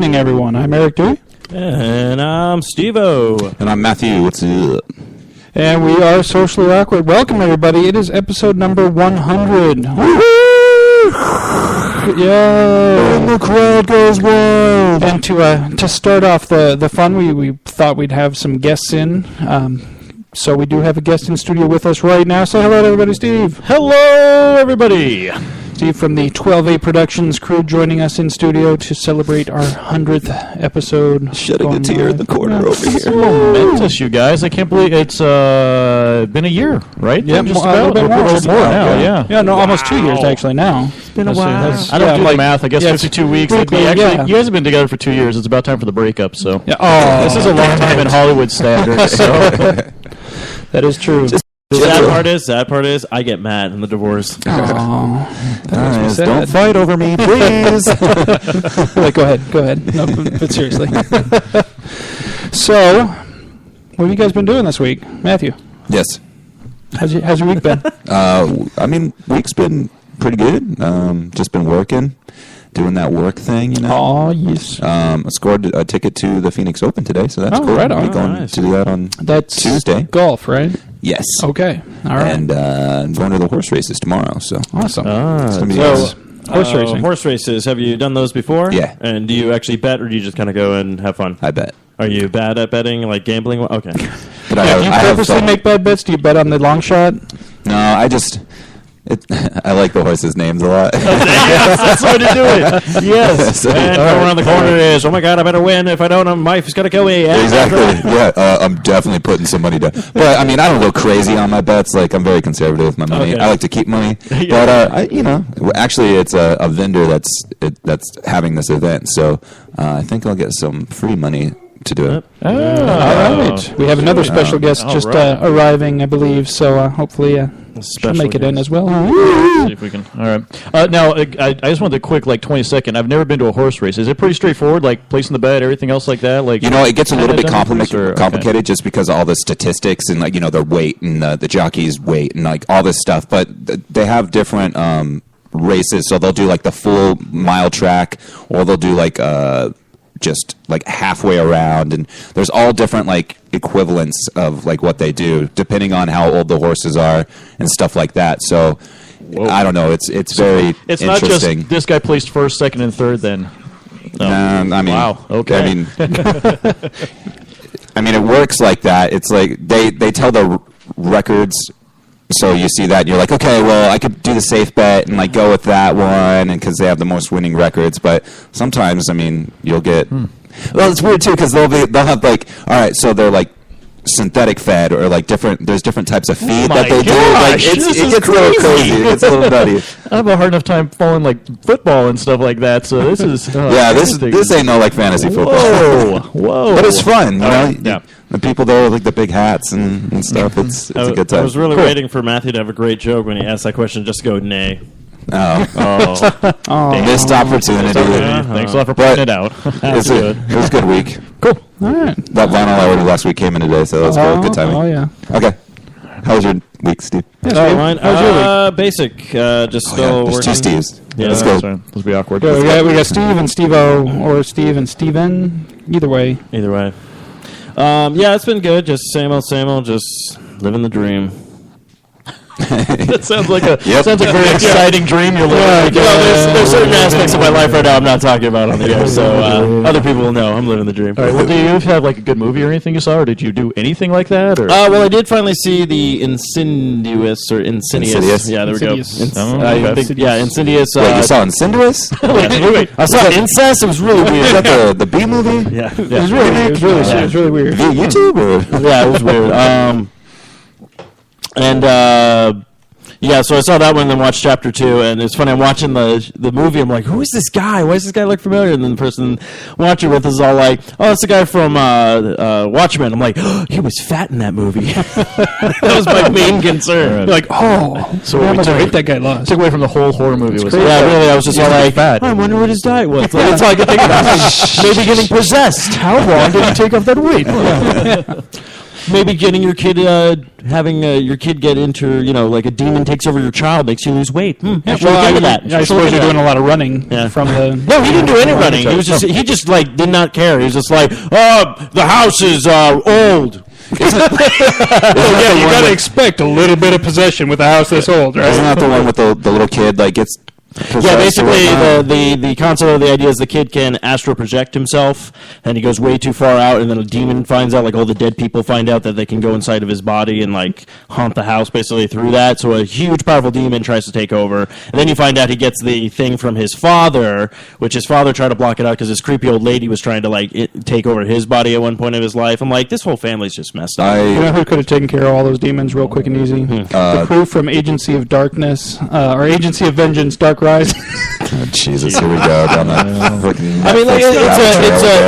evening, everyone. I'm Eric Dewey. And I'm Steve-O. And I'm Matthew. What's up? And we are Socially Awkward. Welcome, everybody. It is episode number 100. Yeah. And the crowd goes wild. And to start off the fun, we thought we'd have some guests in. So we do have a guest in studio with us right now. Say hello to everybody, Steve. Hello, everybody. Steve from the 12A Productions crew joining us in studio to celebrate our 100th episode. Shedding a tear in the corner over It's here. momentous, you guys. I can't believe it's been a year, right? Yeah, just a little about. bit more. More now, yeah. Yeah, no, almost 2 years actually now. It's been a while. I don't do like the math. I guess 52 weeks. You guys have been together for 2 years. It's about time for the breakup, so. Yeah. Oh, this is a long time in Hollywood standards, so. That is true. The sad part is, I get mad in the divorce. Oh, Guys, don't fight over me, please. Wait, go ahead. No, but seriously. So, what have you guys been doing this week? Matthew? Yes. How's your week been? Week's been pretty good. Just been working, doing that work thing, you know. Oh, yes. I scored a ticket to the Phoenix Open today, so that's cool. Right on. I'm going to do that on Tuesday. Golf, right? Yes. Okay. All right. And I'm going to the horse races tomorrow, so. Awesome. It's gonna be nice. Horse racing. Horse races, have you done those before? Yeah. And do you actually bet, or do you just kind of go and have fun? I bet. Are you bad at betting, like gambling? Okay. But Do you purposely make bad bets? Do you bet on the long shot? No, I like the horses' names a lot. Yes, that's the way to do it. Yes. And around the corner is, oh my God, I better win. If I don't, my wife's going to kill me. Exactly. Yeah, I'm definitely putting some money down. But I mean, I don't go crazy on my bets. Like, I'm very conservative with my money. Okay. I like to keep money. Yeah. But actually, it's a vendor that's having this event, so I think I'll get some free money to do it. All right. We have another special guest just arriving, I believe. So hopefully she'll make it in as well. See if we can. All right. Now, I just wanted a quick, 20-second. I've never been to a horse race. Is it pretty straightforward, like placing the bet, everything else like that? Like, it gets a little bit complicated just because of all the statistics and, their weight and the jockey's weight and, all this stuff. But they have different races. So they'll do, the full mile track, or they'll do, just halfway around, and there's all different equivalents of what they do depending on how old the horses are and stuff like that. So I don't know, it's very it's interesting. Not just this guy placed first, second, and third then. Wow. Okay. I mean it works like that. It's they tell the records. So you see that, and you're like, okay, well, I could do the safe bet and go with that one, and because they have the most winning records. But sometimes, you'll get. Well, it's weird too because they'll have all right, so they're synthetic fed or different. There's different types of feed that they do. It gets a little crazy. It's a little nutty. I have a hard enough time following football and stuff like that. So this is this ain't no fantasy football. Whoa! But it's fun, you know. Yeah. The people there with the big hats and stuff. It's a good time. I was really waiting for Matthew to have a great joke when he asked that question. Just go nay. Missed opportunity. Thanks a lot for pointing it out. It was a good week. Cool. All right. That vinyl I ordered last week came in today, so that was good timing. Oh, yeah. Okay. How was your week, Steve? Mine. How's your week? Basic. Just still there's working. two Steves. Yeah, let's go. Let's be awkward. Yeah, we got Steve and Steve-O, or Steve and Steven. Either way. Yeah, it's been good. Just same old. Just living the dream. That sounds like a very exciting dream you're living. There's certain aspects of my life right now I'm not talking about on the air, so other people will know I'm living the dream. All right, well, do you have a good movie or anything you saw, or did you do anything like that? Or well, I did finally see the Insidious. Yeah, there we go. Insidious. I think, Insidious. Wait, you saw Insidious? Wait. I saw Incest. It was really weird. Is that the B movie? Yeah. It was really weird. Via YouTube? Or? Yeah, it was weird. So I saw that one and then watched Chapter 2, and it's funny, I'm watching the movie, I'm like, who is this guy? Why does this guy look familiar? And then the person watching with is all like, oh, it's the guy from Watchmen. I'm like, oh, he was fat in that movie. That was my main concern. You're like, so how much weight that guy lost. Took away from the whole horror movie. Really, I was just all like, I wonder what his diet was. That's all I could think about. Maybe getting possessed. How long did he take off that weight? maybe getting your kid, having your kid get into, like a demon takes over your child makes you lose weight. I suppose you're doing a lot of running from the. No, he didn't do any running. He just like did not care. He was just like, the house is old. You got to expect a little bit of possession with a house this old, right? Isn't that the one with the little kid gets? Yeah, basically the concept of the idea is the kid can astral project himself, and he goes way too far out, and then a demon finds out, like all the dead people find out that they can go inside of his body and like haunt the house basically through that. So a huge, powerful demon tries to take over, and then you find out he gets the thing from his father, which his father tried to block it out because this creepy old lady was trying to take over his body at one point of his life. I'm like, this whole family's just messed up. You know who could have taken care of all those demons real quick and easy? The crew from Agency of Darkness, or Agency of Vengeance, Dark Rise. Oh, Jesus, here we go down that freaking. I mean,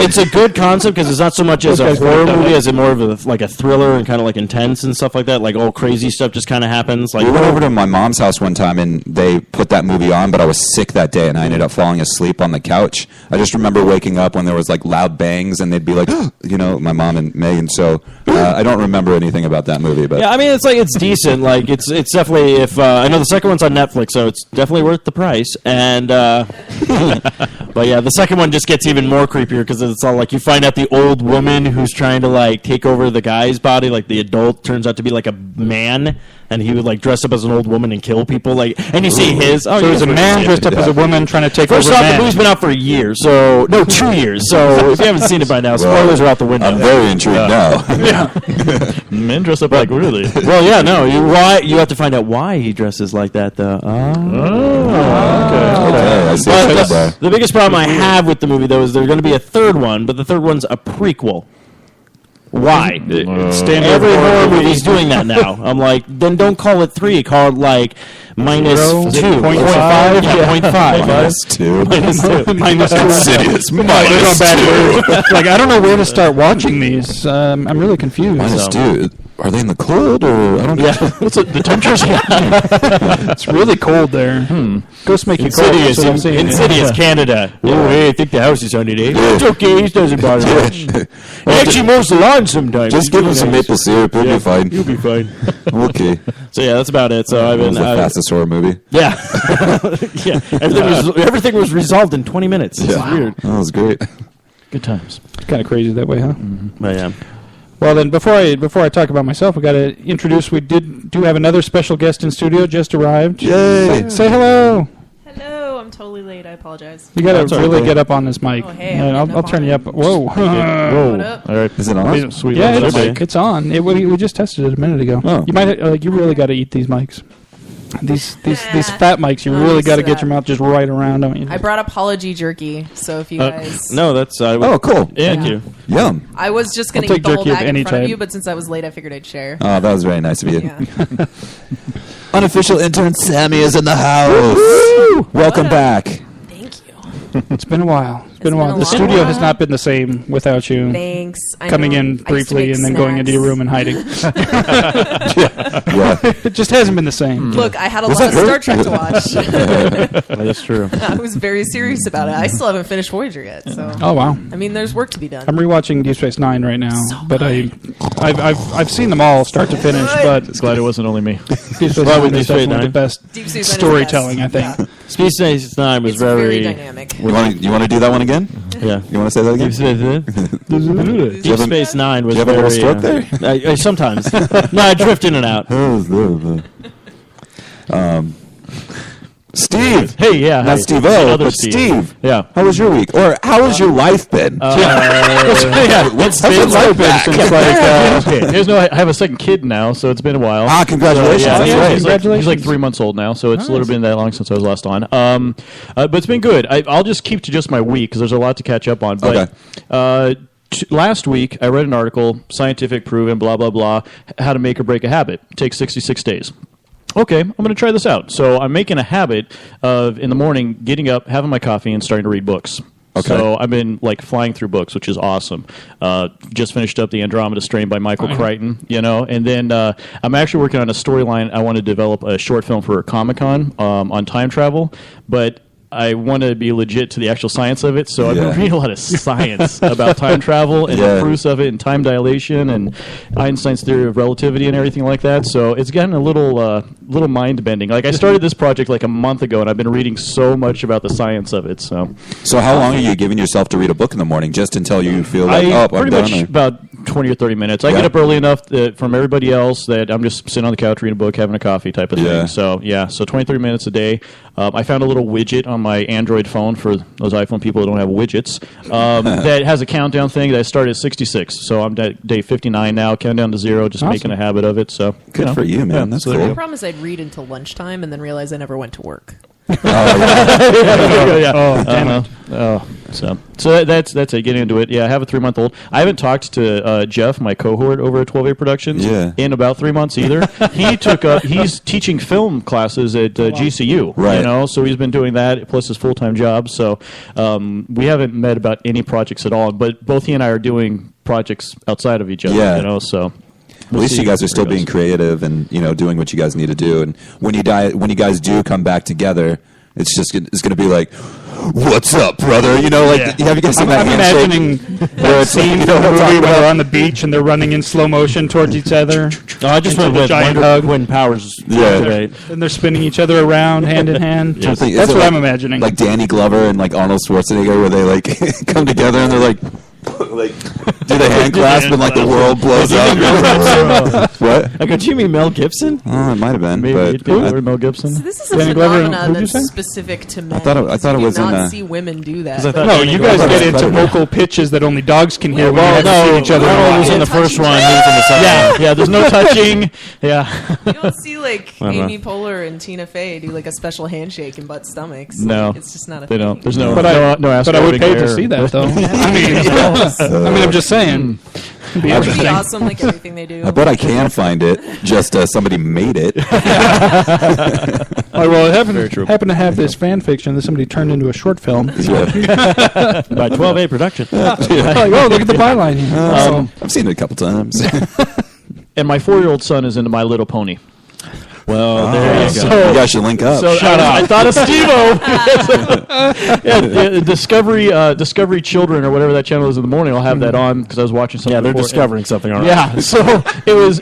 it's a good concept because it's not so much as a horror movie as more of a thriller and kind of like intense and stuff like that. Like all crazy stuff just kind of happens. Like we went over to my mom's house one time and they put that movie on, but I was sick that day and I ended up falling asleep on the couch. I just remember waking up when there was like loud bangs and they'd be like, my mom and Megan. So I don't remember anything about that movie. But yeah, I mean, it's decent. Like it's definitely I know the second one's on Netflix, so it's definitely worth the price. And but yeah, the second one just gets even more creepier because it's all like you find out the old woman who's trying to like take over the guy's body, like the adult turns out to be like a man, and he would like dress up as an old woman and kill people. Like, and you see his. So there's a man dressed up as a woman trying to take over a man. First off, the movie's been out for a year, 2 years. So if you haven't seen it by now, spoilers are out the window. I'm very intrigued now. Men dress up like really. Well, yeah, no. You have to find out why he dresses like that, though. Okay, I see the biggest problem I have with the movie, though, is there's going to be a third one, but the third one's a prequel. Why? Every horror movie's doing that now. I'm like, then don't call it 3. Call it like minus 2.5. Yeah, 0.5. Minus 2. Minus 2. Insidious. Minus 2. Like, I don't know where to start watching these. I'm really confused. Minus 2. Are they in the cold or I don't know? Yeah. What's the temperature's? It's really cold there. Ghosts make you cold. Insidious, Canada. Oh, hey, I think the house is under there. It's okay. It doesn't bother much. He actually mows the lawn sometimes. Just give him some maple syrup. He'll be fine. You'll be fine. Okay. So yeah, that's about it. So I've been the fastest horror movie. Yeah. Yeah. Everything was resolved in 20 minutes. It's weird. That was great. Good times. It's kind of crazy that way, huh? But yeah. Well, then, before I talk about myself, we got to introduce. We do have another special guest in studio. Just arrived. Yay! Say hello. Hello, I'm totally late. I apologize. You got to really get up on this mic. Oh, hey, I'll turn you up. Whoa. Whoa! What up? All right. Is it on? Sweet. Yeah, it's on. We just tested it a minute ago. Oh. You might you really got to eat these mics. These fat mics, you really got to get your mouth just right around them. I brought apology jerky, so if you guys... No, that's... oh, cool. Yeah. Thank you. Yum. I was just going I'll to take eat the whole jerky of bag any in front type. of you, but since I was late, I figured I'd share. Oh, that was very nice of you. Yeah. Unofficial intern Sammy is in the house. Welcome back. Thank you. It's been a while. It's been a been while. a The long studio while. has not been the same without you. Thanks. I Coming know. in I used to briefly make and then going into your snacks. room and hiding. Yeah. It just hasn't been the same. Look, I had a Was lot of that Star her? Trek to watch. That is true. I was very serious about it. I still haven't finished Voyager yet, so... Oh wow. I mean, there's work to be done. I'm rewatching Deep Space Nine right now, but I've seen them all start to finish. But Glad it wasn't only me. Deep Space Well, Nine with is Deep Space definitely the Nine. best Deep Space Nine is the storytelling. I best. think. Yeah. Space Space Nine was It's very dynamic. You want to do that one again? Yeah. You want to say that again? Deep Space Nine was Do you have a very... little stroke there? Sometimes. No, I drift in and out. Steve. Hey, yeah. Not hi. Steve O, Another but Steve. Yeah. How was your week? Or how has your life been? What's How's your life been since I have a second kid now, so it's been a while. Congratulations. Yeah, That's he's great. like- Congratulations. He's like 3 months old now, so it's a little been that long since I was last on. But it's been good. I'll just keep to just my week because there's a lot to catch up on. But, last week, I read an article, scientific proven, blah, blah, blah, how to make or break a habit. It takes 66 days. Okay, I'm going to try this out. So I'm making a habit of, in the morning, getting up, having my coffee, and starting to read books. Okay. So I've been like flying through books, which is awesome. Just finished up the Andromeda Strain by Michael Crichton, and then I'm actually working on a storyline. I want to develop a short film for Comic-Con on time travel, but I want to be legit to the actual science of it. So I've Yeah. been reading a lot of science about time travel and the proofs of it and time dilation and Einstein's theory of relativity and everything like that. So it's gotten a little mind bending. Like I started this project like a month ago, and I've been reading so much about the science of it. So how long are you giving yourself to read a book in the morning? Just until you feel like, I'm done? much about 20 or 30 minutes. I get up early enough from everybody else that I'm just sitting on the couch reading a book, having a coffee type of thing. So 23 minutes a day. I found a little widget on my Android phone for those iPhone people that don't have widgets that has a countdown thing that I started at 66. So I'm at day 59 now, countdown to 0, just making a habit of it. So good for you, man. That's cool. I promised I'd read until lunchtime and then realized I never went to work. Damn it. So that's it. Getting into it. Yeah, I have a 3-month-old. I haven't talked to Jeff, my cohort over at 12A Productions, in about 3 months either. He's teaching film classes at GCU. Right. You know, so he's been doing that plus his full-time job. So we haven't met about any projects at all. But both he and I are doing projects outside of each other. Yeah. You know, so. At least you guys are still being creative and doing what you guys need to do. And when you guys do come back together, it's going to be like, "What's up, brother?" Have you guys seen that I'm handshake? imagining that scene from the movie where they're on the beach and they're running in slow motion towards each other. I just went with giant hug. Twin Powers. Yeah. And they're spinning each other around hand in hand. Yes. That's what I'm imagining. Like Danny Glover and like Arnold Schwarzenegger, where they like come together and they're like do the hand clasp and like the world blows up. What? Could you mean Mel Gibson? Oh, it might have been. Maybe But Mel Gibson. So this is a Danny Glover, phenomenon who'd you that's say? specific to men. I thought it was do in not see women do that. No, you guys get into vocal pitches that only dogs can hear when you have to see each other. Arnold was in the first one. He was in the second. Yeah, there's no touching. Yeah. You don't see like Amy Poehler and Tina Fey do like a special handshake and butt stomachs. No. Like, it's just not a They thing. don't. There's no. But I would pay to there. see that, though. I mean, I'm just saying. It'd be It would be interesting. awesome, like everything they do. I bet I can find it. Just somebody made it. Oh, well, it happened to have this fan fiction that somebody turned into a short film. Yeah. By 12A Production. Like, oh, look at the byline here. I've seen it a couple times. And my 4-year-old son is into My Little Pony. Well, there you go. You guys should link up. So I thought of Steve-O. Discovery Children or whatever that channel is in the morning. I'll have that on because I was watching something. Yeah, they're before. discovering something, aren't Yeah, so it was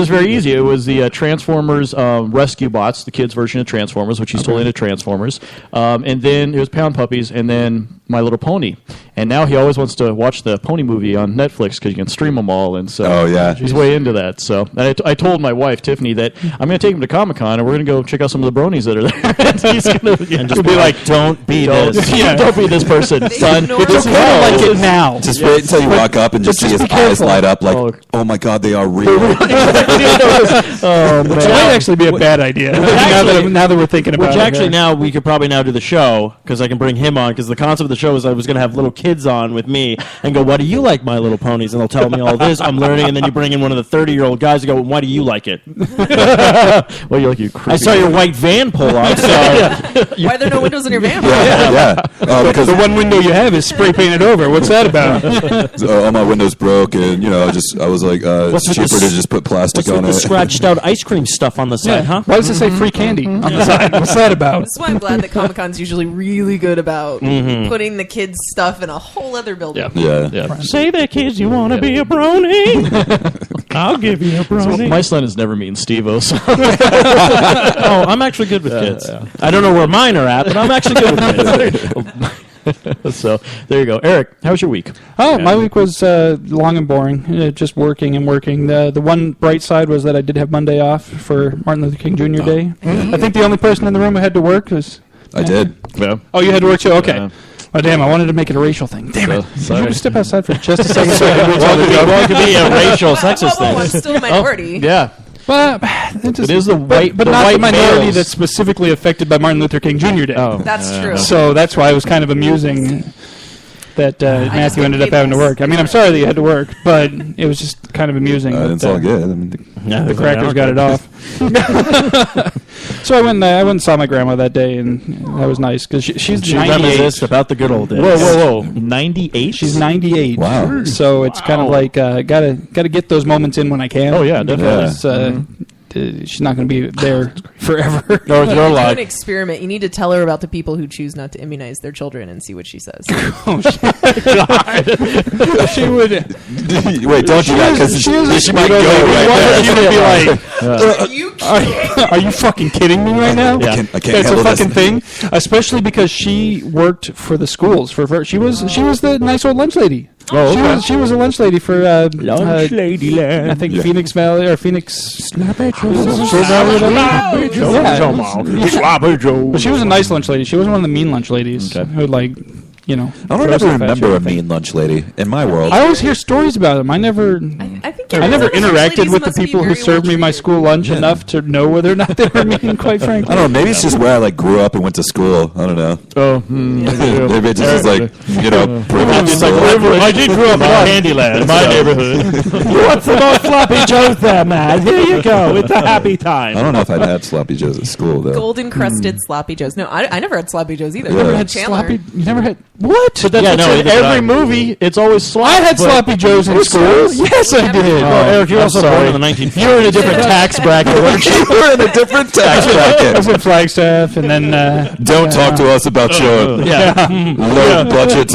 very easy. It was the Transformers Rescue Bots, the kids' version of Transformers, which he's totally into Transformers. And then it was Pound Puppies, and then My Little Pony. And now he always wants to watch the Pony movie on Netflix because you can stream them all. And so he's way into that. So and I told my wife Tiffany that I'm going to take him to Comic-Con and we're going to go check out some of the bronies that are there. And he's going to just be like, don't be this. Don't be this person, son. ignore It's him. okay. Like it now. Just wait until you walk up and just see his eyes light up like, oh my God, they are real. Oh, Which might actually be a bad idea. Now that we're thinking about Which it. actually now we could probably now do the show because I can bring him on because the concept of the show is I was going to have little kids on with me and go, why do you like My Little Ponies? And they'll tell me all this. I'm learning, and then you bring in one of the 30-year-old guys and go, why do you like it? Well, you're like you. I saw your white van pull up. So Why are there no windows in your van? Yeah. Because the one window you have is spray painted over. What's that about? all my windows broke, and I was like, it's with cheaper the to just put plastic with on the it. scratched out ice cream stuff on the side, huh? Why does it say free candy on the side? What's that about? That's why I'm glad that Comic-Con's usually really good about putting the kids' stuff in a whole other building. Yeah. Say there, kids, you want to be a brony? I'll give you a brony. My son has never meeting Steve-O. So. Oh, I'm actually good with kids. I don't know where mine are at, but I'm actually good with kids. So there you go, Eric. How was your week? Oh, my week was long and boring. Just working and working. The one bright side was that I did have Monday off for Martin Luther King Jr. Day. I think the only person in the room who had to work was... I did. Yeah. Oh, you had to work too? Okay. Oh, damn, I wanted to make it a racial thing. Damn it. Sorry. Could you step outside for just a second so I can reach out to Well, it could be a racial Whoa, sexist whoa, I'm thing. still a minority. Yeah. But It is the white, but the not white the minority males. that's specifically affected by Martin Luther King Jr. Day. Oh. That's true. So that's why it was kind of amusing that Matthew ended up having to work. I mean, I'm sorry that you had to work, but it was just kind of amusing. that, It's all good. I mean, The crackers got it off. So I went and saw my grandma that day, and that was nice because she's She 98. reminisced about the good old days. Whoa. 98? She's 98. Wow. So it's kind of like gotta get those moments in when I can. Oh, yeah, definitely. Because, she's not going to be there forever. No, it's your Do an life. experiment. You need to tell her about the people who choose not to immunize their children and see what she says. She would. Wait, don't do that because she might go right She there. would be like, "Are you fucking kidding me right now?" I can't That's handle a fucking this. thing, especially because she worked for the schools. She was the nice old lunch lady. Oh, She was a lunch lady for Lunch lady land. I think Phoenix Valley or Phoenix. Sloppy Joe. But she was a nice lunch lady. She wasn't one of the mean lunch ladies who would I don't roast ever the fat remember shit. a mean lunch lady in my world. I always hear stories about them. I never I think I never lunch interacted ladies with the must be people who very served me my well school lunch enough to know whether or not they were mean, quite frankly. I don't know. Maybe it's just where I like grew up and went to school. I don't know. Oh, Maybe it just is like privilege. It's like, I did grow up in Candyland, my neighborhood. You want some more sloppy joes there, man? Here you go. It's a happy time. I don't know if I'd had sloppy joes at school though. Golden crusted sloppy joes. No, I never had sloppy joes either. You You never had Chandler. sloppy. You never had what? But that's Yeah, what's no, in neither did I. every movie. It's always slop. I had but- sloppy joes in school. Yes, I did. Oh, Eric, you're I'm also sorry. born in the 1950s. You're in a different tax bracket, weren't you? We're in a different tax I was bracket. in Flagstaff, and then Don't talk to us about your low budget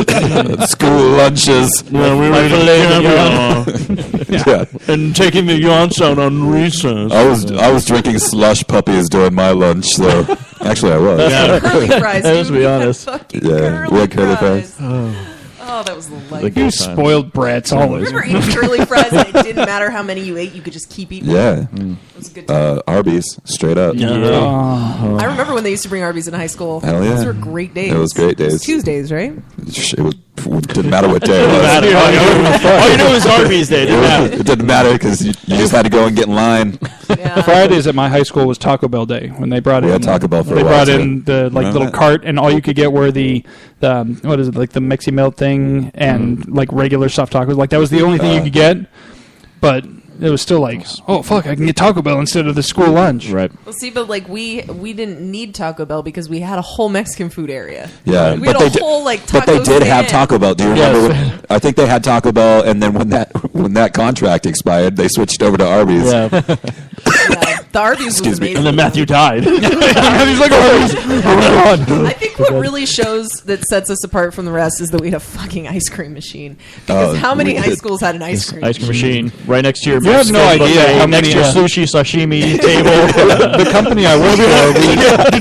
school lunches. Yeah, we were in Yeah. and taking the yachts out on recess. I was drinking slush puppies during my lunch, so actually I was. Yeah. Curly fries. Let's dude. be honest. Fucking Yeah, we had curly fries. Oh, that was the life. you spoiled brats always. Remember eating curly fries and it didn't matter how many you ate, you could just keep eating. Yeah. It was a good time. Arby's, straight up. Oh. I remember when they used to bring Arby's in high school. Hell yeah. Those were great days. It was great days. It was Tuesdays, right? It didn't matter what day it was. All you knew was Arby's Day. Didn't matter. It didn't matter because you just had to go and get in line. Yeah. Fridays at my high school was Taco Bell Day when they brought We in. had Taco Bell for They a while, brought too. in the Remember little that? cart, and all you could get were the what is it, like the Mexi Melt thing and like regular soft tacos. Like that was the only thing you could get. But it was still like, oh fuck, I can get Taco Bell instead of the school lunch. Right. Well, see, but like we didn't need Taco Bell because we had a whole Mexican food area. Yeah, We had a whole like taco but they did have stand. Taco Bell. Do you remember? I think they had Taco Bell, and then when that contract expired, they switched over to Arby's. Yeah. Yeah, the Arby's was Excuse me. amazing. And then Matthew died. He's like, oh, I think what really shows that sets us apart from the rest is that we had a fucking ice cream machine. Because Oh, how many we high did. schools had an ice cream Ice cream machine right next to your. You have no Mexican idea buffet, how next many, to your sushi sashimi table. the company I work for, we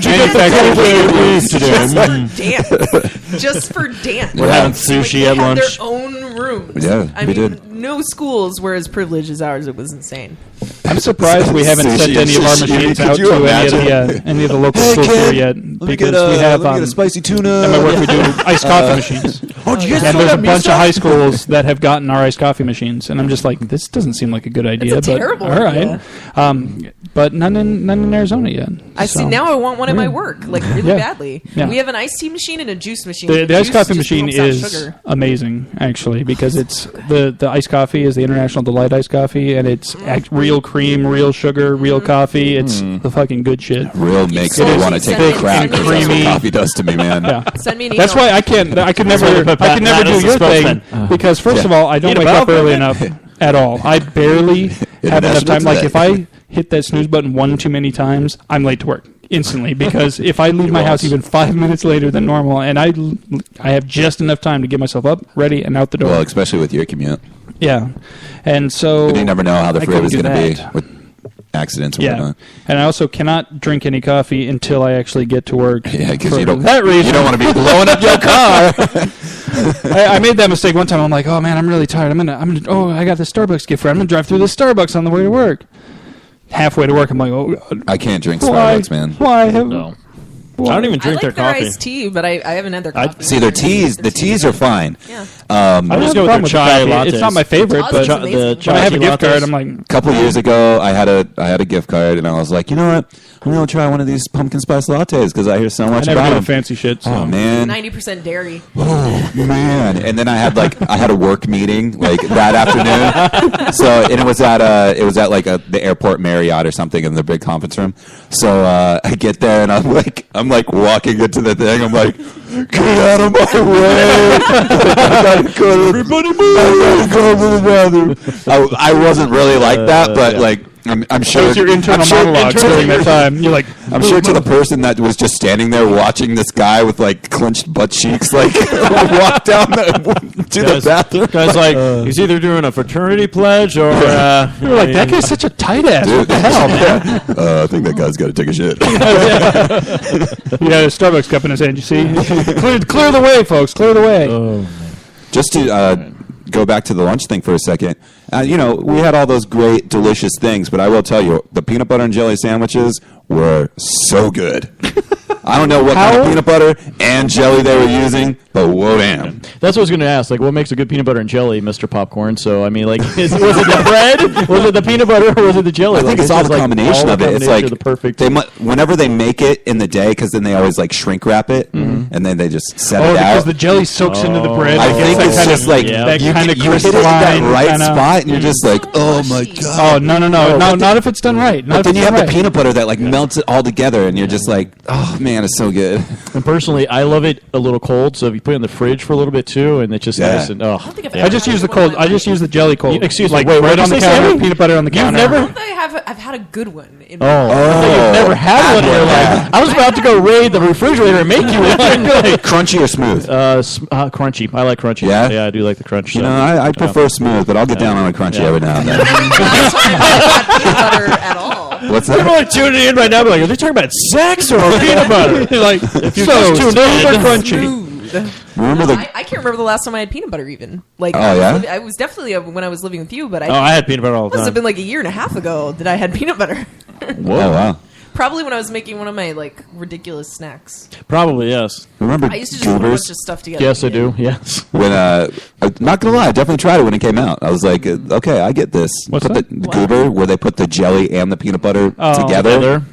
manufacture. Just for dance. Just for dance. We're having sushi Like, at they had lunch. their own rooms. Yeah, I we mean, did. no schools were as privileged as ours. It was insane. I'm surprised we haven't Sushi sent and any of our sashimi. machines Could out you to imagine? any of the local schools here yet because we have spicy tuna. at my work we do iced coffee machines. Oh, did you And there's a bunch of high schools that have gotten our iced coffee machines, and I'm just like, this doesn't seem like a good idea. It's a but terrible all right, idea. but none in Arizona yet. I see. So, Now I want one at my work, like really Yeah. badly. Yeah. We have an iced tea machine and a juice machine. The iced juice coffee just machine pumps out is sugar. amazing, actually, because it's the iced coffee is the International Delight iced coffee, and it's real cream, real sugar, real coffee. It's the fucking good shit. Real makes It me is want to take send a me- crap send me because that's what creamy. coffee does to me, man. Yeah. Send me an email. That's why I could never why they put do Matt as your the thing spokesman. because first of all I don't Eat a wake up bowel early movement? enough at all. I barely have enough time. Like today. if I hit that snooze button one too many times, I'm late to work instantly because if I leave my house even 5 minutes later than normal, and I have just enough time to get myself up, ready, and out the door. Well, especially with your commute, Yeah, and so you never know how the I freeway couldn't is do going to be that. with accidents and Yeah, whatnot. and I also cannot drink any coffee until I actually get to work. Yeah, because for you don't. that reason. You don't want to be blowing up your car. I made that mistake one time. I'm like, oh man, I'm really tired. I'm gonna. Oh, I got this Starbucks gift card. I'm gonna drive through this Starbucks on the way to work. Halfway to work, I'm like, oh God, I can't drink why? Starbucks, man. Why? No. I don't even I drink like their their coffee. iced tea, but I haven't had their coffee. See, their teas. The teas are fine. Yeah. I I just don't go have with a their problem chai the coffee. lattes. It's not my favorite, Chai's but amazing. the When when chai I have a tea gift lattes. card, I'm like, A couple years ago, I had a gift card, and I was like, you know what? I'm gonna try one of these pumpkin spice lattes because I hear so I much never about do them. fancy shit. So. Oh man, 90% dairy. oh man! And then I had a work meeting like that afternoon. So and it was at like the airport Marriott or something in the big conference room. So I get there and I'm like walking into the thing. I'm like, get out of my way! Everybody move! I gotta go to the bathroom. I wasn't really like that, but like I'm sure. That was your internal monologue during that time. You're like, I'm sure to the person that was just standing there watching this guy with like clenched butt cheeks, like walk down to the bathroom. Guy's like, he's either doing a fraternity pledge or. you're like, that guy's such a tight ass. What the hell, man? I think that guy's got to take a shit. He had a Starbucks cup in his hand. You see, clear the way, folks. Clear the way. Oh. Just to go back to the lunch thing for a second, we had all those great, delicious things, but I will tell you, the peanut butter and jelly sandwiches were so good. I don't know what kind of peanut butter and jelly they were using, but whoa, damn. That's what I was going to ask. Like, what makes a good peanut butter and jelly, Mr. Popcorn? So, I mean, like, was it the bread? Was it the peanut butter? Or was it the jelly? I think it's all the combination of it. It's like the perfect. Whenever they make it in the day, because then they always like shrink wrap it, and then they just set it out. Because the jelly soaks into the bread. I think it's just like that you kind of hit it in that right spot, and you're just like, oh my god. Oh no, not if it's done right. But then you have the peanut butter that like melts it all together, and you're just like, oh man, it's so good. And personally, I love it a little cold. So if you put it in the fridge for a little bit too, and it's just nice and I just use the cold. I just use the jelly cold. Excuse me, like wait, right on the counter, peanut butter on the counter. I've had a good one. You've never had one in your life. I was about to go raid the refrigerator and make you one. Crunchy or smooth? Crunchy. I like crunchy. Yeah, I do like the crunch. I prefer smooth, but I'll get down on a crunchy every now and then. Peanut butter at all. What's that? People are tuning in right now, like, are they talking about sex or peanut butter? Like, if you're just tuned in, they're crunchy. Remember I can't remember the last time I had peanut butter even. Like, I was definitely when I was living with you, but I had peanut butter all the time. Must have been like a year and a half ago that I had peanut butter. Whoa, wow. Probably when I was making one of my like ridiculous snacks. Probably, yes. Remember I used to just put a bunch of stuff together. Yes, I do. Yes. When I'm not gonna lie, I definitely tried it when it came out. I was like, okay, I get this. What's that? The goober, where they put the jelly and the peanut butter together.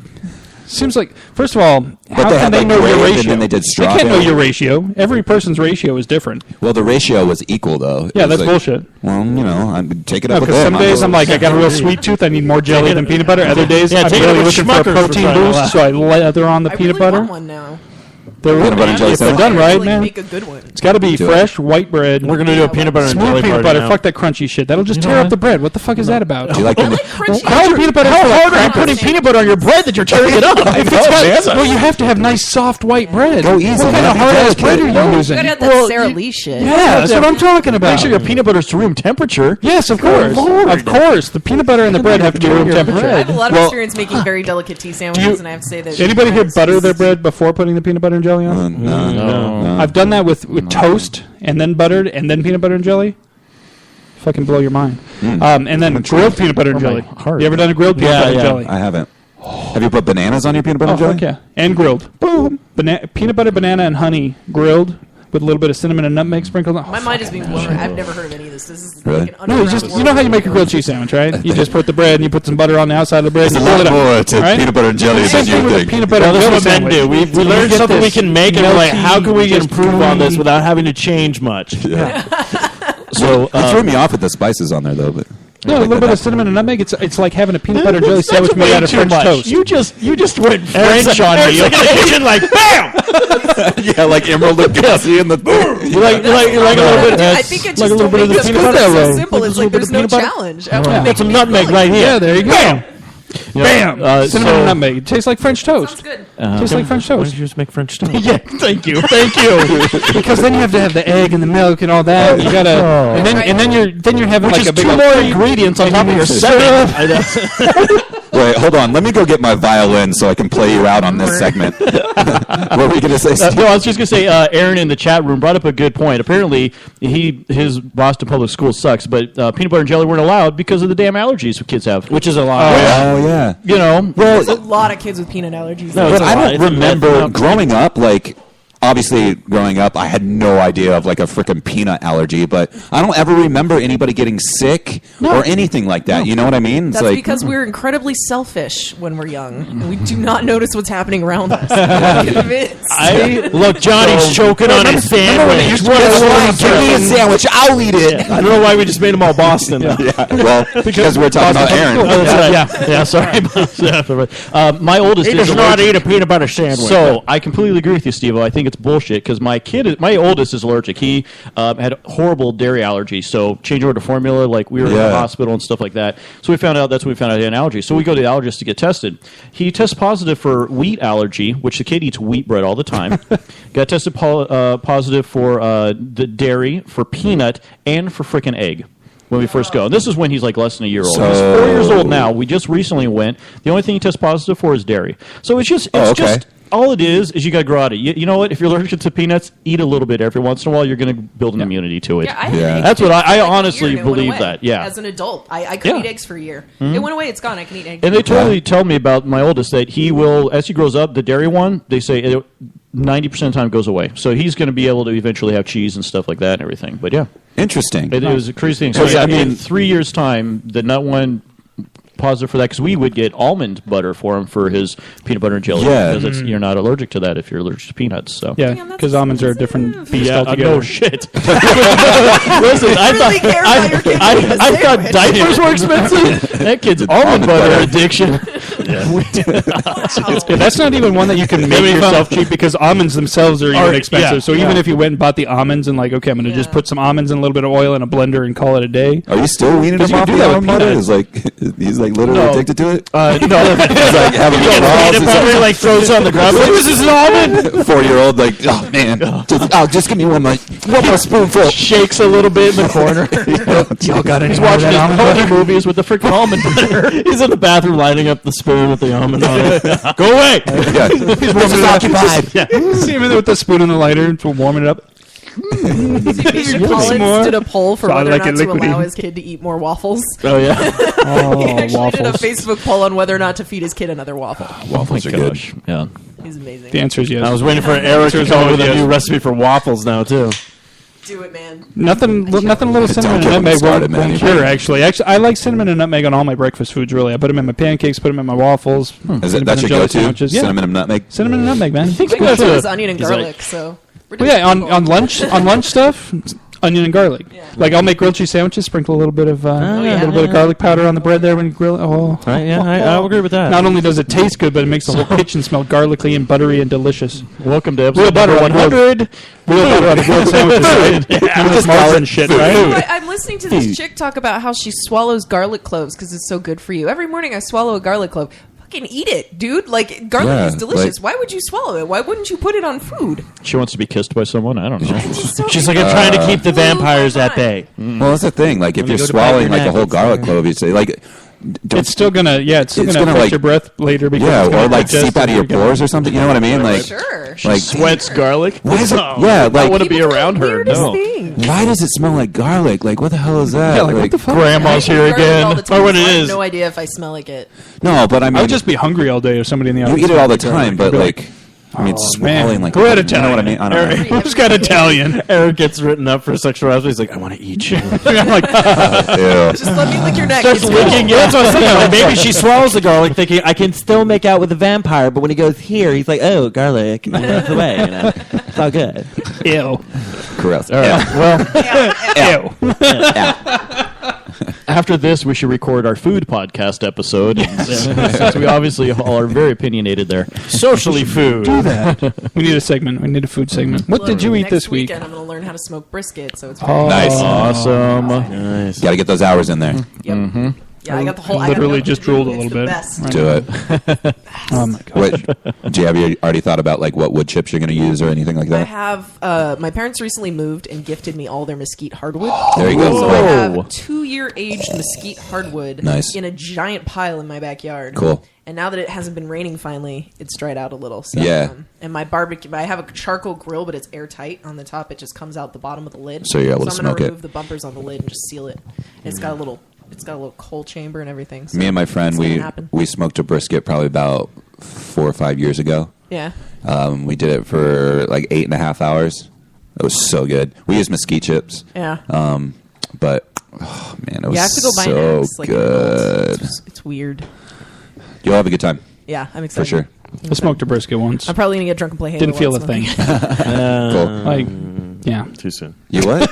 Seems like, first of all, how they can had they like know your grape, ratio? and then they did They can't know strawberry. your ratio. Every person's ratio is different. Well, the ratio was equal though. Yeah, It was that's like, bullshit. Well, I'm take it up with Because them. some days I'm like, I got a real sweet tooth. I need more jelly than peanut butter. Other days, I'm take it really with looking for a Schmuckers for protein crying out boost, so I lather on the I peanut really butter. want one now. They're Peanut butter and jelly if they're sandwich? done right, Like, man. make a good one. It's got to be Do it. fresh white bread. We're going to do a peanut butter and Smooth jelly peanut party butter. now. Fuck that crunchy shit. That'll just tear up the bread. What the fuck is that about? Do you like I when like crunchy. How peanut butter? How hard are you Crunch. putting peanut butter on your bread that you're tearing it up? Well, you have to have nice soft white bread. Go easy, What kind man. of hard ass bread are you You using? gotta have that Sara Lee shit. Yeah, that's what I'm talking about. Make sure your peanut butter's to room temperature. Yes, of course. Of course. The peanut butter and the bread have to be room I temperature. have a lot of experience making very delicate tea sandwiches, and I have to say that. Anybody here butter their bread before putting the peanut butter and jelly on? No. I've done that with toast and then buttered and then peanut butter and jelly. Fucking blow your mind. And then grilled peanut butter and jelly. You ever done a grilled peanut butter and jelly? I haven't. Have you put bananas on your peanut butter Oh, and jelly? fuck yeah. And grilled. Boom. Peanut butter, banana, and honey grilled with a little bit of cinnamon and nutmeg sprinkled on. My mind is being blown. I've never heard of any of this. This is Really? like an No, underground you know how you make a grilled cheese sandwich, right? You just put the bread and you put some butter on the outside of the bread. There's and a you grill lot it up. more to Right? peanut butter and jelly Same than thing you with a think. peanut butter and That's jelly what men sandwich. do. We learned get something we this can make, and we're like, how can we melty, improve on this gooey- without having to change much? So It threw me off with the spices on there though, but No, a little bit of cinnamon and nutmeg. It's like having a peanut butter and jelly sandwich made out of too French much. toast. you just went French on Eric's me. like in the kitchen, like, bam! yeah, like Emerald Lagasse in the You like a little bit. I think it's like a just little bit of the it's peanut so butter. simple. It's like there's no challenge. I wanna Got make some it nutmeg good. right here. Yeah, there you go. Bam! Bam! Cinnamon and nutmeg. It tastes like French toast. Sounds good. Tastes like French Why don't toast. you just make French toast? Yeah, thank you. Because then you have to have the egg and the milk and all that. You gotta, and then you're having Which like is a big two old more treat. ingredients on top of your syrup. seven. Wait, hold on. Let me go get my violin so I can play you out on this segment. What were we going to say, Steve? No, I was just going to say, Aaron in the chat room brought up a good point. Apparently, his Boston public school sucks, but peanut butter and jelly weren't allowed because of the damn allergies kids have. Which is a lot. Oh, yeah. You know, There's a lot of kids with peanut allergies. No, But it's a I lot. don't remember growing up, like, obviously, growing up, I had no idea of like a freaking peanut allergy, but I don't ever remember anybody getting sick or anything like that. You know what I mean? It's That's like, because we're incredibly selfish when we're young, and we do not notice what's happening around us. I'm convinced. Look, Johnny's choking on his sandwich. give me a sandwich, I'll eat it. I don't know why we just made them all Boston. Yeah, well, because we're talking about Aaron. Oh, that's right. Yeah, sorry. My oldest He is does not eat a peanut butter sandwich. So I completely agree with you, Steve. I think it's bullshit because my oldest is allergic. He had horrible dairy allergy, so change over to formula. Like we were in the hospital and stuff like that. So that's when we found out he had an allergy. So we go to the allergist to get tested. He tests positive for wheat allergy, which the kid eats wheat bread all the time. Got tested positive for the dairy, for peanut, and for frickin' egg. When we first go. And this is when he's like less than a year old. He's 4 years old now. We just recently went. The only thing he tests positive for is dairy. So it's just all it is you got to grow out of it. You know what? If you're allergic to peanuts, eat a little bit every once in a while. You're going to build an immunity to it. Yeah, that's what I honestly believe that. Yeah. As an adult, I couldn't eat eggs for a year. It went away. It's gone. I can eat eggs. And they totally tell me about my oldest that he will, as he grows up, the dairy one, they say 90% of the time goes away. So he's going to be able to eventually have cheese and stuff like that and everything. But yeah. Interesting. It was a crazy thing. So in 3 years' time, the nut one positive for that because we would get almond butter for him for his peanut butter and jelly because you're not allergic to that if you're allergic to peanuts. So because almonds are a different beast altogether. No shit. Listen, I thought diapers were expensive. That kid's almond butter addiction. That's not even one that you can make yourself cheap because almonds themselves are even expensive. So even if you went and bought the almonds and like, okay, I'm going to just put some almonds and a little bit of oil in a blender and call it a day. Are you still weaning him off the almond butter? He's like literally addicted to it? No. He's like having peanut butter, like throws on the ground. This is an almond. 4-year-old, like, oh man, just give me one more spoonful. Shakes a little bit in the corner. Y'all got He's watching his pony movies with the freaking almond butter. He's in the bathroom lining up the spoon with the almond on it. Go away. He's warming occupied. See him in there with the spoon and the lighter to warm it up. Collins did a poll for whether or not to allow his kid to eat more waffles. Oh yeah. He actually did a Facebook poll on whether or not to feed his kid another waffle. Waffles are good. Yeah. He's amazing. The answer is yes. I was waiting for Eric to come up with a new recipe for waffles now too. Do it, man. Nothing. A little cinnamon and nutmeg won't cure. Actually, I like cinnamon and nutmeg on all my breakfast foods. Really, I put them in my pancakes, put them in my waffles. Is it that's your go-to? Cinnamon and nutmeg. Cinnamon and nutmeg, man. I think it was onion and garlic. So. On lunch stuff, onion and garlic. Yeah. Like I'll make grilled cheese sandwiches, sprinkle a little bit of garlic powder on the bread there when you grill it. I'll agree with that. Not only does it taste good, but it makes the whole kitchen smell garlicky and buttery and delicious. Welcome to episode Real Butter 100. Real butter on the grilled sandwiches, right? With margarine shit, right? I'm listening to this chick talk about how she swallows garlic cloves because it's so good for you. Every morning I swallow a garlic clove. Fucking eat it, dude. Like, garlic is delicious. Why would you swallow it? Why wouldn't you put it on food? She wants to be kissed by someone? I don't know. She's like, I'm trying to keep the vampires at bay. Well, that's the thing. Like, if you're swallowing like a whole garlic clove, you'd say, like... It's still gonna affect your breath later because or like seep out of your pores or something. You know what I mean? Like, sure. Like sweats garlic. Why is it? I want to be around her. No. Why does it smell like garlic? Like, what the hell is that? Yeah, like what the fuck? Grandma's here again. Or what it is. I have no idea if I smell like it. No, but I mean, I would just be hungry all day if somebody in the office. You eat it all the time, but like. I mean, swallowing like... Who had Italian? You know what I mean? I don't know. Who's got Italian? Eric gets written up for sexual harassment. He's like, I want to eat you. I'm like, just let me lick your neck. Starts licking. Yeah, that's what I'm saying. Like, maybe she swallows the garlic thinking, I can still make out with the vampire, but when he goes here, he's like, oh, garlic. And runs away. You know? It's all good. Ew. Gross. All right. Well... After this, we should record our food podcast episode. Since we obviously all are very opinionated there. Socially food. Do that. We need a segment. We need a food segment. What did you eat this week? Next weekend, I'm going to learn how to smoke brisket, so it's nice. Awesome. Nice. Got to get those hours in there. Yep. Mm-hmm. Yeah, I got the whole... Literally just drooled a little bit. Do it. Oh, my God. Have you already thought about like what wood chips you're going to use or anything like that? I have... my parents recently moved and gifted me all their mesquite hardwood. There you go. So I have 2-year aged mesquite hardwood in a giant pile in my backyard. Cool. And now that it hasn't been raining finally, it's dried out a little. So, yeah. And my barbecue... I have a charcoal grill, but it's airtight on the top. It just comes out the bottom of the lid. So you're able to smoke it. So I'm going to remove the bumpers on the lid and just seal it. And it's got a little coal chamber and everything. So me and my friend, we smoked a brisket probably about 4 or 5 years ago. Yeah. We did it for like 8.5 hours. It was so good. We used mesquite chips. Yeah. But oh man, it was have to go buy so like good. It's weird. You'll have a good time. Yeah, I'm excited. For sure. I smoked a brisket once. I'm probably gonna get drunk and play Halo. Didn't feel a thing. Cool. Like, yeah. Too soon. You what?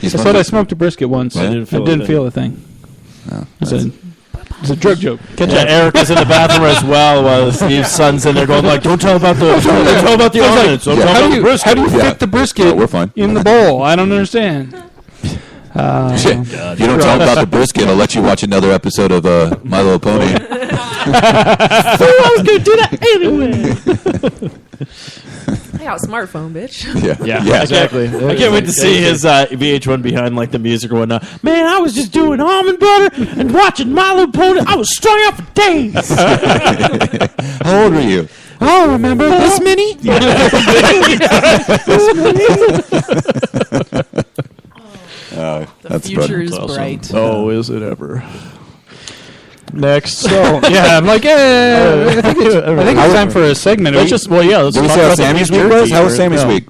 I thought I smoked a brisket once. Yeah. I didn't feel a thing. No, I said, It's a drug joke. Erica's in the bathroom as well while Steve's son's in there going like, don't tell about the onions. How do you fit the brisket we're fine. in the bowl? I don't understand. Shit. If you don't tell about the brisket, I'll let you watch another episode of My Little Pony. I was going to do that anyway. I got a smartphone, bitch. Yeah, Exactly. I can't wait to see his VH1 behind like the music or whatnot. Man, I was just doing almond butter and watching My Little Pony. I was strung out for days. How old were you? Oh, remember this many? The future is bright. Oh, is it ever? Next. So, yeah, I'm like, I think it's time for a segment. Let's just, well, yeah. Let's Did we talk say how about the Sammy's beef week was? jerky How was or- Sammy's no. week?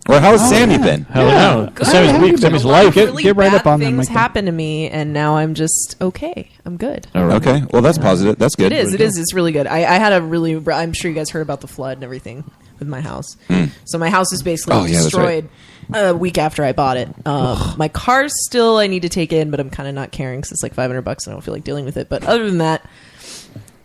Or how has Sammy been? Hell no. Good. Sammy's week. Sammy's A lot life. of really Get right bad up on them, things Mike. happened to me, and now I'm just okay. I'm good. Okay, well that's positive. That's good. It is. It's really good. I had a really. I'm sure you guys heard about the flood and everything with my house. So my house is basically Oh, yeah, that's right. destroyed a week after I bought it. My car's still I need to take in, but I'm kind of not caring because it's like $500. I don't feel like dealing with it. But other than that,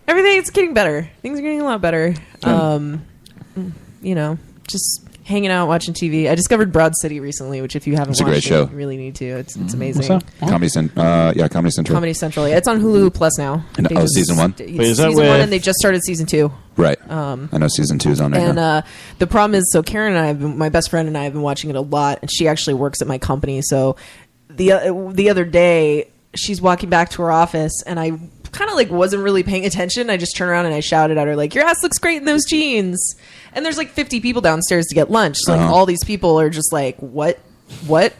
everything's getting better. Things are getting a lot better. You know, just hanging out, watching TV. I discovered Broad City recently, which if you haven't It's a watched great show. it, you really need to. It's amazing. What's that? Comedy Central. Comedy Central. It's on Hulu Plus now. And- They oh, season 1? Wait, is that season 1, with- and they just started season 2. Right. I know season 2 is on right And now. the problem is, so Karen and I, my best friend and I have been watching it a lot, and she actually works at my company. So the other day, she's walking back to her office, and I kind of like wasn't really paying attention. I just turned around and I shouted at her like, "Your ass looks great in those jeans." And there's like 50 people downstairs to get lunch. So like all these people are just like, "What?"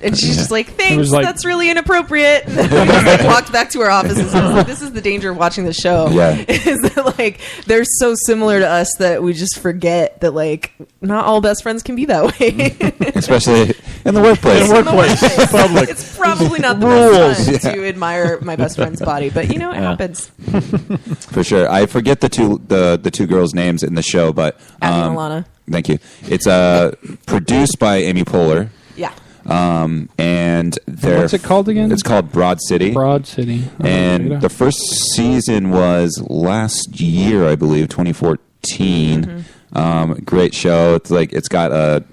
And she's just like, "Thanks, like- that's really inappropriate." And then we just like walked back to our offices. And I was like, this is the danger of watching the show. Yeah. Is that like they're so similar to us that we just forget that like not all best friends can be that way. Especially in the workplace. Public. It's probably not the best time to admire my best friend's body, but you know it happens. For sure. I forget the two girls' names in the show, but Abby and Alana. Thank you. It's produced by Amy Poehler. Yeah. And they're What's it called again? It's called Broad City. Broad City. And the first season was last year, I believe, 2014. Great show. It's like it's got a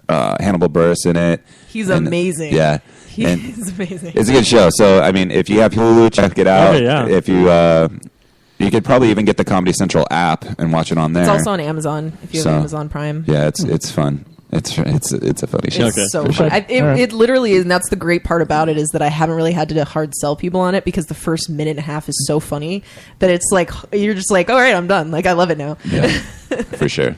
Hannibal Buress in it. He's And- amazing. Yeah. He And is amazing. it's a good show. So I mean, if you have Hulu, check it out. Okay, yeah. If you could probably even get the Comedy Central app and watch it on there. It's also on Amazon if you have So, Amazon Prime. Yeah, it's fun. It's a funny show. It's so fun. It literally is, and that's the great part about it is that I haven't really had to hard sell people on it because the first minute and a half is so funny that it's like you're just like, all right, I'm done. Like I love it now. Yeah, for sure.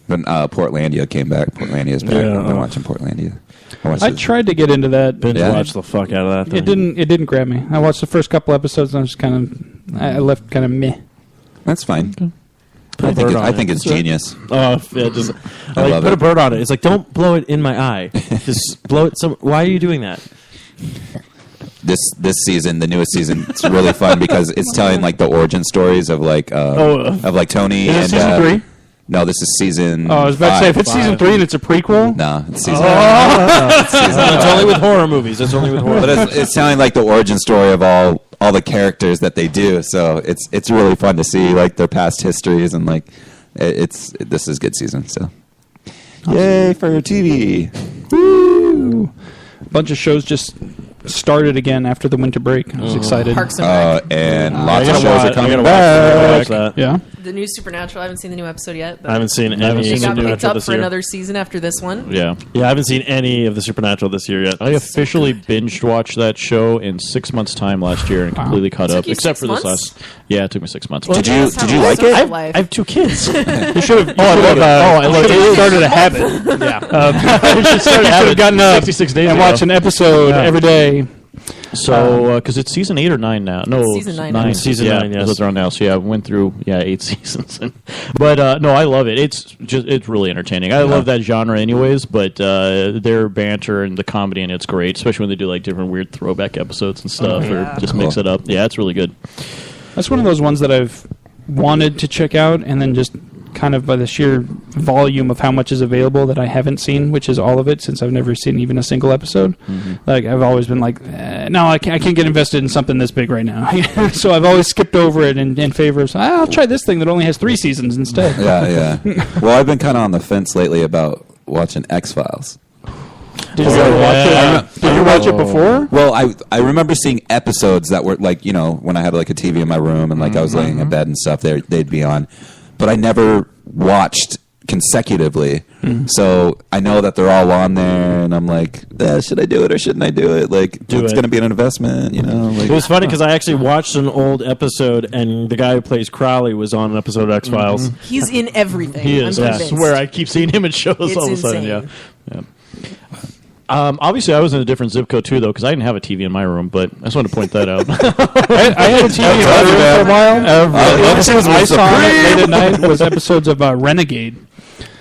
When Portlandia came back, Portlandia's back. Yeah. I've been watching Portlandia. I tried to get into that. Binge Yeah. watch the fuck out of that thing. It didn't grab me. I watched the first couple episodes and I was I left kind of meh. That's fine. Put a bird on I it. think it's genius. Oh, yeah, just I love put it. a bird on it. It's like, don't blow it in my eye. Just blow it some. Why are you doing that? This season, the newest season, it's really fun because it's telling like the origin stories of like Tony Is it and season 3? No, this is season. Oh, I was about to say, if 5. it's season 3 and it's a prequel, No, it's season. It's only with horror movies. It's only with horror. But it's telling like the origin story of all the characters that they do. So it's really fun to see like their past histories and like this is good season. So yay for TV! woo! A bunch of shows just started again after the winter break. I was excited. Parks and Rec. And lots I of gotta shows watch- are coming I gotta back. watch that. Yeah. The new Supernatural. I haven't seen the new episode yet. But I haven't seen any. it got Supernatural picked up this for year. another season after this one. Yeah, I haven't seen any of the Supernatural this year yet. I officially binged watched that show in 6 months' time last year and completely caught Took up, you except 6 for this months? last. Yeah, it took me 6 months. Did you That's how like it is. it? Life. I have 2 kids. You should have. I started a habit. Yeah. You should have gotten up 66 days and ago. watch an episode every day. So, because it's season 8 or 9 now. No, Season 9. Season 9, yes. That's around now. So yeah, I went through 8 seasons. But no, I love it. It's really entertaining. I love that genre, anyways. But their banter and the comedy, and it's great, especially when they do like different weird throwback episodes and stuff, or just mix it up. Yeah, it's really good. That's one of those ones that I've wanted to check out and then just kind of by the sheer volume of how much is available that I haven't seen, which is all of it, since I've never seen even a single episode. Like, I've always been like, no, I can't get invested in something this big right now. So I've always skipped over it in favor of, I'll try this thing that only has 3 seasons instead. Yeah. Well, I've been kind of on the fence lately about watching X-Files. Did you watch it before? Well, I remember seeing episodes that were like, when I had like a TV in my room and like I was laying in bed and stuff, they'd be on. But I never watched consecutively. So I know that they're all on there, and I'm like, should I do it or shouldn't I do it? Like, it's going to be an investment, Like, it was funny because I actually watched an old episode, and the guy who plays Crowley was on an episode of X-Files. He's in everything. He is. I'm I swear I keep seeing him in shows It's all of a sudden. insane. Yeah. Obviously, I was in a different zip code too, though, because I didn't have a TV in my room. But I just wanted to point that out. I had a TV in my room for a while. The episodes I saw late at night was episodes of Renegade.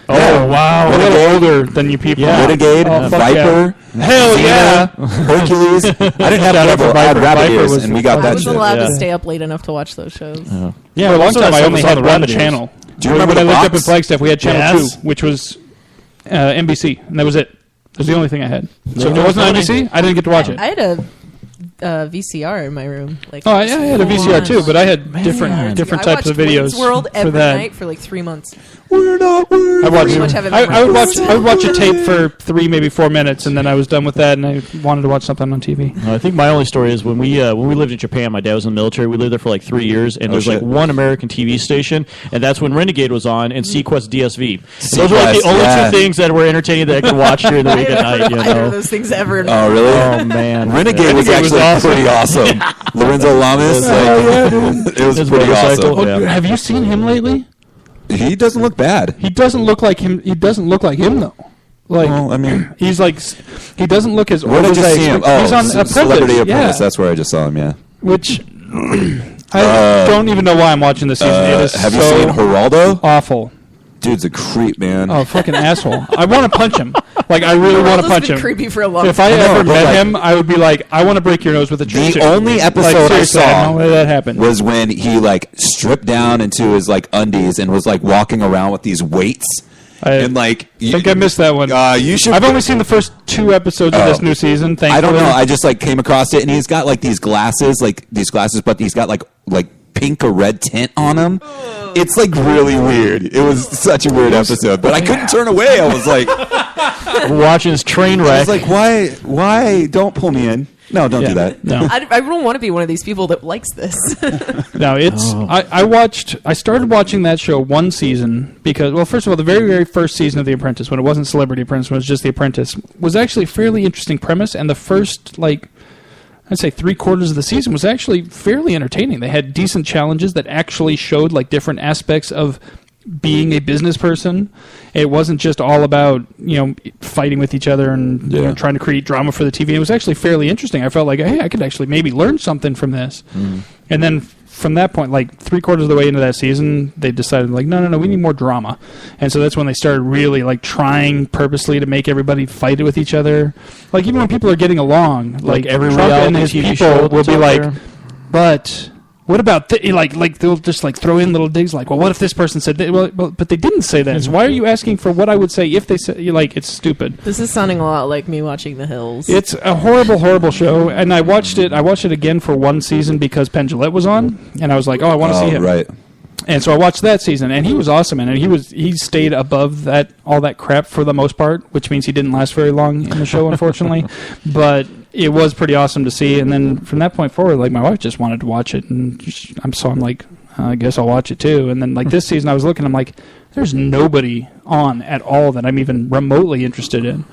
Oh, wow. A little older than you people. Yeah. Renegade, Viper, Hell yeah. Hercules. I didn't have Viper. I had Rabbit Ears, and we got I that wasn't shit. allowed to stay up late enough to watch those shows. Yeah, for a long time I only had one channel. Do you remember when I the lived up in box? Flagstaff, we had channel 2, which was NBC, and that was it. That was the only thing I had. So if it wasn't NBC, I didn't get to watch it. I had a VCR in my room. Like, I had a VCR too, but I had different I types of watched videos Wayne's World for every that. night for like 3 months. We're not worried. I watched. Pretty much have it I would memorized. watch a tape for 3, maybe 4 minutes, and then I was done with that, and I wanted to watch something on TV. I think my only story is when we lived in Japan. My dad was in the military. We lived there for like 3 years, and there's like shit. one American TV station, and that's when Renegade was on, and Sequest DSV. Those were like the Sequest, only yeah. 2 things that were entertaining that I could watch during the week at night. You Either know? of those things ever. Oh, really? Oh man, Renegade was actually pretty awesome. Lorenzo Lamas. It was His pretty motorcycle. awesome. Yeah. Have you seen him lately? He doesn't look bad. He doesn't look like him. He doesn't look like him though. Like, Well, I mean, he's like, he doesn't look as where old did I as just I see him? expect. He's on Celebrity Apprentice. Apprentice. Yeah. That's where I just saw him. Yeah. Which I don't even know why I'm watching this season. It is Have so you seen Geraldo? awful. Dude's a creep, man. Oh, fucking asshole! I want to punch him. Like, I really want to Geraldo's punch been him. creepy for a long If I time. ever but met like- him, I would be like, I want to break your nose with a The chopstick. only episode I seriously, I saw don't know why that happened. was when he like stripped down into his like undies and was like walking around with these weights. And like, I think I missed that one. You should. I've only seen the first 2 episodes of this new season. Thankfully. I don't know. I just like came across it, and he's got like these glasses, but he's got like pink or red tint on them. It's like really weird. It was such a weird episode, but I couldn't turn away. I was like, watching his train I wreck. was like, why? Don't pull me in. No, don't do that. No. I don't want to be one of these people that likes this. No, it's I started watching that show one season because, well, first of all, the very, very first season of The Apprentice, when it wasn't Celebrity Apprentice, when it was just The Apprentice, was actually a fairly interesting premise, and the first, like, I'd say 3/4 of the season was actually fairly entertaining. They had decent challenges that actually showed, like, different aspects of being a business person. It wasn't just all about, fighting with each other and trying to create drama for the TV. It was actually fairly interesting. I felt like, hey, I could actually maybe learn something from this. And then from that point, like 3/4 of the way into that season, they decided like, no, we need more drama. And so that's when they started really like trying purposely to make everybody fight with each other. Like even when people are getting along, like every Trump and reality his TV people show will that's be out like, there. but what about like they'll just like throw in little digs like, well, what if this person said that? Well, but they didn't say that. So why are you asking for what I would say if they said? Like, it's stupid. This is sounding a lot like me watching The Hills. It's a horrible, horrible show, and I watched it again for one season because Penn Jillette was on, and I was like, oh, I want to see him. Right. And so I watched that season, and he was awesome, and he stayed above all that crap for the most part, which means he didn't last very long in the show, unfortunately. But it was pretty awesome to see, and then from that point forward, like my wife just wanted to watch it, and I'm like, I guess I'll watch it too. And then like this season, I was looking, I'm like, there's nobody on at all that I'm even remotely interested in.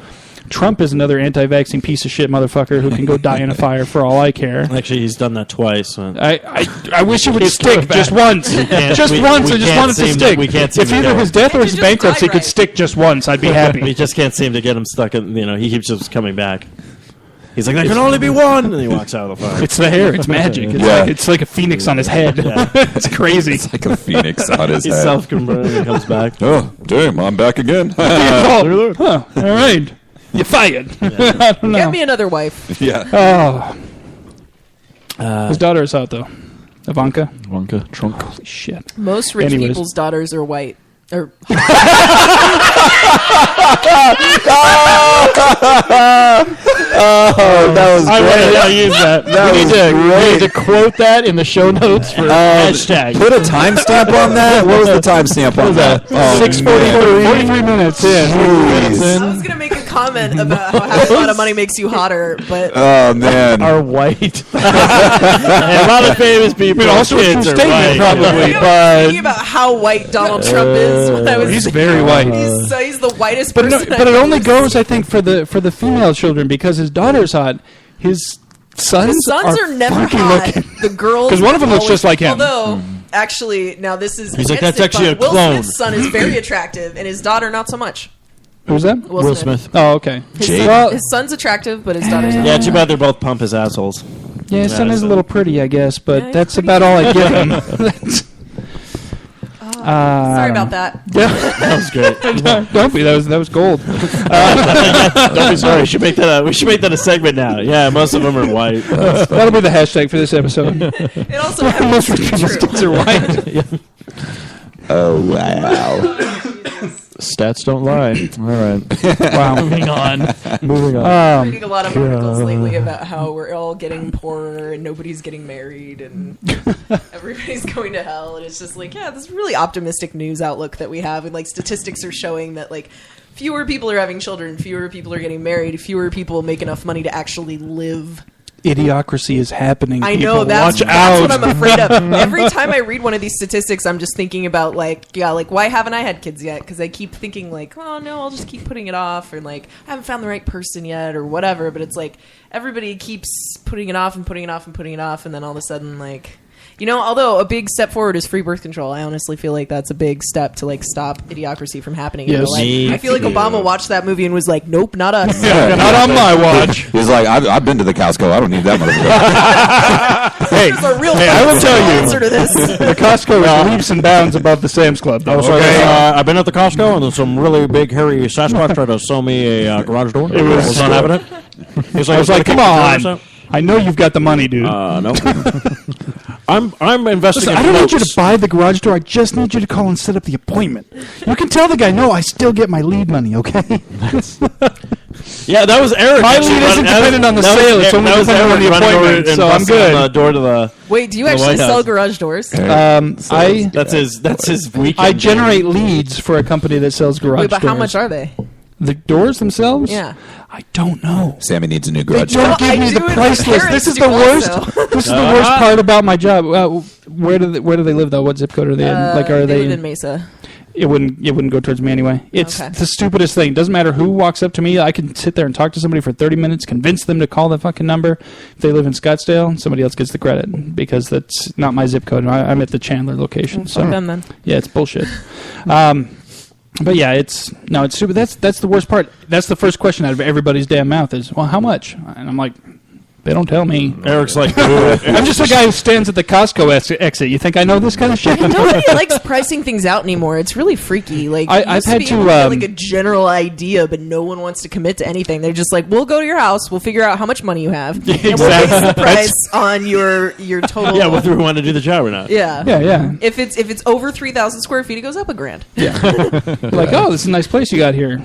Trump is another anti-vaccine piece of shit motherfucker who can go die in a fire for all I care. Actually, he's done that twice. I wish it would stick just once. Just once. I just want it to stick. We can't seem If to either get his him. death or Can't his you just bankruptcy die could right? stick just once, I'd be We happy. just can't seem to get him stuck in, he keeps just coming back. He's like, there can only be one! And he walks out of the fire. It's the hair. It's magic. It's like a phoenix on his head. It's crazy. It's like a phoenix on his He's head. self-converted and comes back. Oh, damn! I'm back again. All right. You're fired. I don't know. Get me another wife. Yeah. Oh. His daughter is out, though. Ivanka. Wonka trunk. Holy shit. Most rich Anyways. people's daughters are white. Or that was I great. want to use that. We need to quote that in the show notes for hashtag. Put a timestamp on that. What was the timestamp on that? 43 minutes in. Jeez. I was gonna make a comment about how having a lot of money makes you hotter, but Oh man. Are white. A lot of famous people. also a kids true are statement, white. probably. I was thinking about how white Donald Trump is when I was. He's very white. He's the whitest But person. but it only goes, I think, for the female children because his daughter's hot. His sons are never funky hot. looking. The girls, 'Cause one of them looks always- just like him. Although, actually, now this is He's like, against that's it, actually but a clone. Will Smith's son is very attractive, and his daughter not so much. Who's that? Will Smith. Oh, okay. Jade. His son's attractive, but his daughter's not. Yeah, too bad they're both pump his assholes. Yeah, his son is a little pretty, I guess, but Yeah, he's that's pretty about all I give him. Sorry about that. That was great. Don't be. That was gold. Don't be sorry. We should make that a segment now. Yeah, most of them are white. That'll be the hashtag for this episode. It also Most happens to be rich true. sticks are white. Oh wow. Stats don't lie. All right. Wow. Moving on. I'm reading a lot of articles lately about how we're all getting poorer and nobody's getting married and everybody's going to hell, and it's just like, yeah, this really optimistic news outlook that we have, and like statistics are showing that like fewer people are having children, fewer people are getting married, fewer people make enough money to actually live. Idiocracy is happening. I people. know that's Watch out. what I'm afraid of. Every time I read one of these statistics, I'm just thinking about like why haven't I had kids yet? Because I keep thinking like, oh no, I'll just keep putting it off, or like I haven't found the right person yet, or whatever. But it's like everybody keeps putting it off and putting it off and putting it off, and then all of a sudden like. You know, although a big step forward is free birth control, I honestly feel like that's a big step to like stop idiocracy from happening in Yes. real life. I feel like Obama watched that movie and was like, "Nope, not us." Not on my watch. He's like, I've been to the Costco. I don't need that motherfucker. Hey, There's a real I will tell you. answer to this. The Costco is leaps and bounds above the Sam's Club. Though, So okay? I've been at the Costco, and then some really big, hairy Sasquatch tried to sell me a garage door. It was not having it. He's like, I was like, come on. 50%. I know you've got the money, dude. No. I'm investing Listen, in I don't need you notes. to buy the garage door. I just need you to call and set up the appointment. You can tell the guy, no, I still get my lead money, okay? Yeah, that was Eric. My actually lead isn't running- dependent on the that was- sale. It's that only was dependent on Eric the running over appointment, and so I'm busting good. on the door to the. Wait, do you The actually White sell House. garage doors? That's his weekend. I generate leads for a company that sells garage Wait, but doors. how much are they? the doors themselves? Yeah. I don't know. Sammy needs a new They garage. don't Well, give I me the do, and price my list. parents This is do the worst. also. This is the worst part about my job. Where do they live though? What zip code are they in? Like, are they they? live in Mesa? It wouldn't go towards me anyway. It's Okay. the stupidest thing. Doesn't matter who walks up to me. I can sit there and talk to somebody for 30 minutes, convince them to call the fucking number. If they live in Scottsdale, somebody else gets the credit because that's not my zip code. I'm at the Chandler location. So Fuck them then. yeah, it's bullshit. But yeah, it's stupid. That's the worst part. That's the first question out of everybody's damn mouth is, well, how much? And I'm like, they don't tell me. Eric's like, I'm just a guy who stands at the Costco exit. You think I know this kind of shit? Nobody likes pricing things out anymore. It's really freaky. Like I've used had be to, able get, like a general idea, but no one wants to commit to anything. They're just like, we'll go to your house, we'll figure out how much money you have, and we'll base the price on your total. yeah, whether we want to do the job or not. yeah. Yeah. If it's over 3,000 square feet, it goes up $1,000. Like, oh, this is a nice place you got here.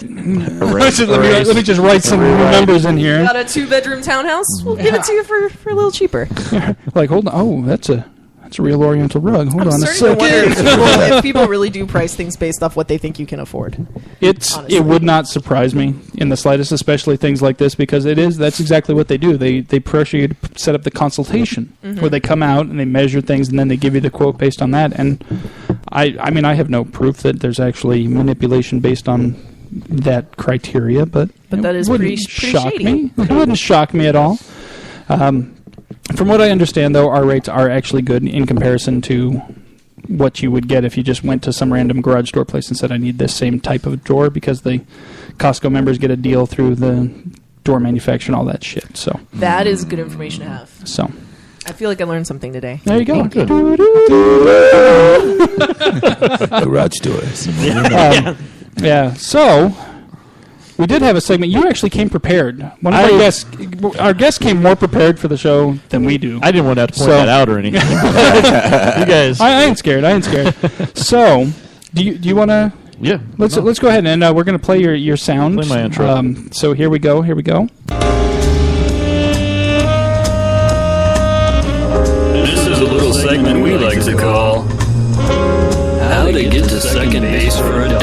Let me just write some numbers in here. Got a 2-bedroom townhouse? We'll give it to you for a little cheaper. Like, hold on. Oh, that's a real Oriental rug. Hold I'm on a starting to second. wonder if people really do price things based off what they think you can afford. It would not surprise me in the slightest, especially things like this, because that's exactly what they do. They pressure you to set up the consultation where they come out and they measure things and then they give you the quote based on that. And I mean, I have no proof that there's actually manipulation based on that criteria, but that is wouldn't pretty shock shady. me. It wouldn't shock me at all. From what I understand, though, our rates are actually good in comparison to what you would get if you just went to some random garage door place and said, I need this same type of door, because the Costco members get a deal through the door manufacturer and all that shit. So That is good information to have. So I feel like I learned something today. there you go. Good. Garage doors. Yeah. So we did have a segment. You actually came prepared. One of our guests came more prepared for the show than we do. I didn't want to have to point So- that out or anything. You guys. I ain't scared. So Do you want to? Yeah. Let's go ahead and we're going to play your sound. Play my intro. So here we go. This is a little segment we like to call How to Get to Second Base for $1.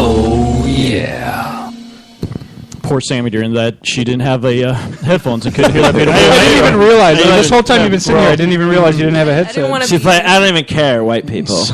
Oh, yeah. Poor Sammy during that. She didn't have a headphones and couldn't hear that bit of I didn't even realize. This whole time you've been sitting here, I Bro. didn't even realize you didn't have a I didn't want headset. to She's like, I don't even care, white people.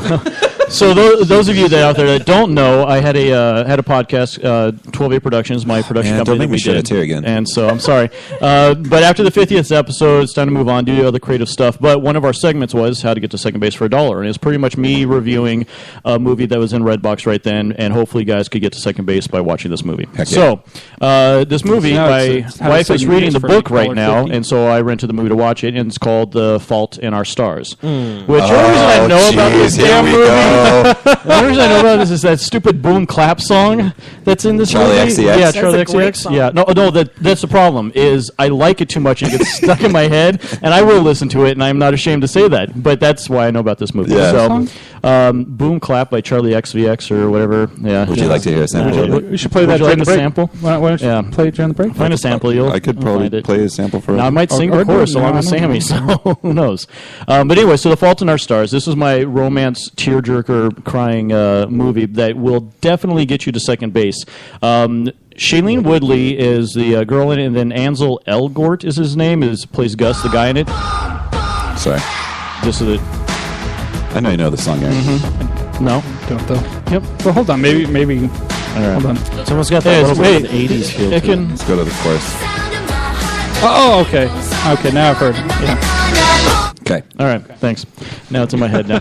So those of you that out there that don't know, I had a podcast, 12A Productions, my production Man, company. don't make that me we shed a did. tear again. And so I'm sorry, but after the 50th episode, it's time to move on, do other creative stuff. But one of our segments was how to get to second base for $1, and it's pretty much me reviewing a movie that was in Redbox right then, and hopefully you guys could get to second base by watching this movie. Heck yeah. So this movie, So now my it's how to wife is second reading base the for book right now, $1.50. and so I rented the movie to watch it, and it's called The Fault in Our Stars. Which the only reason I know about this Jeez, here damn we movie. go. The only reason I know about this is that stupid boom clap song that's in this Charlie movie. XCX? Yeah, That's Charlie a great XCX. song. Yeah, no, that's the problem. Is I like it too much and it gets stuck in my head, and I will listen to it, and I'm not ashamed to say that. But that's why I know about this movie. Yeah. So, Boom Clap by Charlie XVX or whatever. Yeah. Would you like to hear a sample? We should play Would that you during like the a break. sample? Why don't you Yeah. play it during the break? Find a sample. I could you'll probably find it. play a sample for Now, I might sing or the do it chorus now, along with I don't Sammy, so who knows? But anyway, so The Fault in Our Stars. This is my romance tearjerker crying movie that will definitely get you to second base. Shailene Woodley is the girl in it, and then Ansel Elgort is his name. Plays Gus, the guy in it. Sorry. This is it. I know you know the song, Aaron. No. Don't though. Yep. Well, hold on. Maybe. All right. Hold on. It's almost got that Hey, little wait, bit of 80s feel it to can. Let's go to the chorus. Oh, okay. Okay, now I've heard it. Yeah. Okay. All right, thanks. Now it's in my head now.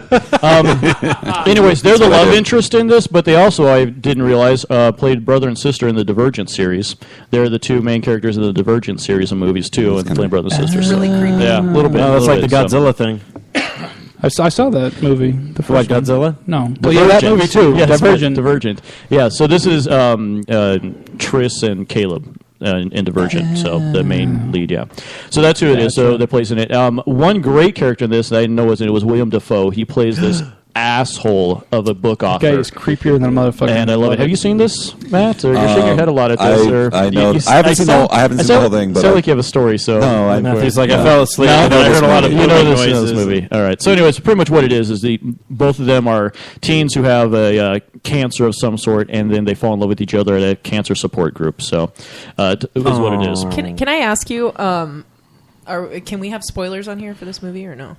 Anyways, they're the what I love do. interest in this, but they also, I didn't realize, played brother and sister in the Divergent series. They're the two main characters in the Divergent series of movies, too, and playing brother and sister. So, Really creepy. yeah, a little bit. Oh, that's little like the bit, so. Godzilla thing. I saw that movie. The first What, one. Godzilla? No. Well, yeah, that Divergent. movie too. Yeah, that's right, Divergent. Divergent. Yeah, so this is Triss and Caleb. In Divergent, so the main lead, yeah. So that's who it is. So that plays in it. One great character in this that I didn't know was in it was William Dafoe. He plays this asshole of a book Guy author. is creepier than a motherfucker. And I love it. Have you seen this, Matt? Or you're shaking your head a lot at this. I know. I haven't seen the whole thing, but sound like you have a story. So No, I- Matthew's like, Yeah. I fell asleep. No, and but I heard a lot of you know this, noises. movie. All right. So, anyways, pretty much what it is both of them are teens who have a cancer of some sort, and then they fall in love with each other at a cancer support group. So, it is what it is. Can I ask you? Can we have spoilers on here for this movie or no?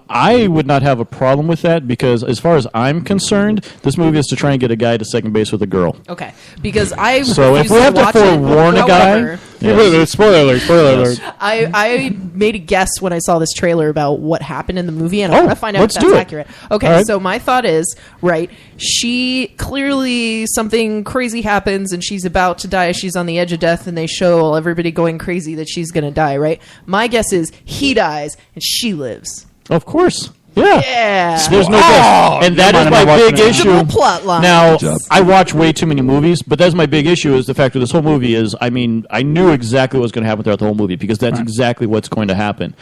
I would not have a problem with that because, as far as I'm concerned, this movie is to try and get a guy to second base with a girl. Okay, because I So if refuse we have to watch it. forewarn a guy- However, Spoiler alert! Spoiler Yes. alert! I made a guess when I saw this trailer about what happened in the movie, and I Oh, want to find out if let's that's do it. accurate. Okay, All right. so my thought is, right, she clearly something crazy happens and she's about to die. She's on the edge of death, and they show everybody going crazy that she's going to die, right? My guess is he dies and she lives. Of course. Yeah. Yeah. There's no guess. And that never is mind, my I'm not big watching it. issue. Multiple plot lines. Now, Good job. I watch way too many movies, but that's my big issue is the fact that this whole movie is, I mean, I knew exactly what was going to happen throughout the whole movie because that's exactly what's going to happen.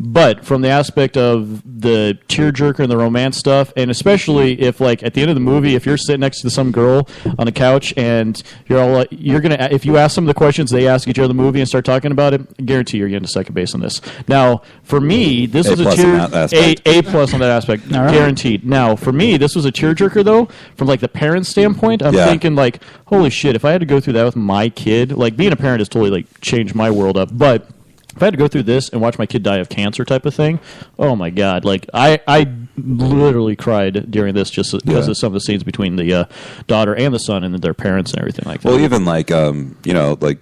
But from the aspect of the tearjerker and the romance stuff, and especially if, like, at the end of the movie, if you're sitting next to some girl on a couch and you're all, you're gonna, if you ask them the questions they ask each other in the movie and start talking about it, I guarantee you're getting to second base on this. Now, for me, this A was a plus tear, on that aspect. A plus on that aspect, All right. guaranteed. Now, for me, this was a tearjerker though. From like the parent standpoint, I'm Yeah. thinking like, holy shit, if I had to go through that with my kid, like being a parent has totally like changed my world up, but. If I had to go through this and watch my kid die of cancer type of thing, oh my god! Like I literally cried during this just because Yeah. of some of the scenes between the daughter and the son and their parents and everything like that. Well, even like like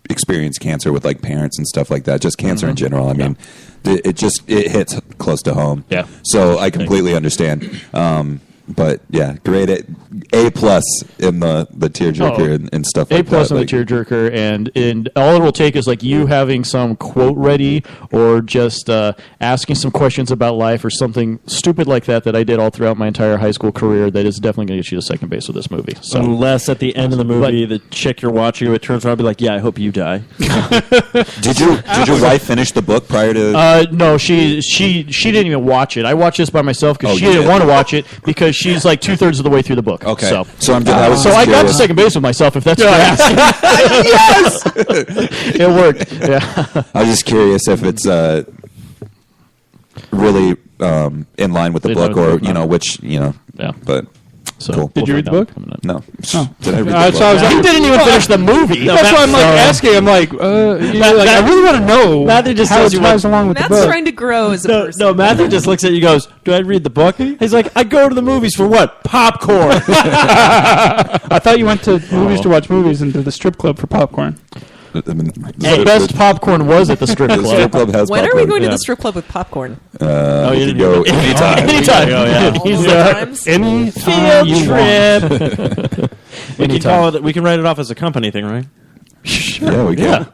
experience cancer with like parents and stuff like that. Just cancer in general. I mean, it hits close to home. Yeah. So I completely understand. But yeah, great. A+ in the tearjerker and stuff like that. A+ on the tearjerker, and all it will take is like you having some quote ready, or just asking some questions about life, or something stupid like that I did all throughout my entire high school career. That is definitely going to get you to second base with this movie. So, unless at the end of the movie, the chick you're watching, it turns around and be like, "Yeah, I hope you die." Did your wife finish the book prior to? No, she didn't even watch it. I watched this by myself because she didn't want to watch it because she's like 2/3 of the way through the book. Okay, so I got to second base with myself. If that's what you're asking. Yes, it worked. Yeah, I was just curious if it's really in line with the book, or which yeah, but. So cool. Did you read the book? No. Oh. Did I read the book? He didn't even finish the movie. That's why I'm like asking. I'm like, I really want to know Matthew just how tells it you ties along with Matt's the book. trying to grow as a person. No, Matthew just looks at you and goes, "Do I read the book?" He's like, "I go to the movies for what? Popcorn." I thought you went to movies to watch movies and to the strip club for popcorn. The best popcorn was at the strip The strip club. club has When popcorn. are we going to the strip club with popcorn? You didn't can go anytime. Anytime. All the times? Any Field you want. trip. We can call it. We can write it off as a company thing, right? Yeah, we can.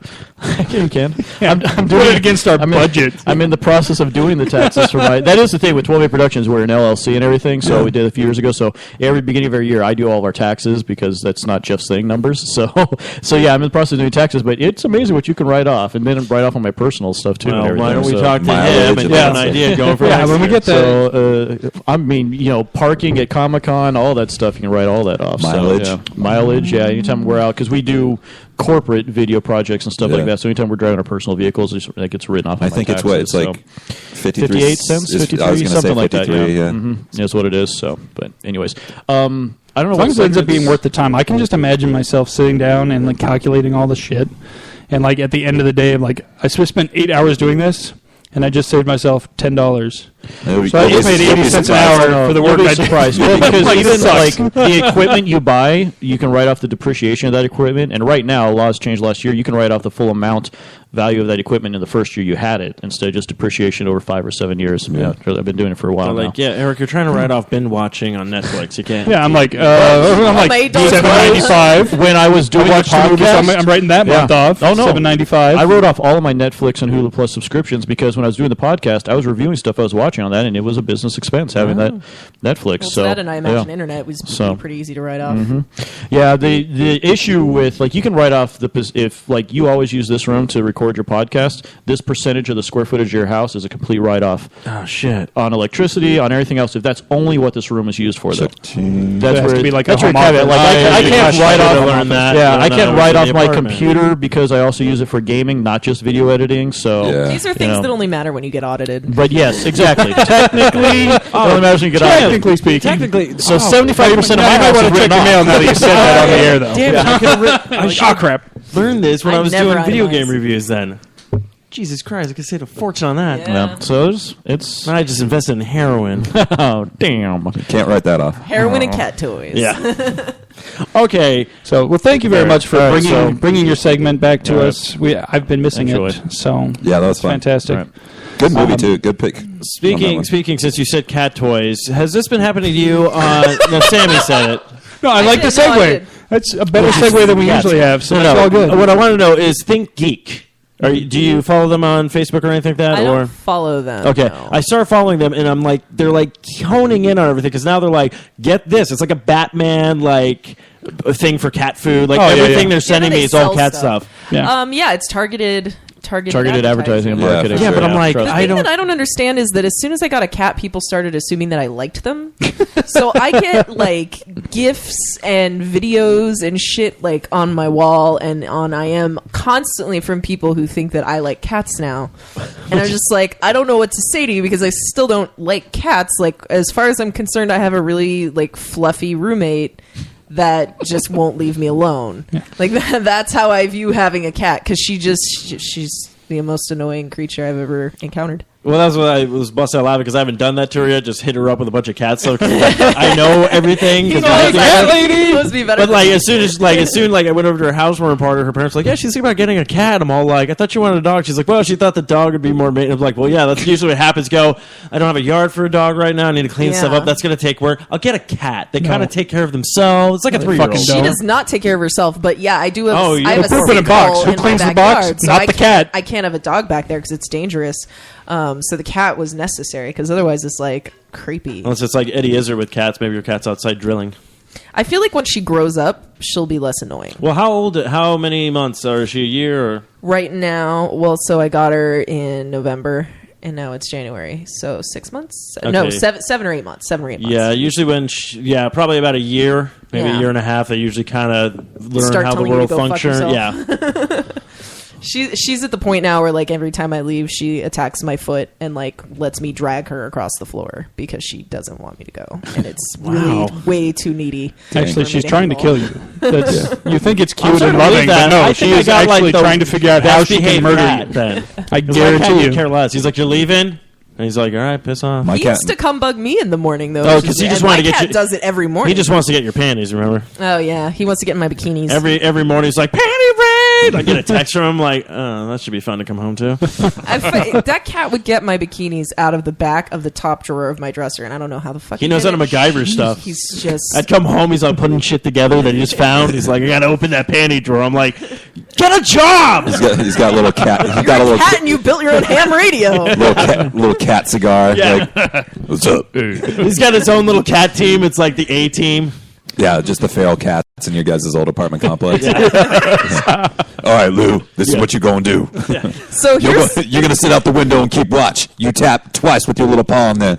You can. I'm doing it against our budget. I'm in the process of doing the taxes for my. That is the thing with 12A Productions. We're an LLC and everything, so we did it a few years ago. So every beginning of every year, I do all of our taxes because that's not Jeff's thing numbers. So yeah, I'm in the process of doing taxes, but it's amazing what you can write off, and then write off on my personal stuff too. Well, and everything. why don't we So- talk to mileage him and and get all an that idea going for Yeah, next when we year? get that. So, I mean, parking at Comic-Con, all that stuff, you can write all that off. Mileage. So, yeah. Mileage, yeah. Anytime we're out, because we do corporate video projects and stuff like that. So anytime we're driving our personal vehicles, that gets written off. I think it's what it's taxes, like 53 58 cents, 53, I was going to say something like that. 53, Yeah, yeah. That's what it is. So, but anyways, I don't know. As long as it ends up being worth the time, I can just imagine myself sitting down and like calculating all the shit, and like at the end of the day, I'm like, I spent 8 hours doing this, and I just saved myself $10. So I just made 80 cents an hour for the work I did. Surprised. Well, because even like the equipment you buy, you can write off the depreciation of that equipment. And right now, laws changed last year. You can write off the full value of that equipment in the first year you had it, instead of just depreciation over 5 or 7 years. Yeah, I've been doing it for a while now. Yeah, Eric, you're trying to write off binge watching on Netflix. You can't. Yeah, I'm like $8 $7.95 when I was doing the watched the movie, so podcast. I'm writing that month off. Oh, no. $7.95. I wrote off all of my Netflix and Hulu Plus subscriptions because when I was doing the podcast, I was reviewing stuff I was watching on that, and it was a business expense having that Netflix. Well, so that and I imagine yeah. internet was So- pretty easy to write off. Yeah, the issue with you can write off if you always use this room to record your podcast, this percentage of the square footage of your house is a complete write off. Oh shit! On electricity, on everything else. If that's only what this room is used for, though, that's has to be like that's a where home caveat. office. Like I can't write off. learn that. Yeah, Learn I that can't when write I off was in my the apartment. computer because I also use it for gaming, not just video editing. So Yeah. These are things that only matter when you get audited. But yes, exactly. Technically, only matters when you get out. Technically speaking. Technically, So 75% of my I might house want is to check written your mail off. now that you said that on the air, though. damn, I could have I Oh, crap. learned this when I was never doing video game itemize. reviews. Then, Jesus Christ, I could save a fortune on that. Yeah. Yeah. So it's I just invested in heroin. oh damn. Can't write that off. Heroin and cat toys. Yeah. Okay. So, well, thank you very Fair. much for All right, bringing your segment back to All us. I've been missing Enjoy. it. So Yeah, that was fun. fantastic. All right. Good movie too. Good pick. Speaking, since you said cat toys, has this been happening to you? No, Sammy said it. No, I like the did, no, I segue. did. That's a better segue than we Cats. usually have. So No, it's all good. What I want to know is Think Geek. Do you follow them on Facebook or anything like that? I don't or follow them. Okay, no. I started following them, and I'm like, they're like honing in on everything because now they're like, get this, it's like a Batman like a thing for cat food. Like Oh, yeah, everything yeah. they're sending they me is all sell cat stuff. Yeah. Yeah, it's targeted Targeted advertising and Yeah, marketing. for Yeah, but I'm like, The I thing don't. that I don't understand is that as soon as I got a cat, people started assuming that I liked them. So I get like gifs and videos and shit like on my wall and on IM constantly from people who think that I like cats now. And I'm just like, I don't know what to say to you because I still don't like cats. Like as far as I'm concerned, I have a really like fluffy roommate that just won't leave me alone. Like that's how I view having a cat because she's the most annoying creature I've ever encountered. Well, that's what I was busting out laughing because I haven't done that to her yet. Just hit her up with a bunch of cat stuff. I know everything. cat lady. Must be better. But as soon I went over to her house where her parents were like, yeah, she's thinking about getting a cat. I'm all like, I thought you wanted a dog. She's like, well, she thought the dog would be more maintenance. I'm like, well, yeah, that's usually what happens. I don't have a yard for a dog right now. I need to clean stuff up. That's going to take work. I'll get a cat. They kind of take care of themselves. It's like a 3-year-old. She does not take care of herself. But yeah, I do have. I have a poop in a box. Who cleans the box? Not the cat. I can't have a dog back there because it's dangerous. So the cat was necessary because otherwise it's like creepy. Unless it's like Eddie Izzard with cats. Maybe your cat's outside drilling. I feel like when she grows up, she'll be less annoying. Well, how many months? Or is she a year? Or? Right now, so I got her in November, and now it's January. So 6 months? Okay. No, 7 or 8 months. 7 or 8 months. Yeah, usually probably about a year, maybe a year and a half. They usually kind of learn how the world functions. Yeah. She's at the point now where like every time I leave, she attacks my foot and like lets me drag her across the floor because she doesn't want me to go, and it's really way too needy. Actually, she's trying to kill you. You think it's cute and loving, but no, she is actually trying to figure out how she can murder you. Then I guarantee you. Care less. He's like, you're leaving. And he's like, all right, piss off. He used to come bug me in the morning, though. Oh, because he just wanted to get you. Does it every morning. He just wants to get your panties, remember? Oh, yeah. He wants to get in my bikinis. Every morning, he's like, panty raid! I get a text from him like, oh, that should be fun to come home to. That cat would get my bikinis out of the back of the top drawer of my dresser, and I don't know how the fuck he knows how to MacGyver stuff. He's just... I'd come home, he's like putting shit together that he just found. He's like, I gotta open that panty drawer. I'm like, get a job! He's got a little cat. You're a cat and you built your own ham radio. little cat cigar. Yeah. Like, what's up? He's got his own little cat team. It's like the A team. Yeah, just the feral cats in your guys' old apartment complex. All right, Lou, this is what you're going to do. Yeah. So you're going to sit out the window and keep watch. You tap twice with your little paw on there.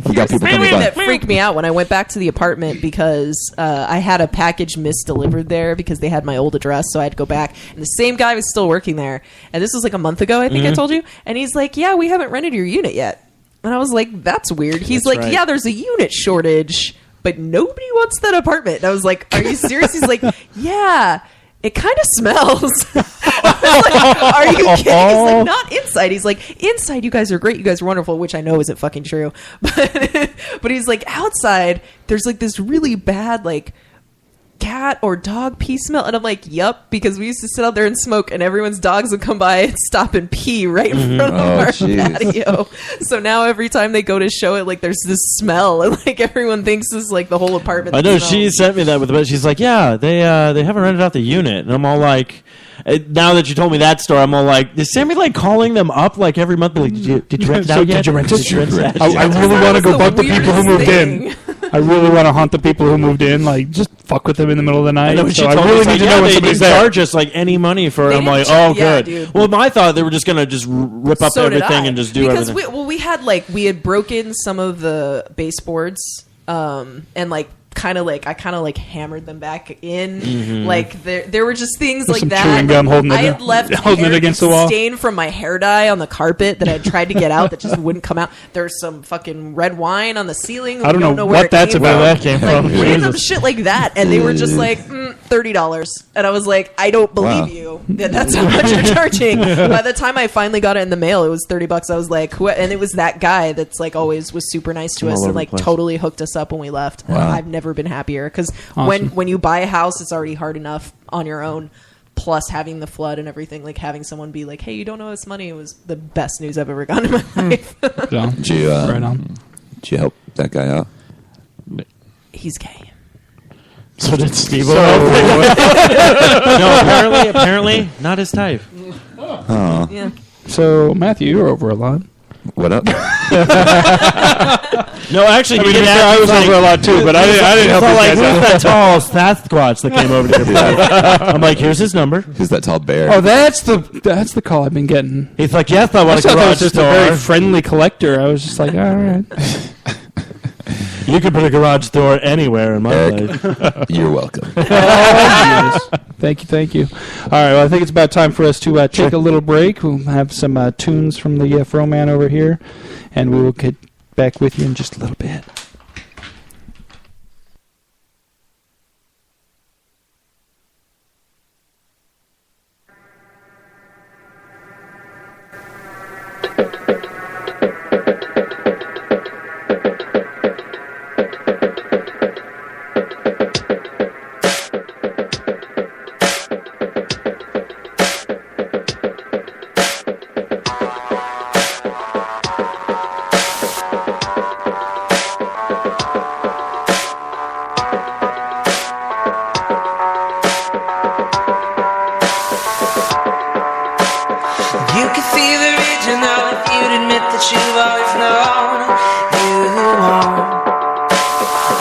We got people coming by. That freaked me out when I went back to the apartment because I had a package misdelivered there because they had my old address, so I had to go back. And the same guy was still working there. And this was like a month ago, I think I told you. And he's like, yeah, we haven't rented your unit yet. And I was like, that's weird. He's like, right. Yeah, there's a unit shortage, but nobody wants that apartment. And I was like, are you serious? He's like, yeah, it kind of smells. I was like, are you kidding? He's like, not inside. He's like, inside, you guys are great. You guys are wonderful, which I know isn't fucking true. But he's like, outside, there's like this really bad, like, cat or dog pee smell. And I'm like, yup, because we used to sit out there and smoke and everyone's dogs would come by and stop and pee right in front of our patio. So now every time they go to show it, like there's this smell and like everyone thinks this is like the whole apartment. I know she sent me that with the bed. She's like, yeah, they haven't rented out the unit. And I'm all like, now that you told me that story, I'm all like, is Sammy like calling them up like every month? Like, did you rent it out yet? Did you rent it? I really want to go bug the people who moved in. I really want to haunt the people who moved in. Like, just fuck with them in the middle of the night. I know, so I really need to know when somebody's there. They didn't charge us like any money for it. I'm like, oh, good. Dude. Well, I thought they were just gonna just rip up everything and just do everything. Because we had broken some of the baseboards, and like. I kind of hammered them back in. Like there were just things like that. Chewing gum holding I had left holding it against the wall. Stain from my hair dye on the carpet that I had tried to get out that just wouldn't come out. There's some fucking red wine on the ceiling. I don't know what that's about. Where that came from. Random shit like that, and they were just like $30, and I was like, I don't believe you. That's how much you're charging. By the time I finally got it in the mail, it was $30. I was like, and it was that guy that's like always was super nice to us and like totally hooked us up when we left. Wow. I've never been happier because when you buy a house, it's already hard enough on your own. Plus having the flood and everything, like having someone be like, "Hey, you don't owe us money," it was the best news I've ever gotten in my life. Did you help that guy out? He's gay. So did Steve. No, apparently not his type. Oh. Yeah. So Matthew, you're over a lot. What up? No, actually, I was over a lot too, but I didn't help you guys out. That tall Sasquatch that came over to your place. I'm like, here's his number. Who's that tall bear? Oh, that's the call I've been getting. He's like, yes, I want a garage door. Just a very friendly collector. I was just like, all right. You can put a garage door anywhere in my life. You're welcome. Thank you. All right, well, I think it's about time for us to take a little break. We'll have some tunes from the Fro Man over here, and we will get back with you in just a little bit. you've always known you won't.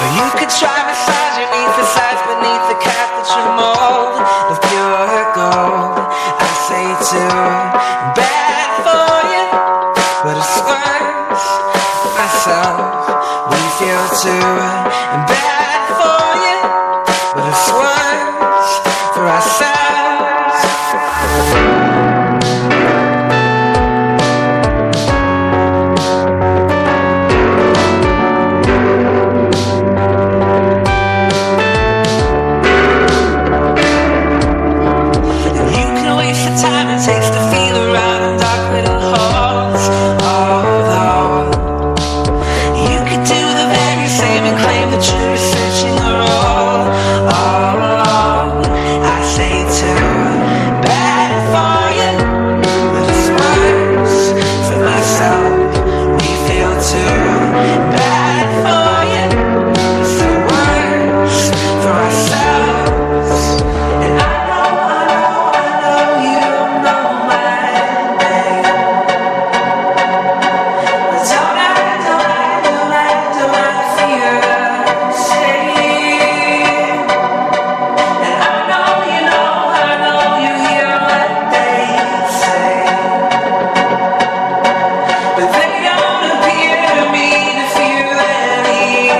Or you could try misogyny for size beneath the caricature mold of pure gold. I say too bad for you, but it's worse for myself. We feel too bad for you, but it's worse for ourselves. You can waste the time it takes to feel around in dark little halls. Although you could do the very same and claim that you're researching a role all along. I say too bad for you, but it's worse for myself. We feel too bad for you, it's the worse for ourselves. And I know you know my name. But don't I feel the same? And I know you hear what they say, but they don't appear to me to feel anything.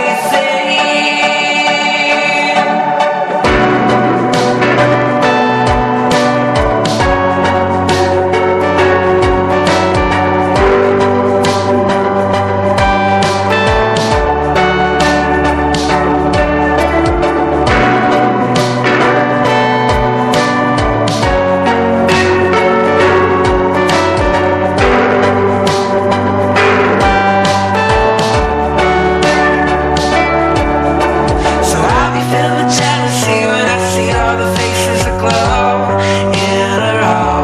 So I'll be filled with jealousy when I see all the faces aglow in a row.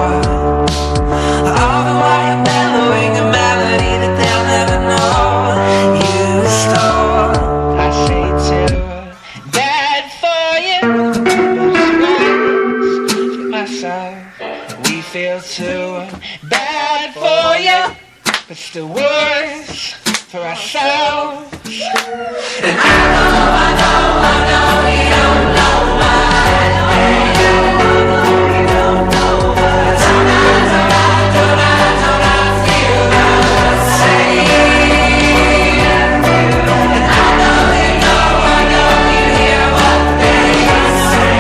All the while you're bellowing a melody that they'll never know you stole. I say too bad for you, but it's worse for myself. We feel too bad for you, but still worse for ourselves. And I know you don't know my name. You don't know, but don't I feel the same? And I know you hear what they say.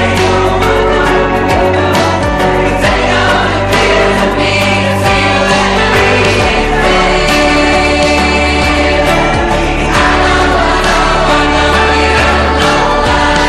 They don't appear to me to feel anything. I know you don't know my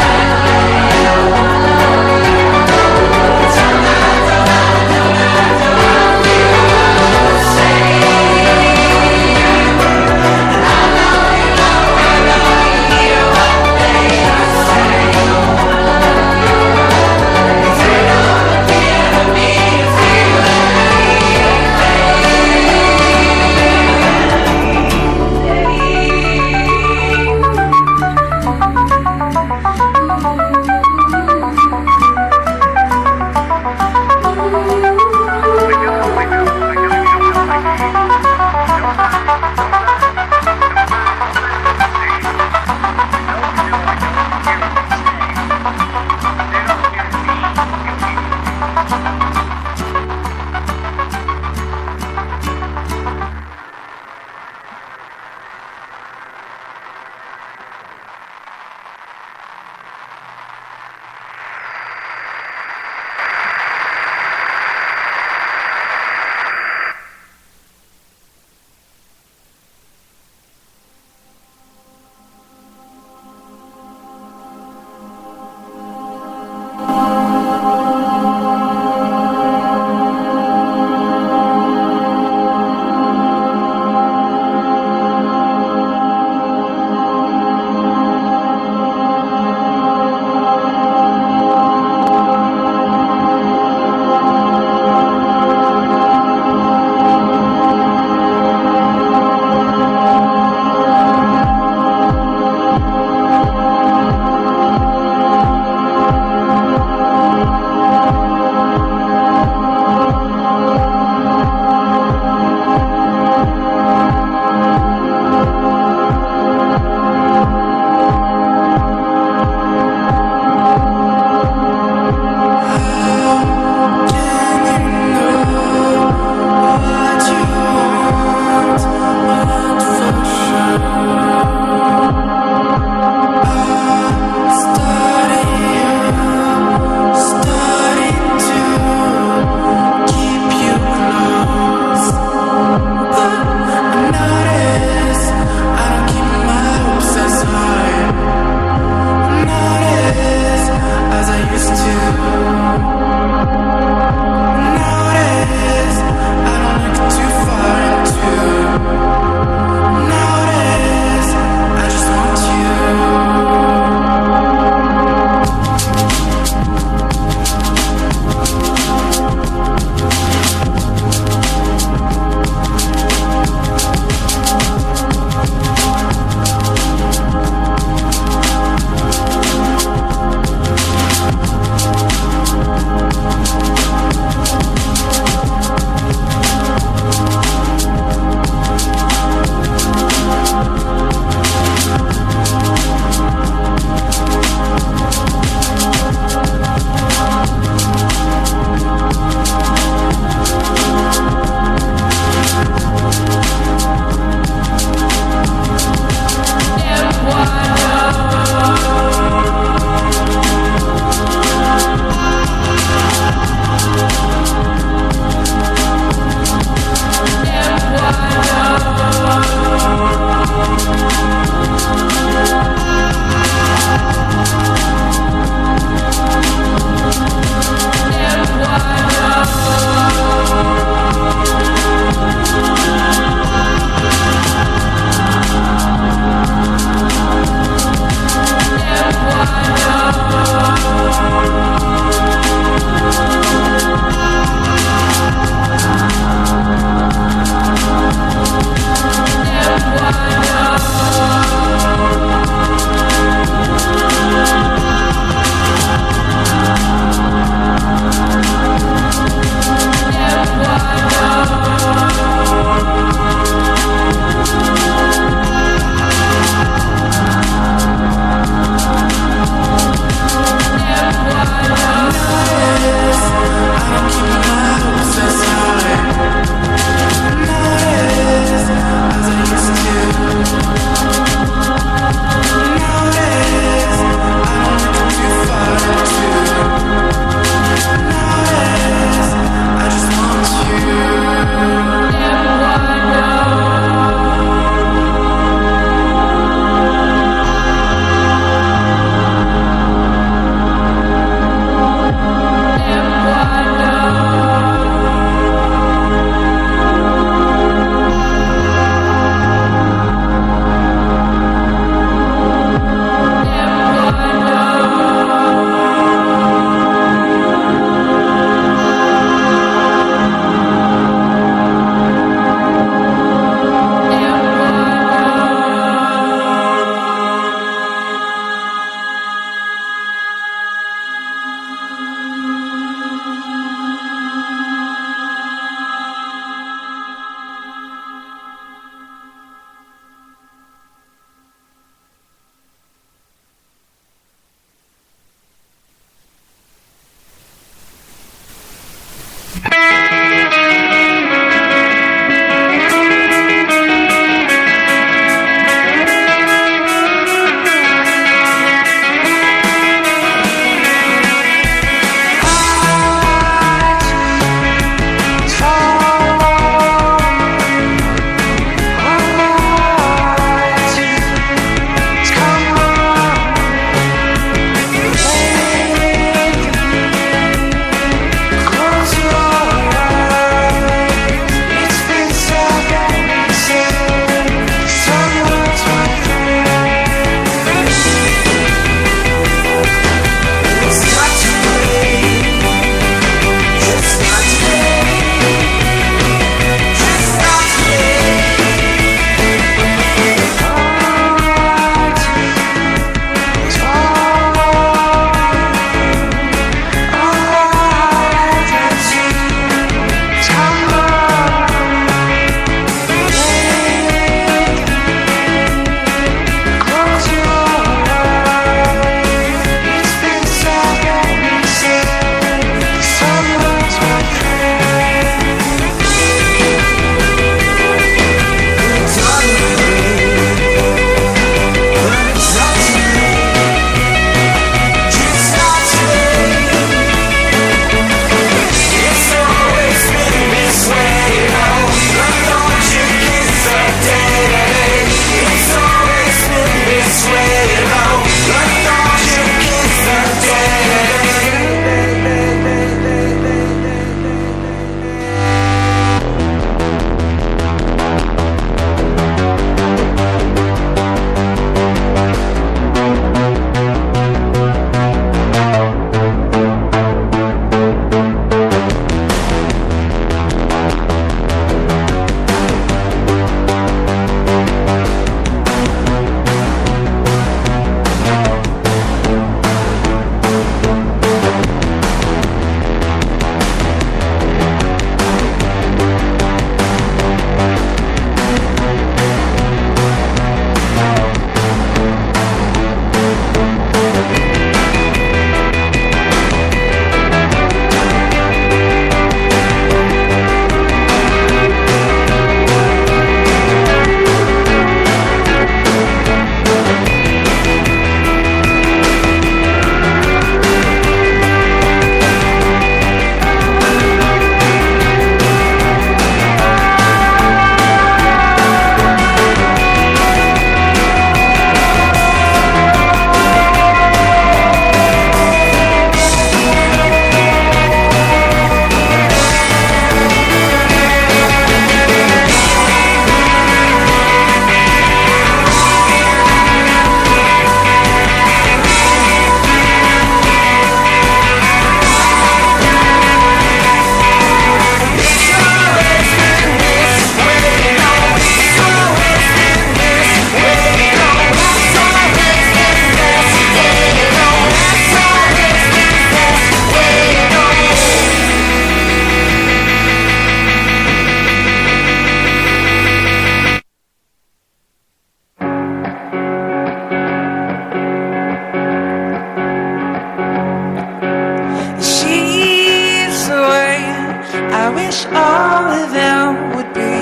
wish all of them would be,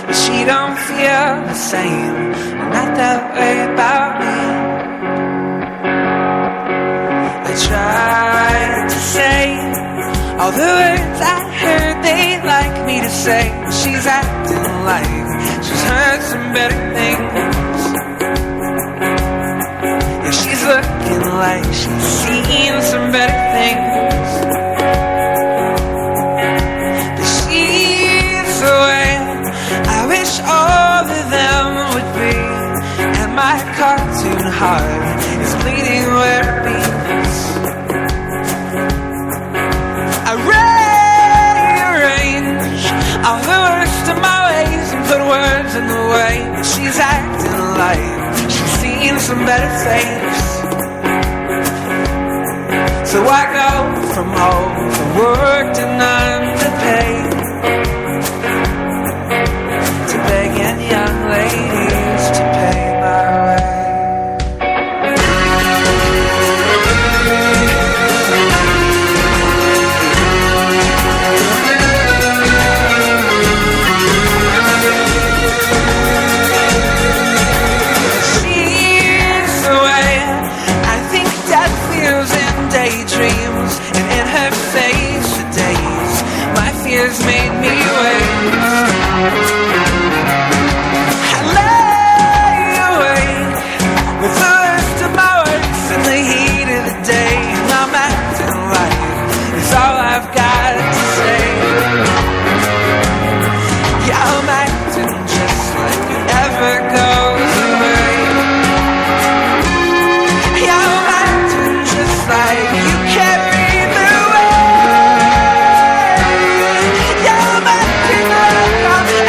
but she don't feel the same, not that way about me. I tried to say all the words I heard they'd like me to say. She's acting like she's heard some better things. Yeah, she's looking like she's seen some better things. But she's away. I wish all of them would be, and my cartoon heart is bleeding where it beats. I rearrange all the worst of my ways and put words in the way. She's acting like she's seen some better things. So I go from overworked and underpaid to begging young ladies to pay my way. Daydreams, and in her face for days my fears made me wait. I lay awake with the rest of my works in the heat of the day, and I'm acting like it's all I've got to say. Yeah, I'm acting just like it never goes away. Yeah, I'm acting just like you carry the weight. Yeah, I'm acting like I'm in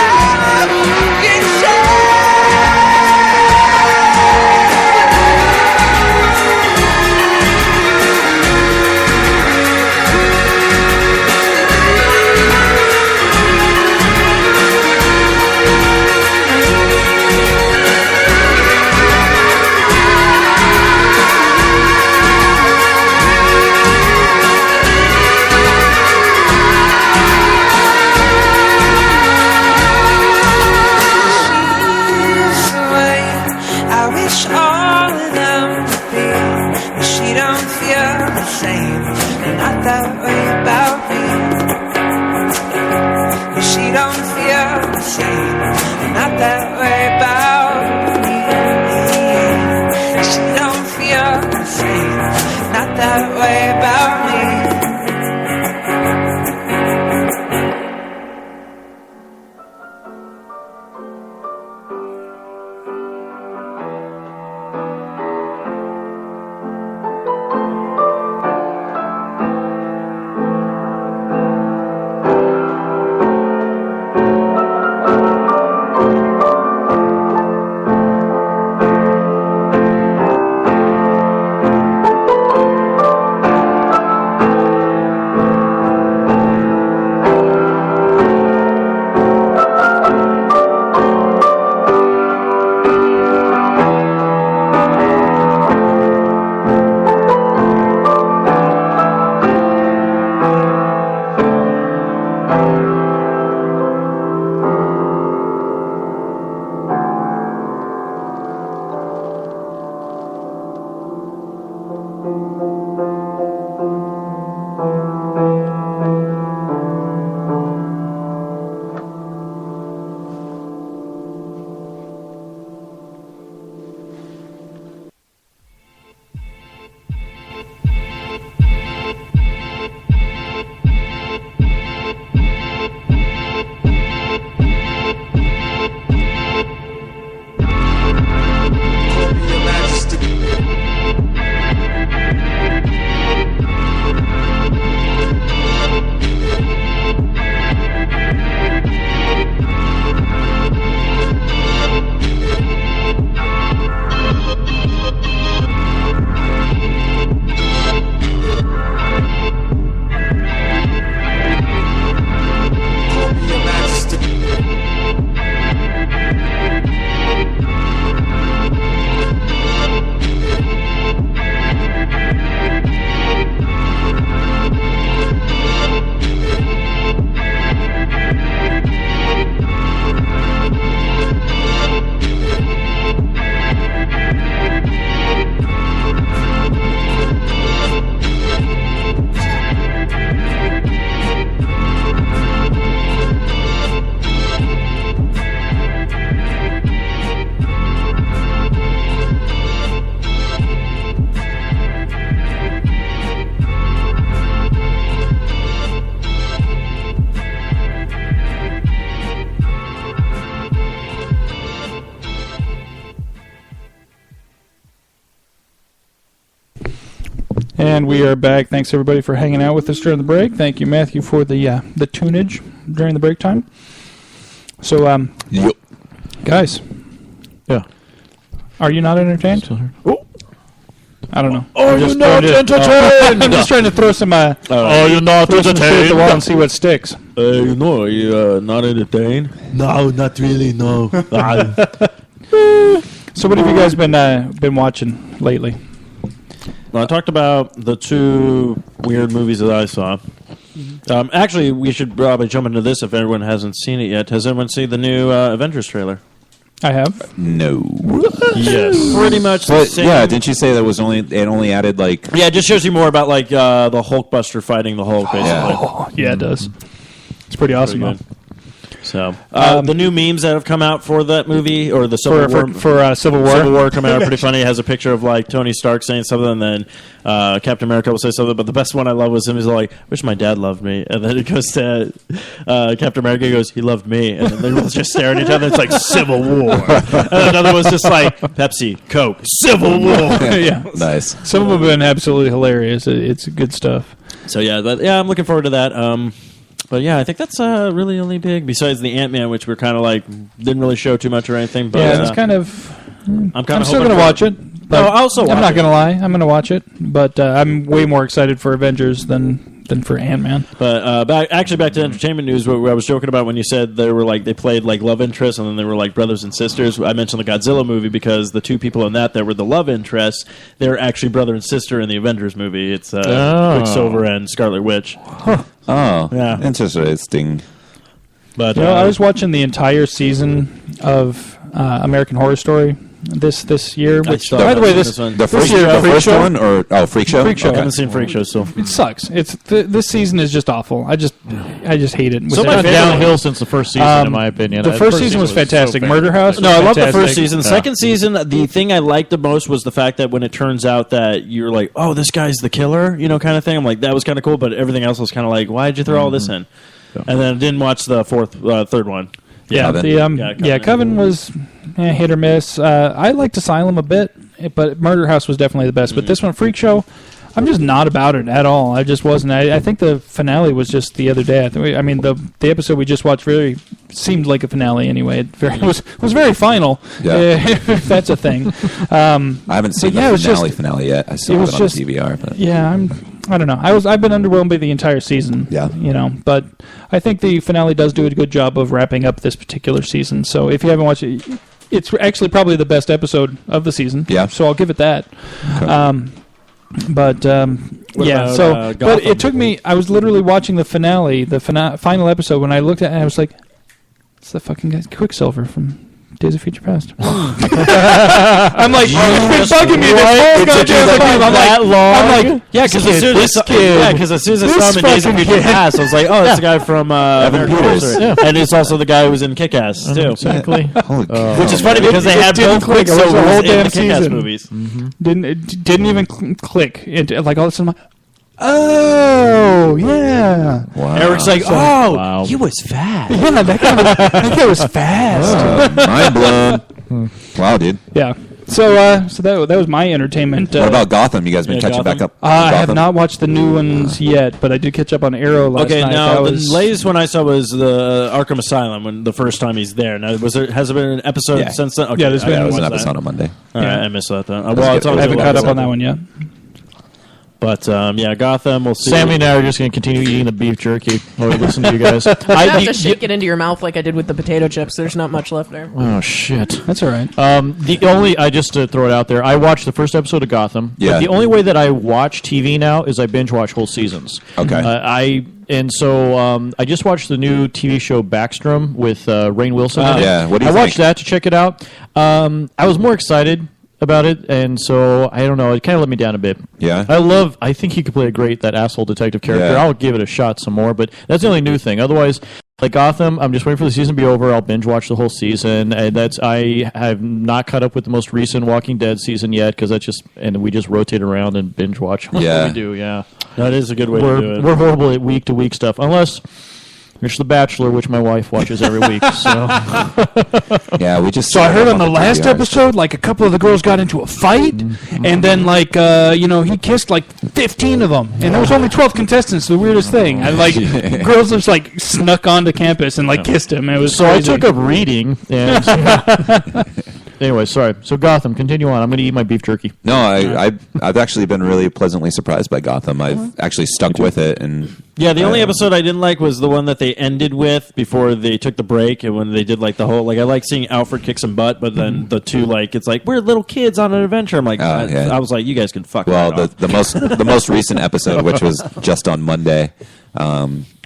And we are back. Thanks everybody for hanging out with us during the break. Thank you, Matthew, for the tunage during the break time. So, Yep. guys, Yeah. are you not entertained? I don't know. Are you not entertained? I'm just trying to throw some. Are you not throw some shit at the wall entertained? and see what sticks. Are you not entertained? No, not really, no. So, what have you guys been watching lately? Well, I talked about the 2 weird movies that I saw. Actually, we should probably jump into this if everyone hasn't seen it yet. Has everyone seen the new Avengers trailer? I have. No. Yes. Pretty much the But same. yeah, didn't you say that was it only added like? Yeah, it just shows you more about like the Hulkbuster fighting the Hulk, basically. Yeah. Yeah, it does. It's pretty awesome. Pretty though. good. So the new memes that have come out for that movie or the Civil War For Civil War. Civil War coming out are pretty funny. It has a picture of like Tony Stark saying something, and then Captain America will say something. But the best one I love was him. He's like, "Wish my dad loved me," and then it goes to Captain America. He goes, "He loved me," and then they both just stare at each other. It's like Civil War. And another one's just like Pepsi, Coke, Civil War. Yeah. Nice. Some of them have been absolutely hilarious. It's good stuff. So yeah, I'm looking forward to that. But yeah, I think that's really only big. Besides the Ant-Man, which we're kind of like didn't really show too much or anything. But Yeah, it's kind of. I'm still going to watch it. But I'll also I'm watch not it. going to lie. I'm going to watch it. But I'm way more excited for Avengers than for Ant-Man. But back to entertainment news, what I was joking about when you said they played like love interests and then they were like brothers and sisters. I mentioned the Godzilla movie because the 2 people in that were the love interests. They're actually brother and sister in the Avengers movie. It's Quicksilver and Scarlet Witch. Oh, Yeah. interesting. But I was watching the entire season of American Horror Story this year. I Which, still by the way, haven't this seen The first, year, the Freak first Show? one, or Freak Show? Freak Show. I Okay. haven't seen Freak Show, so it sucks. It's this season is just awful. I just hate it. So much downhill since the first season, in my opinion. The first season was fantastic. Murder House. No, I love the fantastic. first season. Second season, the thing I liked the most was the fact that when it turns out that you're like, oh, this guy's the killer, kind of thing. I'm like, that was kind of cool, but everything else was kind of like, why did you throw all this in? And then I didn't watch the third one. Yeah, Coven. Coven was hit or miss. I liked Asylum a bit, but Murder House was definitely the best. But this one, Freak Show, I'm just not about it at all. I just wasn't. I think the finale was just the other day. The episode we just watched really seemed like a finale anyway. It was very final. Yeah. If that's a thing. I haven't seen yeah, it was the just- finale yet. I saw it it was on just- the DVR. But Yeah, I don't know. I've been underwhelmed by the entire season. Yeah. But I think the finale does do a good job of wrapping up this particular season. So if you haven't watched it, it's actually probably the best episode of the season. Yeah. So I'll give it that. Okay. But about, but Gotham? it took me. I was literally watching the finale, final episode, when I looked at it, and I was like, "It's the fucking guy Quicksilver from Days of Future Past." I'm like, it's been bugging me this whole goddamn time. I'm like, Yeah, because as soon as I saw him in Days of Future Past, I was like, oh, that's the guy from American Horror Peters. Story. And it's also the guy who was in Kick-Ass, too. Exactly. Holy Which is funny because they had didn't both click. It was the Quicksilvers whole in damn the Kick-Ass season. movies. didn't even click. Like all of a sudden, I'm like, oh yeah, Wow. Eric's like, Wow. he was fat. yeah, that guy was fast. Mind blown. Wow, dude. Yeah. So that was my entertainment. What about Gotham? You guys been catching Gotham? back up? I have Gotham? not watched the new ones yet, but I did catch up on Arrow last Okay, night. now That the was, latest one I saw was the Arkham Asylum when the first time he's there. Now, has there been an episode Yeah. since then? Okay, Yeah, there's been Yeah, it was an watch episode on Monday. All right, Yeah. I missed that then. That's Well, good. it's on I haven't the caught up website. on that one yet. But yeah, Gotham. We'll see. Sammy and I are just going to continue eating the beef jerky while we listen to you guys. You have to shake it into your mouth like I did with the potato chips. There's not much left there. Oh shit. That's all right. Just to throw it out there, I watched the first episode of Gotham. Yeah. But the only way that I watch TV now is I binge watch whole seasons. Okay. I just watched the new TV show Backstrom with Rainn Wilson. in it. Yeah, what do you I watched think? that to check it out. I was more excited about it, and so I don't know. It kind of let me down a bit. Yeah? I think he could play that asshole detective character. Yeah. I'll give it a shot some more, but that's the only new thing. Otherwise, like Gotham, I'm just waiting for the season to be over. I'll binge watch the whole season. And I have not caught up with the most recent Walking Dead season yet because we just rotate around and binge watch. Yeah. We do. Yeah, That is a good way to do it. we're horrible at week to week stuff unless. It's The Bachelor, which my wife watches every week. So Yeah, we just. So I heard on the TV last hours. episode, like a couple of the girls got into a fight, and then like he kissed like 15 of them, and there was only 12 contestants. The weirdest thing, and like girls just like snuck onto campus and like kissed him. It was so crazy. I took up reading. And anyway, sorry. So Gotham, continue on. I'm going to eat my beef jerky. No, I've actually been really pleasantly surprised by Gotham. I've actually stuck with it, and Yeah, the only episode I didn't like was the one that they ended with before they took the break, and when they did like the whole like I like seeing Alfred kick some butt, but then the two like it's like we're little kids on an adventure. I'm like yeah. I was like you guys can fuck. well, right off. the most recent episode, which was just on Monday,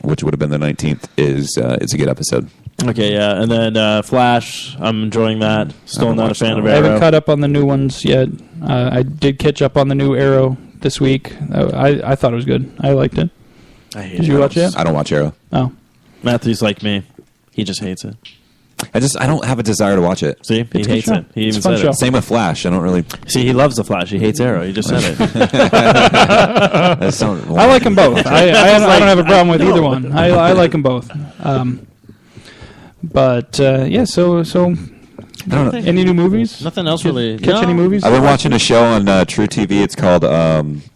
which would have been the 19th, is it's a good episode. Okay, yeah, and then Flash, I'm enjoying that. Still not a fan of I haven't Arrow. caught up on the new ones yet. I did catch up on the new Arrow this week. I thought it was good. I liked it. I hate Did you watch it? I don't watch Arrow. Oh, Matthew's like me. He just hates it. I don't have a desire to watch it. See, he a hates show. it. He It's even a fun said show. it. Same with Flash. I don't really. See, he loves the Flash. He hates Arrow. He just said it. I like them both. I don't have a problem with either one. I like them both. But yeah, so I don't know. any new movies? Nothing else really. Catch any movies? I've been watching a show on True TV. It's called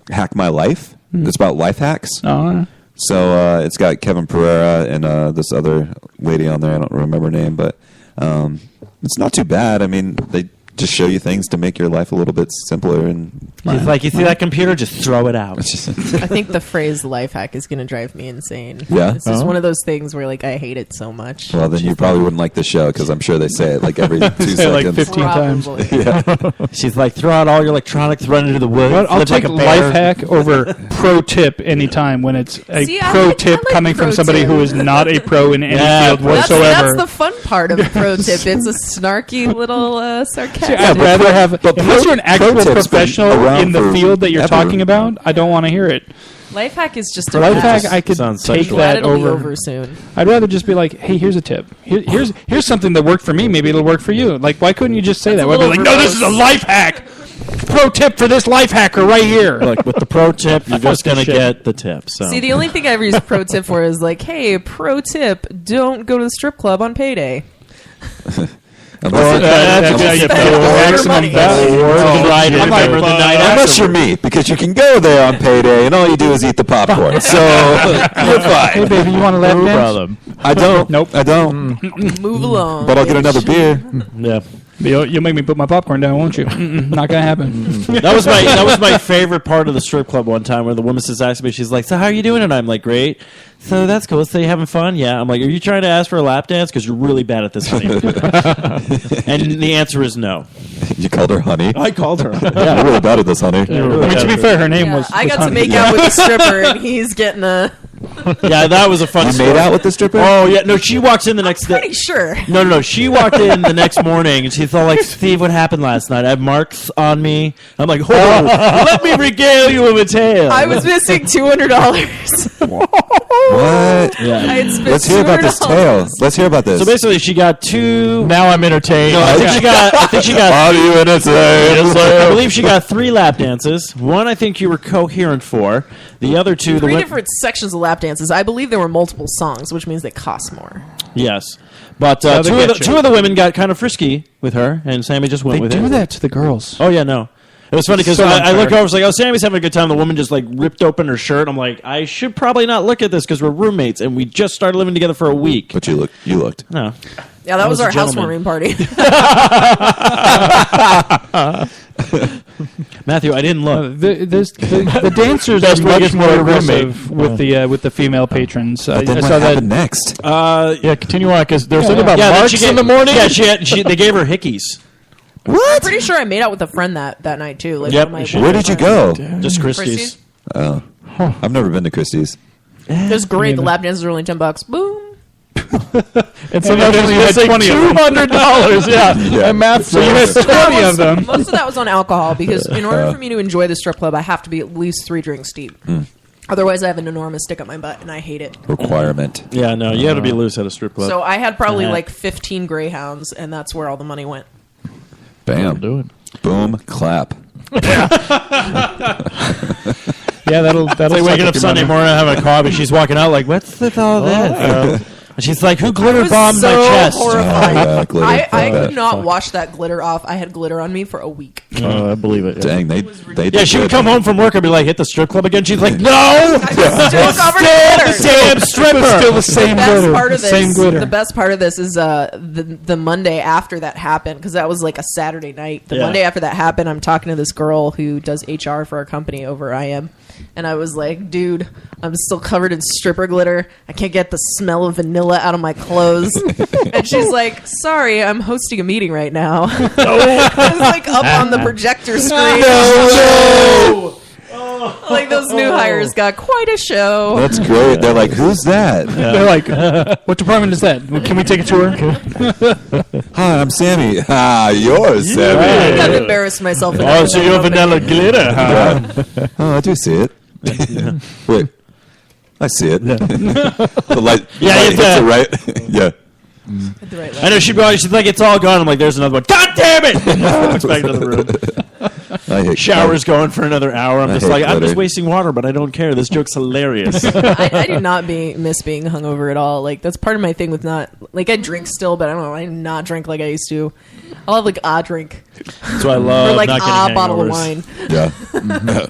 Hack My Life. It's about life hacks. Oh, So it's got Kevin Pereira and this other lady on there. I don't remember her name, but it's not too bad. I mean, they just show you things to make your life a little bit simpler. And He's like, you see that computer? Just throw it out. it's just, I think the phrase life hack is going to drive me insane. Yeah? It's just one of those things where like I hate it so much. well, then you probably wouldn't like the show because I'm sure they say it like every 2 say it seconds. like 15 times. Probably. She's like, throw out all your electronics, run into the woods. But I'll live take like a bear. life hack over pro tip anytime when it's a See, pro I tip like coming pro from somebody tip. who is not a pro in any Yeah, field That's whatsoever. the fun part of pro tip. It's a snarky little sarcastic. I'd rather have, unless you're an actual pro tip's been professional around in the for field that you're ever. talking about, I don't want to hear it. Life hack is just For a life hack, mess. I could Sounds take sexual. Glad that it'll be over. over soon. I'd rather just be like, hey, here's a tip. Here's something that worked for me. Maybe it'll work for you. Like, why couldn't you just say That's that? a Why be little like, no, this is a verbose. life hack. Pro tip for this life hacker right here. Like with the pro tip, you're just gonna shit. get the tip. So See, the only thing I ever use pro tip for is like, hey, pro tip, don't go to the strip club on payday. Maximum value. I'm like, the night Unless you're me, because you can go there on payday and all you do is eat the popcorn. So you're Hey, fine. baby, you want to lap No dance? problem. I don't. Nope. I don't. Move along. But I'll get another beer. yeah. You'll make me put my popcorn down, won't you? Not gonna happen. That was my favorite part of the strip club one time where the woman just asked me, she's like, so how are you doing? And I'm like, great. So that's cool. So you having fun? Yeah. I'm like, are you trying to ask for a lap dance? Because you're really bad at this game. And the answer is no. You called her honey. I called her. You're really bad at this, honey. I mean, to be fair, her name was. I was got to Honey. make out with a stripper, and he's getting a. Yeah, that was a fun You story. made out with the stripper? Oh, yeah. No, she walks in the next day. Pretty sure. No. She walked in the next morning and she's all like, Steve, what happened last night? I have marks on me. I'm like, oh, let me regale you with a tale. I was missing $200. What? Yeah. I had spent Let's hear about this $200. tale. Let's hear about this. So basically, she got two. Now I'm entertained. No, I think she got. How do you entertain? I believe she got 3 lap dances. One, I think you were coherent for. The other 2, Three different sections of lap dances. I believe there were multiple songs, which means they cost more. Yes, but they get you. two of the women got kind of frisky with her, and Sammy just went They with do it. that to the girls. Oh yeah, no. It was funny because So I look unfair. over, it's like, oh, Sammy's having a good time. The woman just like ripped open her shirt. I'm like, I should probably not look at this because we're roommates and we just started living together for a week. But you looked. No, Yeah, that was was a our gentleman. housewarming party. Matthew, I didn't look. The dancers Best are way to much get more to know your aggressive with the female patrons. I Then what saw that. happened next? Yeah, continue on because there's something about then marks she in the morning. Yeah, they gave her hickeys. I'm pretty sure I made out with a friend that night too. Like Yep, one of my you should. Where did you go? Just Christie's. Oh, I've never been to Christie's. It was great. The lap dances were only $10. Boom. And sometimes you had missing 20 $200. Yeah. And math. So you had 20 of them. Most of that was on alcohol because in order for me to enjoy the strip club, I have to be at least 3 drinks deep. Otherwise, I have an enormous stick up my butt, and I hate it. Requirement. Yeah, no, you have to be loose at a strip club. So I had probably Yeah. like 15 Greyhounds, and that's where all the money went. Bam. do it. Boom. Clap. Yeah, that'll It's like waking up Sunday morning, having a coffee. She's walking out like, "What's with all this?" And she's like, "Who glitter bombed my chest?" Horrifying. I could not wash that glitter off. I had glitter on me for a week. I believe it. Yeah. Dang, they Yeah, she would come home from work and be like, "Hit the strip club again." She's like, "No, I'm still covered in glitter. damn stripper." Still the same glitter. Same glitter. The best part of this is the Monday after that happened, because that was like a Saturday night. The Monday after that happened, I'm talking to this girl who does HR for our company over IM. And I was like, dude, I'm still covered in stripper glitter. I can't get the smell of vanilla out of my clothes. And she's like, sorry, I'm hosting a meeting right now. I was like up on the projector screen. Like those new hires got quite a show. That's great. They're like, who's that? They're like, what department is that? Can we take a tour? Hi, I'm Sammy. Ah, yours, Sammy. I got embarrassed myself. Oh, so you're vanilla glitter, huh? Yeah. Oh, I do see it. Wait, I see it. The light, hits it right. Yeah. Right I know she's like, "It's all gone." I'm like, "There's another one." God damn it! Walks back to the room. I hate Shower's going for another hour. I'm just like, I'm glitter. just wasting water, but I don't care. This joke's hilarious. I do not miss being hungover at all. Like that's part of my thing with not like I drink still, but I don't know. I do not drink like I used to. I'll have like a drink That's why I love or like not a getting bottle of hangovers. wine. Yeah.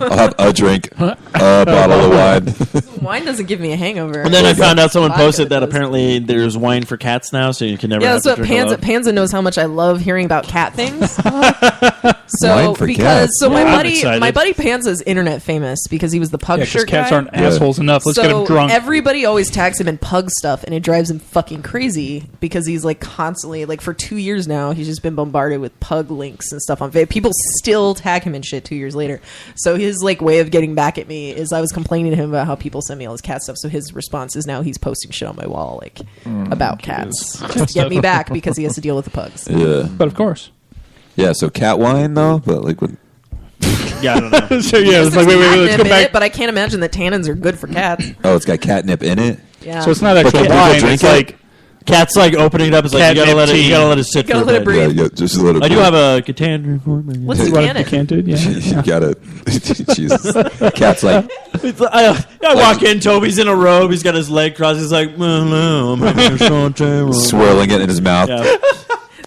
I'll have a drink, a bottle of wine. Wine doesn't give me a hangover. And then I found out someone Vodka posted that does. apparently there's wine for cats now, so you can never. Yeah, have that's to what drink Panza knows how much I love hearing about cat things. Wine So for because cats. so I'm my excited. buddy Panza's internet famous because he was the pug Yeah, because shirt cats guy. aren't assholes enough. Let's get them drunk. Everybody always tags him in pug stuff, and it drives him fucking crazy because he's like constantly, like for 2 years now, he's just been bombarded with pug links and stuff on Facebook. People still tag him in shit 2 years later. So his like way of getting back at me is I was complaining to him about how people send me all this cat stuff. So his response is now he's posting shit on my wall like about cats just to get me back because he has to deal with the pugs. Yeah. But of course. Yeah, so cat wine, though? But like, what? Yeah, I don't know. So yeah, it's There's like, wait, let's catnip go in back. it, but I can't imagine that tannins are good for cats. Oh, it's got catnip in it? Yeah. So it's not But actual can people wine. drink It's it? like Cat's like opening it up. It's like you Catnip tea. gotta let it sit Gotta for let a it bit. breathe. Yeah, just a little I do bit. have a container for my. What's you the want cannon? to decanted. Yeah. You gotta. Jesus. Cat's like, I walk in. Toby's in a robe. He's got his leg crossed. He's like, I'm having a saute. swirling it in his mouth. Yeah.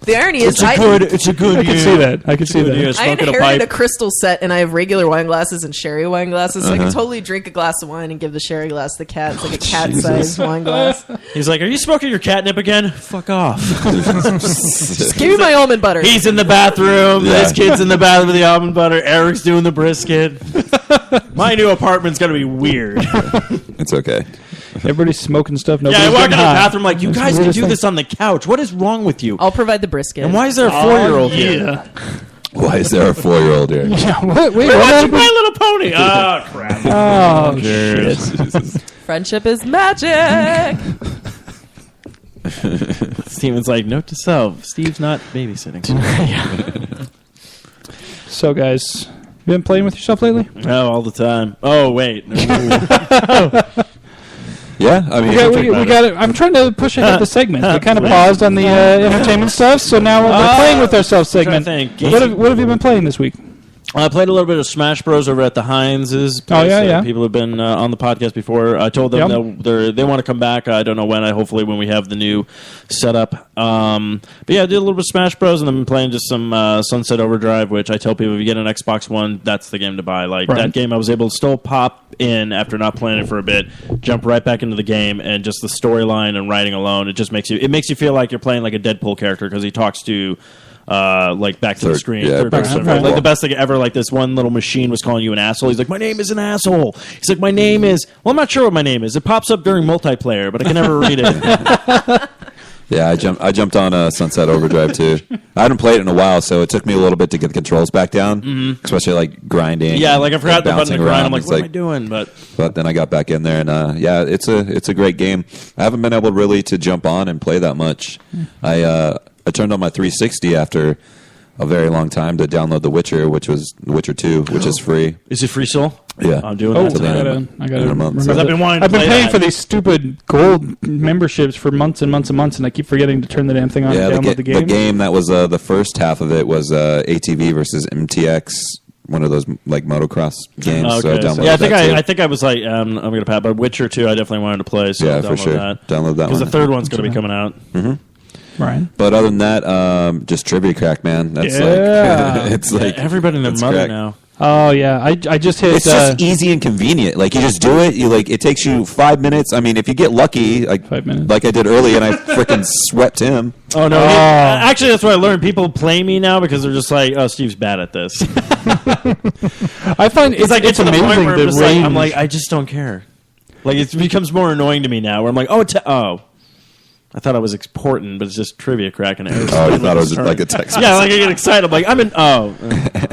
The irony is, It's a good. I can see that. I can see that. I Smoking a inherited pipe. a crystal set, and I have regular wine glasses and sherry wine glasses. So I can totally drink a glass of wine and give the sherry glass to the cat. It's like a cat-sized wine glass. He's like, "Are you smoking your catnip again? Fuck off." Just give me my almond butter. He's in the bathroom. Yeah. This kid's in the bathroom with the almond butter. Eric's doing the brisket. My new apartment's gonna be weird. It's okay. Everybody's smoking stuff. Yeah, I Nobody's walked getting out of the high. bathroom like, you guys can do this on the couch. What is wrong with you? I'll provide the brisket. And why is there a 4-year-old here? Why is there a 4-year-old here? Yeah, what? Wait, We're what watching happened? My Little Pony. Oh, crap. Oh shit! Friendship is magic. Steven's like, note to self, Steve's not babysitting. So guys, you been playing with yourself lately? Oh, all the time. Oh, wait. Yeah, I mean, We got it. I'm trying to push ahead the segment. We kind of paused on the entertainment stuff, so now we're playing with ourselves segment. trying to think. What have you been playing this week? I played a little bit of Smash Bros. Over at the Heinz's place. yeah. People have been on the podcast before. I told them they want to come back. I don't know when. Hopefully when we have the new setup. But yeah, I did a little bit of Smash Bros. And I've been playing just some Sunset Overdrive, which I tell people if you get an Xbox One, that's the game to buy. Like that game, I was able to still pop in after not playing it for a bit, jump right back into the game, and just the storyline and writing alone, it just makes you feel like you're playing like a Deadpool character because he talks to. Like back to the screen, third person. right. Like the best thing ever. Like this one little machine was calling you an asshole. He's like, "My name is an asshole." He's like, "My name is." Well, I'm not sure what my name is. It pops up during multiplayer, but I can never read it. Yeah, I jumped on Sunset Overdrive too. I hadn't played it in a while, so it took me a little bit to get the controls back down, especially like grinding. Yeah, like I forgot the button bouncing to grind. I'm around. like, It's "What am I doing?" But then I got back in there, and yeah, it's a great game. I haven't been able really to jump on and play that much. I turned on my 360 after a very long time to download The Witcher, which was The Witcher 2, which is free. Is it free still? Yeah, I'm doing Oh, that today. I gotta in a month. remember I've been that. wanting to I've been play paying that. for these stupid gold memberships for months and months and months, and I keep forgetting to turn the damn thing on Yeah, and download the game. that was the first half of it was ATV versus MTX one of those like motocross games. Oh, So I okay. downloaded Yeah, that I think I was like, I'm gonna pass. But Witcher 2, I definitely wanted to play. So Yeah, I'll for download sure. that. Download that because one. the third one's gonna be coming out. Right. But other than that, just trivia crack, man. That's Yeah. like it's like Everybody and their it's mother crack. now. Oh yeah, I just hit. It's just easy and convenient. Like you just do it. You like it takes you 5 minutes. I mean, if you get lucky, like 5 minutes. like I did early, and I freaking swept him. Oh no! Actually, that's what I learned. People play me now because they're just like, "Oh, Steve's bad at this." I find it's like it's to the point amazing where the I'm, just range. like, I'm like, I just don't care. Like it becomes more annoying to me now. Where I'm like, oh. I thought I was important, but it's just trivia cracking it. Oh, you thought it was like a text. Yeah, like I get excited. I'm like, I'm in. Oh,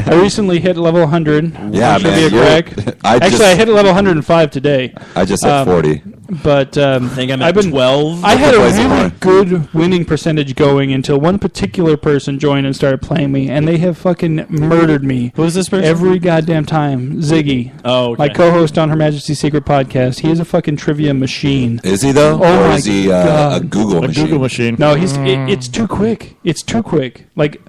I recently hit level 100. Yeah, Trivia man. crack. I Actually, I hit level 105 today. I just hit 40. But I think I'm at I've been 12. I had a plays it really more. good winning percentage going until one particular person joined and started playing me, and they have fucking murdered me. Who's this person? Every goddamn time. Ziggy. Oh, okay. My co-host on Her Majesty's Secret Podcast. He is a fucking trivia machine. Is he though, Oh or my is he God. a Google machine? Google machine. No, it's too quick. It's too quick. Like,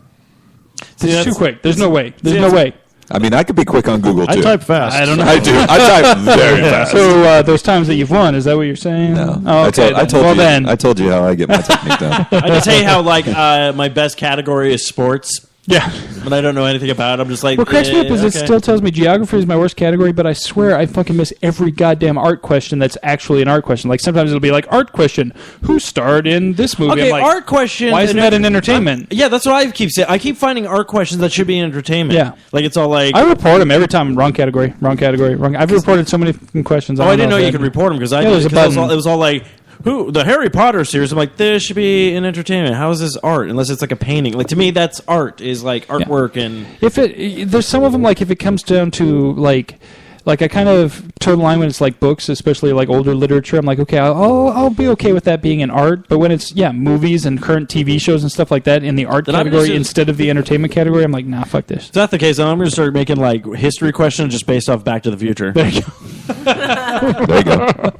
it's too quick. There's no way. There's no way. I mean, I could be quick on Google too. I type fast. I don't know. I do. I type very fast. So those times that you've won, is that what you're saying? No. Oh, okay. I told well, you. then. I told you how I get my technique down. I can tell you how like my best category is sports, Yeah. but I don't know anything about it. I'm just like, What cracks me up is it okay. still tells me geography is my worst category, but I swear I fucking miss every goddamn art question that's actually an art question. Like sometimes it'll be like, art question, who starred in this movie? Okay, I'm like, art question. why isn't that an entertainment? Yeah, that's what I keep saying. I keep finding art questions that should be entertainment. Yeah. like it's all like. I report them every time. Wrong category. Wrong category. Wrong. I've reported so many fucking questions. I don't didn't know if you I- could report them because I Yeah, did. there's a 'Cause button. it was all like, who the Harry Potter series. I'm like, this should be in entertainment. How is this art? Unless it's like a painting. Like to me, that's art. Is like artwork and. If there's some of them like if it comes down to like I kind of toe the line when it's like books, especially like older literature. I'm like, okay, I'll be okay with that being an art. But when it's movies and current TV shows and stuff like that in the art Then I'm category just- instead of the entertainment category, I'm like, nah, fuck this. If that's the case, then I'm going to start making like history questions just based off Back to the Future. There you go. There you go.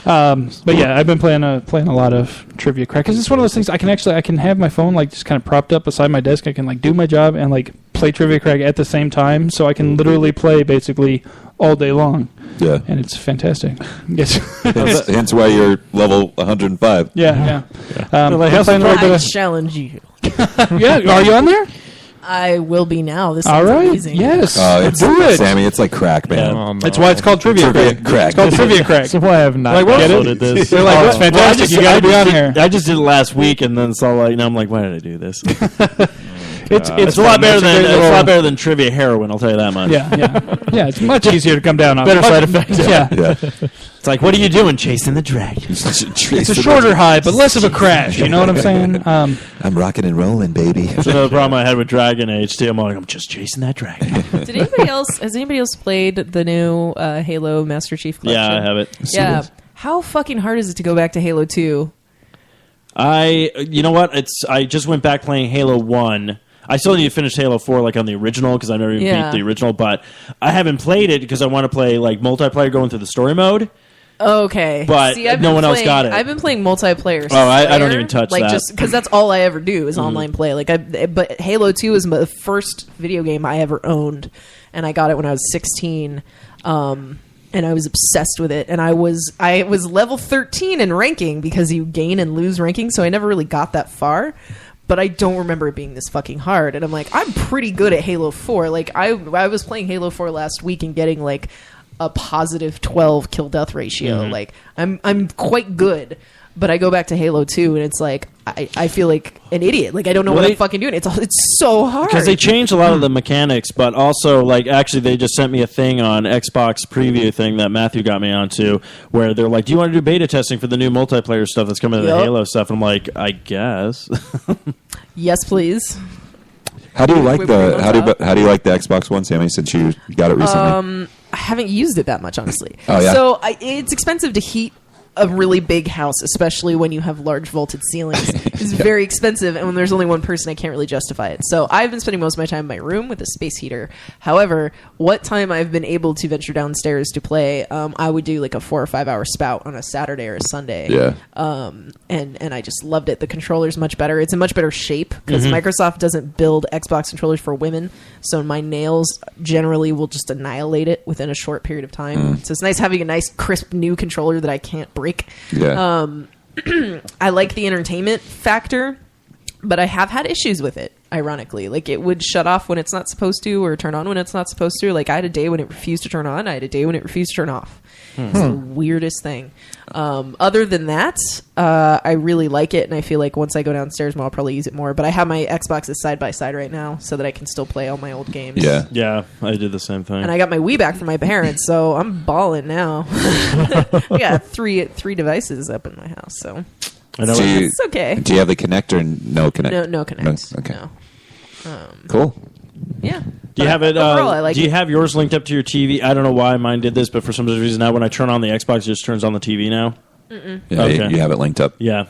But yeah, I've been playing a lot of trivia crack because it's one of those things I can have my phone like just kind of propped up beside my desk. I can like do my job and like play trivia crack at the same time, so I can literally play basically all day long. Yeah. And it's fantastic. Yes. Hence why you're level 105. Yeah. Been Like, playing a little bit I of- challenge you. yeah. Are you on there? I will be now. This All sounds right. amazing. Yes. It's do it. Sammy. It's like crack, man. Oh, no. That's why it's called trivia Trivia crack. crack. It's called trivia crack. That's why I have not Like, what? downloaded this. They're like, that's fantastic. You got to be on here. I just did it last week, and then saw like now I'm like, why did I do this? It's It's a lot better than trivia heroin. I'll tell you that much. Yeah. It's much easier to come down on. Better side effects. Yeah. Yeah. It's like, what are you doing, chasing the dragon? It's a shorter high, but less of a crash. You know what I'm saying? I'm rocking and rolling, baby. That's another problem I had with Dragon Age too. I'm like, I'm just chasing that dragon. Has anybody else played the new Halo Master Chief Collection? Yeah, I have it. Yeah. How fucking hard is it to go back to Halo 2? You know what? I just went back playing Halo 1. I still need to finish Halo 4 like on the original because I never even beat the original, but I haven't played it because I want to play like multiplayer going through the story mode. Okay, But no one else got it. I've been playing multiplayer. Oh, I don't Slayer, even touch like that. just because that's all I ever do is online play. Like but Halo 2 is the first video game I ever owned, and I got it when I was 16. And I was obsessed with it, and I was level 13 in ranking because you gain and lose ranking, so I never really got that far. But I don't remember it being this fucking hard, and I'm like, I'm pretty good at Halo 4. Like I was playing Halo 4 last week and getting like a positive 12 kill death ratio. Like I'm quite good. But I go back to Halo 2 and it's like I feel like an idiot. Like I don't know what I'm fucking doing. It's so hard. Because they changed a lot of the mechanics, but also like actually they just sent me a thing on Xbox preview thing that Matthew got me onto where they're like, do you want to do beta testing for the new multiplayer stuff that's coming to the Halo stuff? And I'm like, I guess. Yes, please. How do you like Whip the remotes how do you like the Xbox One, Sammy? Since you got it recently. I haven't used it that much, honestly. Oh, yeah? So it's expensive to heat a really big house, especially when you have large vaulted ceilings, is very expensive, and when there's only one person, I can't really justify it. So I've been spending most of my time in my room with a space heater. However, what time I've been able to venture downstairs to play, I would do like a 4 or 5 hour spout on a Saturday or a Sunday. Yeah. And I just loved it. The controller's much better. It's in much better shape because Microsoft doesn't build Xbox controllers for women, so my nails generally will just annihilate it within a short period of time. So it's nice having a nice, crisp, new controller that I can't break. Yeah. I like the entertainment factor, but I have had issues with it, ironically. Like, it would shut off when it's not supposed to or turn on when it's not supposed to. Like, I had a day when it refused to turn on. I had a day when it refused to turn off. It's the weirdest thing. Other than that, I really like it, and I feel like once I go downstairs, I'll probably use it more. But I have my Xboxes side by side right now so that I can still play all my old games. Yeah. Yeah, I did the same thing. And I got my Wii back from my parents, so I'm balling now. I got three devices up in my house, so I know. it's okay. Do you have the Connect or no Connect? No Connect. Okay. No. Cool. Yeah. Do you have it? Overall, I like do you it. have yours linked up to your TV? I don't know why mine did this, but for some reason now when I turn on the Xbox, it just turns on the TV now. Yeah, Okay. you have it linked up. Yeah.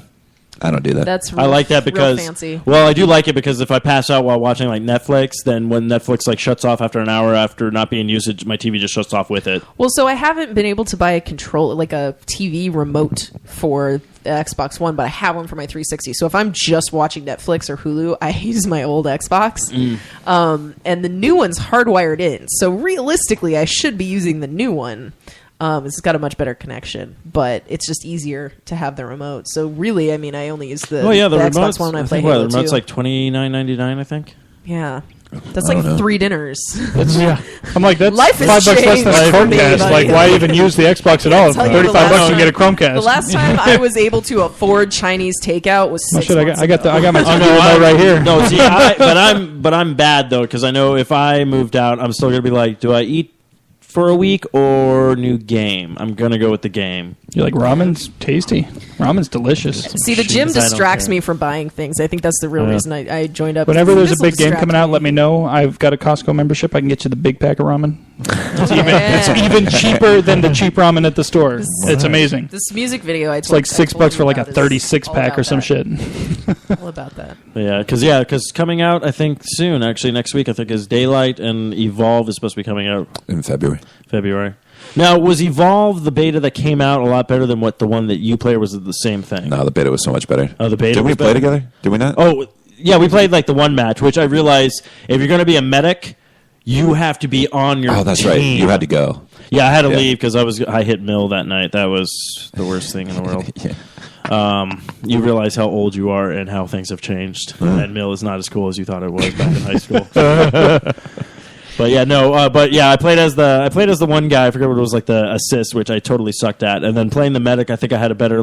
I don't do that. That's I like that real because fancy. well, I do like it because if I pass out while watching like Netflix, then when Netflix like shuts off after an hour after not being used, my TV just shuts off with it. Well, so I haven't been able to buy a controller, like a TV remote for the Xbox One, but I have one for my 360. So if I'm just watching Netflix or Hulu, I use my old Xbox. And the new one's hardwired in. So realistically, I should be using the new one. It's got a much better connection, but it's just easier to have the remote. So really, I mean, I only use the, Oh yeah, the the remote's, Xbox One when I play the Halo remote's 2. like $29.99, I think. Yeah. That's like 3 dinners. Yeah, I'm like, that's Life has $5 less than a changed for me, Chromecast. buddy. Like, why even use the Xbox at all? tell you $35 the last you get a Chromecast. The last time I was able to afford Chinese takeout was Oh, 6 shit, months I got my Oh, TV no, remote right here. No, see, but I'm bad though because I know if I moved out, I'm still gonna be like, do I eat for a week or new game? I'm gonna go with the game. You're like, ramen's tasty. Ramen's delicious. See, the gym Jeez, I don't distracts care. me from buying things. I think that's the real reason I joined up. Whenever there's a This'll big game distract coming out, let me know. I've got a Costco membership. I can get you the big pack of ramen. Yeah. It's even cheaper than the cheap ramen at the store. It's amazing. This music video, It's like $6 for like a 36 pack or some shit. All about that. Because coming out, I think soon. Actually, next week, I think is Daylight and Evolve is supposed to be coming out in February. Now, was Evolve the beta that came out a lot better than what the one that you played? Or was it the same thing? No, the beta was so much better. Oh, the beta. Did we was play better? together? Did we not? Oh, yeah, we played like the one match, which I realized if you're going to be a medic, you have to be on your. Oh, that's team. right. You had to go. Yeah, I had to leave because I hit mill that night. That was the worst thing in the world. Yeah. You realize how old you are and how things have changed. And mill is not as cool as you thought it was back in high school. But yeah, no. I played as the one guy. I forget what it was, like the assist, which I totally sucked at. And then playing the medic, I think I had a better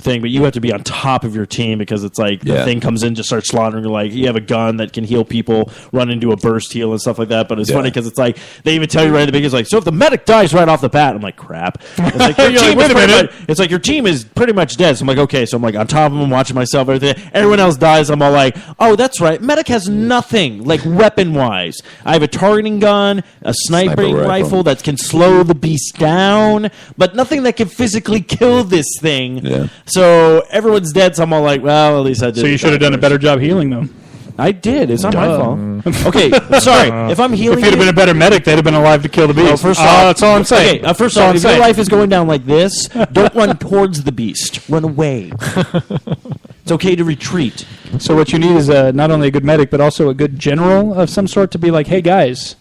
thing. But you have to be on top of your team because it's like the thing comes in, just starts slaughtering. Like you have a gun that can heal people, run into a burst heal and stuff like that. But it's funny because it's like they even tell you right at the beginning, it's like, so if the medic dies right off the bat, I'm like, crap. It's like, your team is pretty much, it's like your team is pretty much dead. So I'm like, okay. So I'm like on top of them, watching myself, everything. Everyone else dies. I'm all like, oh, that's right. Medic has nothing like weapon wise. I have a targeting gun, a sniping rifle that can slow the beast down, but nothing that can physically kill this thing. Yeah. So everyone's dead, so I'm all like, well, at least I did. So you should have done a better job healing them. I did. It's not my fault. Okay, sorry. If I'm healing If you'd have been a better medic, they'd have been alive to kill the beast. first off, that's all I'm saying. Okay, first off, if your life is going down like this, don't run towards the beast. Run away. It's okay to retreat. So what you need is not only a good medic, but also a good general of some sort to be like, hey, guys,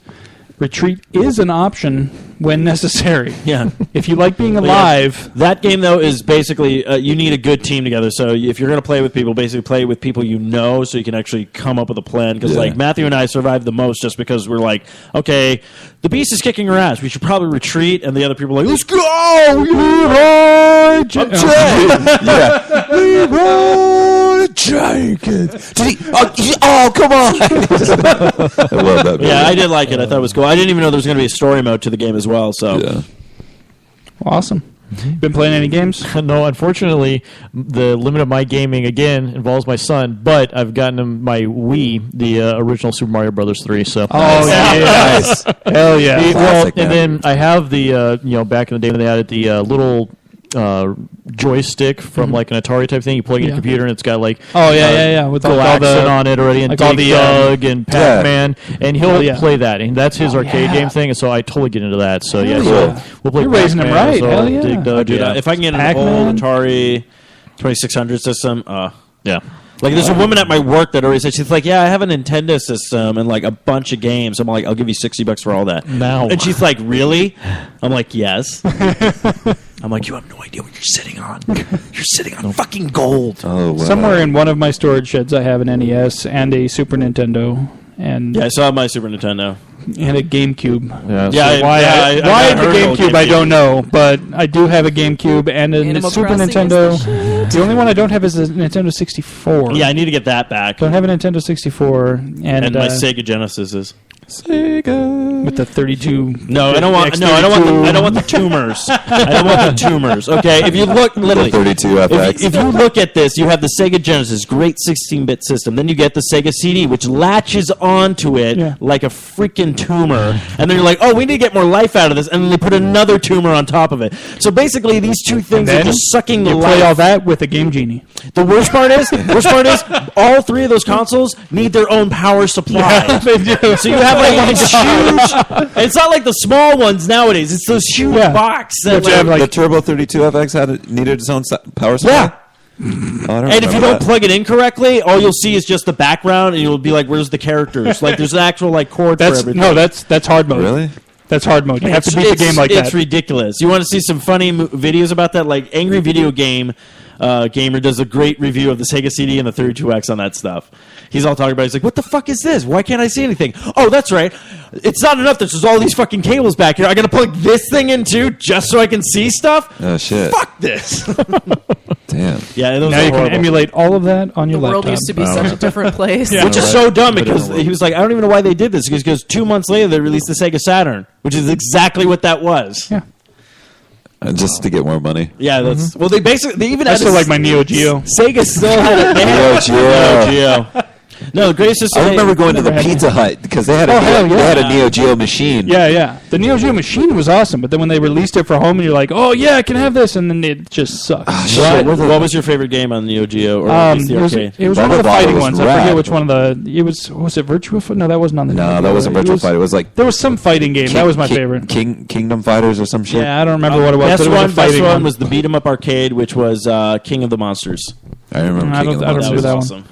retreat is an option when necessary. Yeah. If you like being alive. That game, though, is basically you need a good team together. So if you're going to play with people, basically play with people you know so you can actually come up with a plan. Because like Matthew and I survived the most just because we're like, okay, the beast is kicking our ass. We should probably retreat. And the other people are like, let's go! Leroy Jenkins! Leroy Jenkins! Oh, come on! I love that. Yeah, I did like it. I thought it was cool. I didn't even know there was going to be a story mode to the game as well. So Yeah. Awesome. Been playing any games? No, unfortunately, the limit of my gaming again involves my son. But I've gotten him my Wii, the original Super Mario Brothers 3. So Oh, yeah. Nice. Hell yeah. Well, Classic, and man. then I have the back in the day when they added the little joystick from like an Atari type thing. You plug in your computer and it's got like with all the on it already, and like Dig all the Dug and Pac-Man, and he'll play that, and that's his arcade game thing. And so I totally get into that. So we'll play. You're raising him right. Hell yeah. Dig Dug, If I can get an old Atari 2600 system, yeah. Like, there's a woman at my work that always says, she's like, yeah, I have a Nintendo system and, like, a bunch of games. I'm like, I'll give you $60 for all that. Now. And she's like, really? I'm like, yes. I'm like, you have no idea what you're sitting on. You're sitting on fucking gold. Oh, wow. Somewhere in one of my storage sheds, I have an NES and a Super Nintendo. And Yeah, I saw my Super Nintendo. And a GameCube. Yeah, why the GameCube, I don't know, but I do have a GameCube and a Animal Super Crossing Nintendo. The only one I don't have is a Nintendo 64. Yeah, I need to get that back. Don't have a Nintendo 64 And my Sega Genesis is. Sega. With the 32. No, I don't want. No, I don't want the tumors. I don't want the tumors. Okay, if you look literally, 32 FX. If you look at this, you have the Sega Genesis, great 16-bit system. Then you get the Sega CD, which latches onto it like a freaking tumor. And then you're like, oh, we need to get more life out of this. And then they put another tumor on top of it. So basically, these two things are just sucking the you life. play all that with a Game Genie. The worst part is, all three of those consoles need their own power supply. Yeah, they do. So you have like these huge. It's not like the small ones nowadays. It's those huge box that the Turbo 32 FX needed its own power supply. Yeah. And if you don't plug it in correctly, all you'll see is just the background, and you'll be like, "Where's the characters?" Like, there's an actual like chord for everything. No, that's hard mode. Really? That's hard mode. You have to beat the game like that. It's ridiculous. You want to see some funny videos about that? Like Angry Video Game Gamer does a great review of the Sega CD and the 32X on that stuff. He's all talking about it. He's like, what the fuck is this? Why can't I see anything? Oh, that's right. It's not enough that there's all these fucking cables back here. I got to plug this thing in too just so I can see stuff? Oh, shit. Fuck this. Damn. Yeah, now you can emulate all of that on your laptop. The world used to be such a different place. Which is so dumb because he was like, I don't even know why they did this. Because 2 months later, they released the Sega Saturn, which is exactly what that was. Yeah. Just to get more money. Yeah, that's well. They even I had still like my Neo Geo. Sega still had it. Neo Geo. No, the greatest system. I remember going to the Pizza Hut because they had a Neo Geo machine. Yeah. The Neo Geo machine was awesome, but then when they released it for home, and you're like, oh yeah, I can have this, and then it just sucked. What was your favorite game on Neo Geo or at least the arcade? It was one of the fighting ones. I forget which one of the. It was it Virtua Fighter? No, that wasn't on the. No, that wasn't Virtua Fighter. It was like there was some fighting game. That was my favorite. Kingdom Fighters or some shit. Yeah, I don't remember what it was. Best one was the beat 'em up arcade, which was King of the Monsters. I remember. I don't remember that one.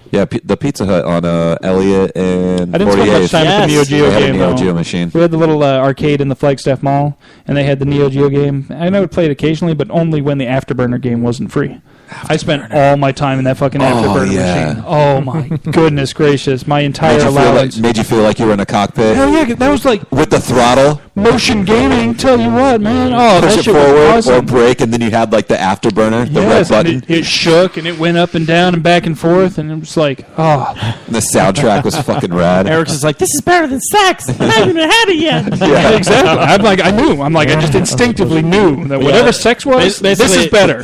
Yeah, the Pizza Hut on Elliott and I didn't spend much time with the Neo Geo they game. Had a Neo Geo machine. We had the little arcade in the Flagstaff Mall, and they had the Neo Geo game. And I would play it occasionally, but only when the Afterburner game wasn't free. I spent all my time in that fucking Afterburner machine. Oh my goodness gracious! My entire allowance made you feel like you were in a cockpit. Hell yeah, that was like with the throttle. Motion gaming, tell you what, man. Oh, push that it shit forward was awesome. or break, and then you had like the Afterburner, the red button. It shook and it went up and down and back and forth, and it was like, oh. And the soundtrack was fucking rad. Eric's just like, this is better than sex. I haven't even had it yet. Yeah, exactly. I just instinctively knew that whatever sex was, this is better.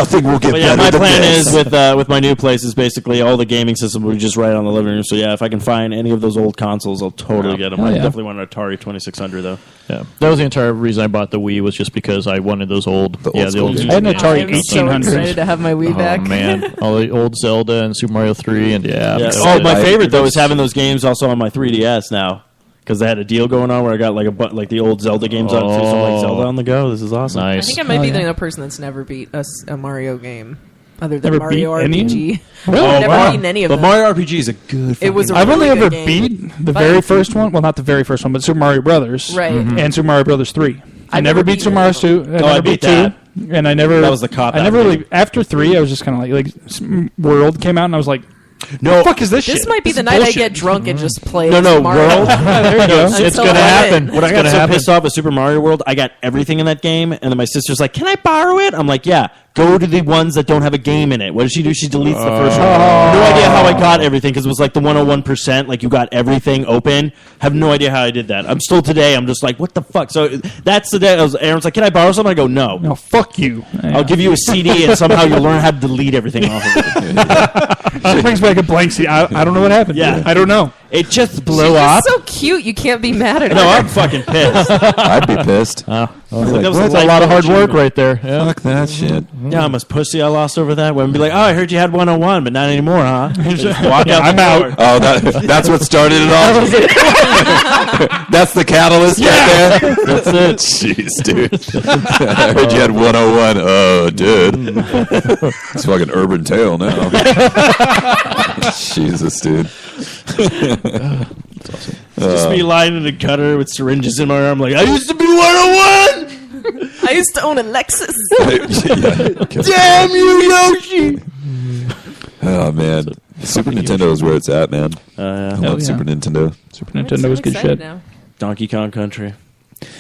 Nothing will get better. My plan is with my new place is basically all the gaming systems will be just right on the living room. So yeah, if I can find any of those old consoles, I'll totally get them. I definitely want an Atari 2600 though. Yeah, that was the entire reason I bought the Wii, was just because I wanted those old. The old I had an Atari I'm so 1800. excited to have my Wii back. Oh man, all the old Zelda and Super Mario 3, and Oh, my favorite though is having those games also on my 3DS now. Because they had a deal going on where I got like the old Zelda games on, so like Zelda on the go. This is awesome. Nice. I think I might be the only person that's never beat a Mario game other than Never Mario beat any? RPG. Really? I've never beaten any of But them. Mario RPG is a good. It was. I've only really ever good game. beat the very first one. Well, not the very first one, but Super Mario Brothers. Right. And Super Mario Brothers 3. I I've never never beat beat Super Mario 2. I beat that. 2. And I never. That was the cop I out never game. really. After 3, I was just kind of like World came out, and I was like, No, what the fuck is this shit? This might be This the is night bullshit. I get drunk and just play. No, Mario. World. There you go. Until It's going to I happen. win. When I got It's so gonna pissed off with Super Mario World, I got everything in that game, and then my sister's like, "Can I borrow it?" I'm like, "Yeah." Go to the ones that don't have a game in it. What does she do? She deletes the first one. No idea how I got everything because it was like the 101%. Like you got everything open. Have no idea how I did that. I'm still today. I'm just like, what the fuck? So that's the day. Aaron's like, "Can I borrow something?" I go, "No." No, fuck you. I'll give you a CD and somehow you'll learn how to delete everything off of it. It brings back a blank CD. I don't know what happened. Yeah. I don't know. It just blew She's up. so cute. You can't be mad at her. No, I'm fucking pissed. I'd be pissed. Well, That's a lot of hard work right there. Yeah. Fuck that shit. Yeah, how much pussy I lost over that. Women be like, "Oh, I heard you had 101, but not anymore, huh?" Just walk out. I'm out. Oh, that's what started it all. That's the catalyst right there. That's it. Jeez, dude. I heard you had 101. Oh, dude. It's fucking urban tale now. Jesus, dude. That's awesome. Just me lying in a gutter with syringes in my arm, like I used to be 101. I used to own a Lexus. Damn you, Yoshi! Oh man, Super Nintendo is where it's at, man. I love yeah. Super Nintendo. Super Nintendo was good shit. Now. Donkey Kong Country.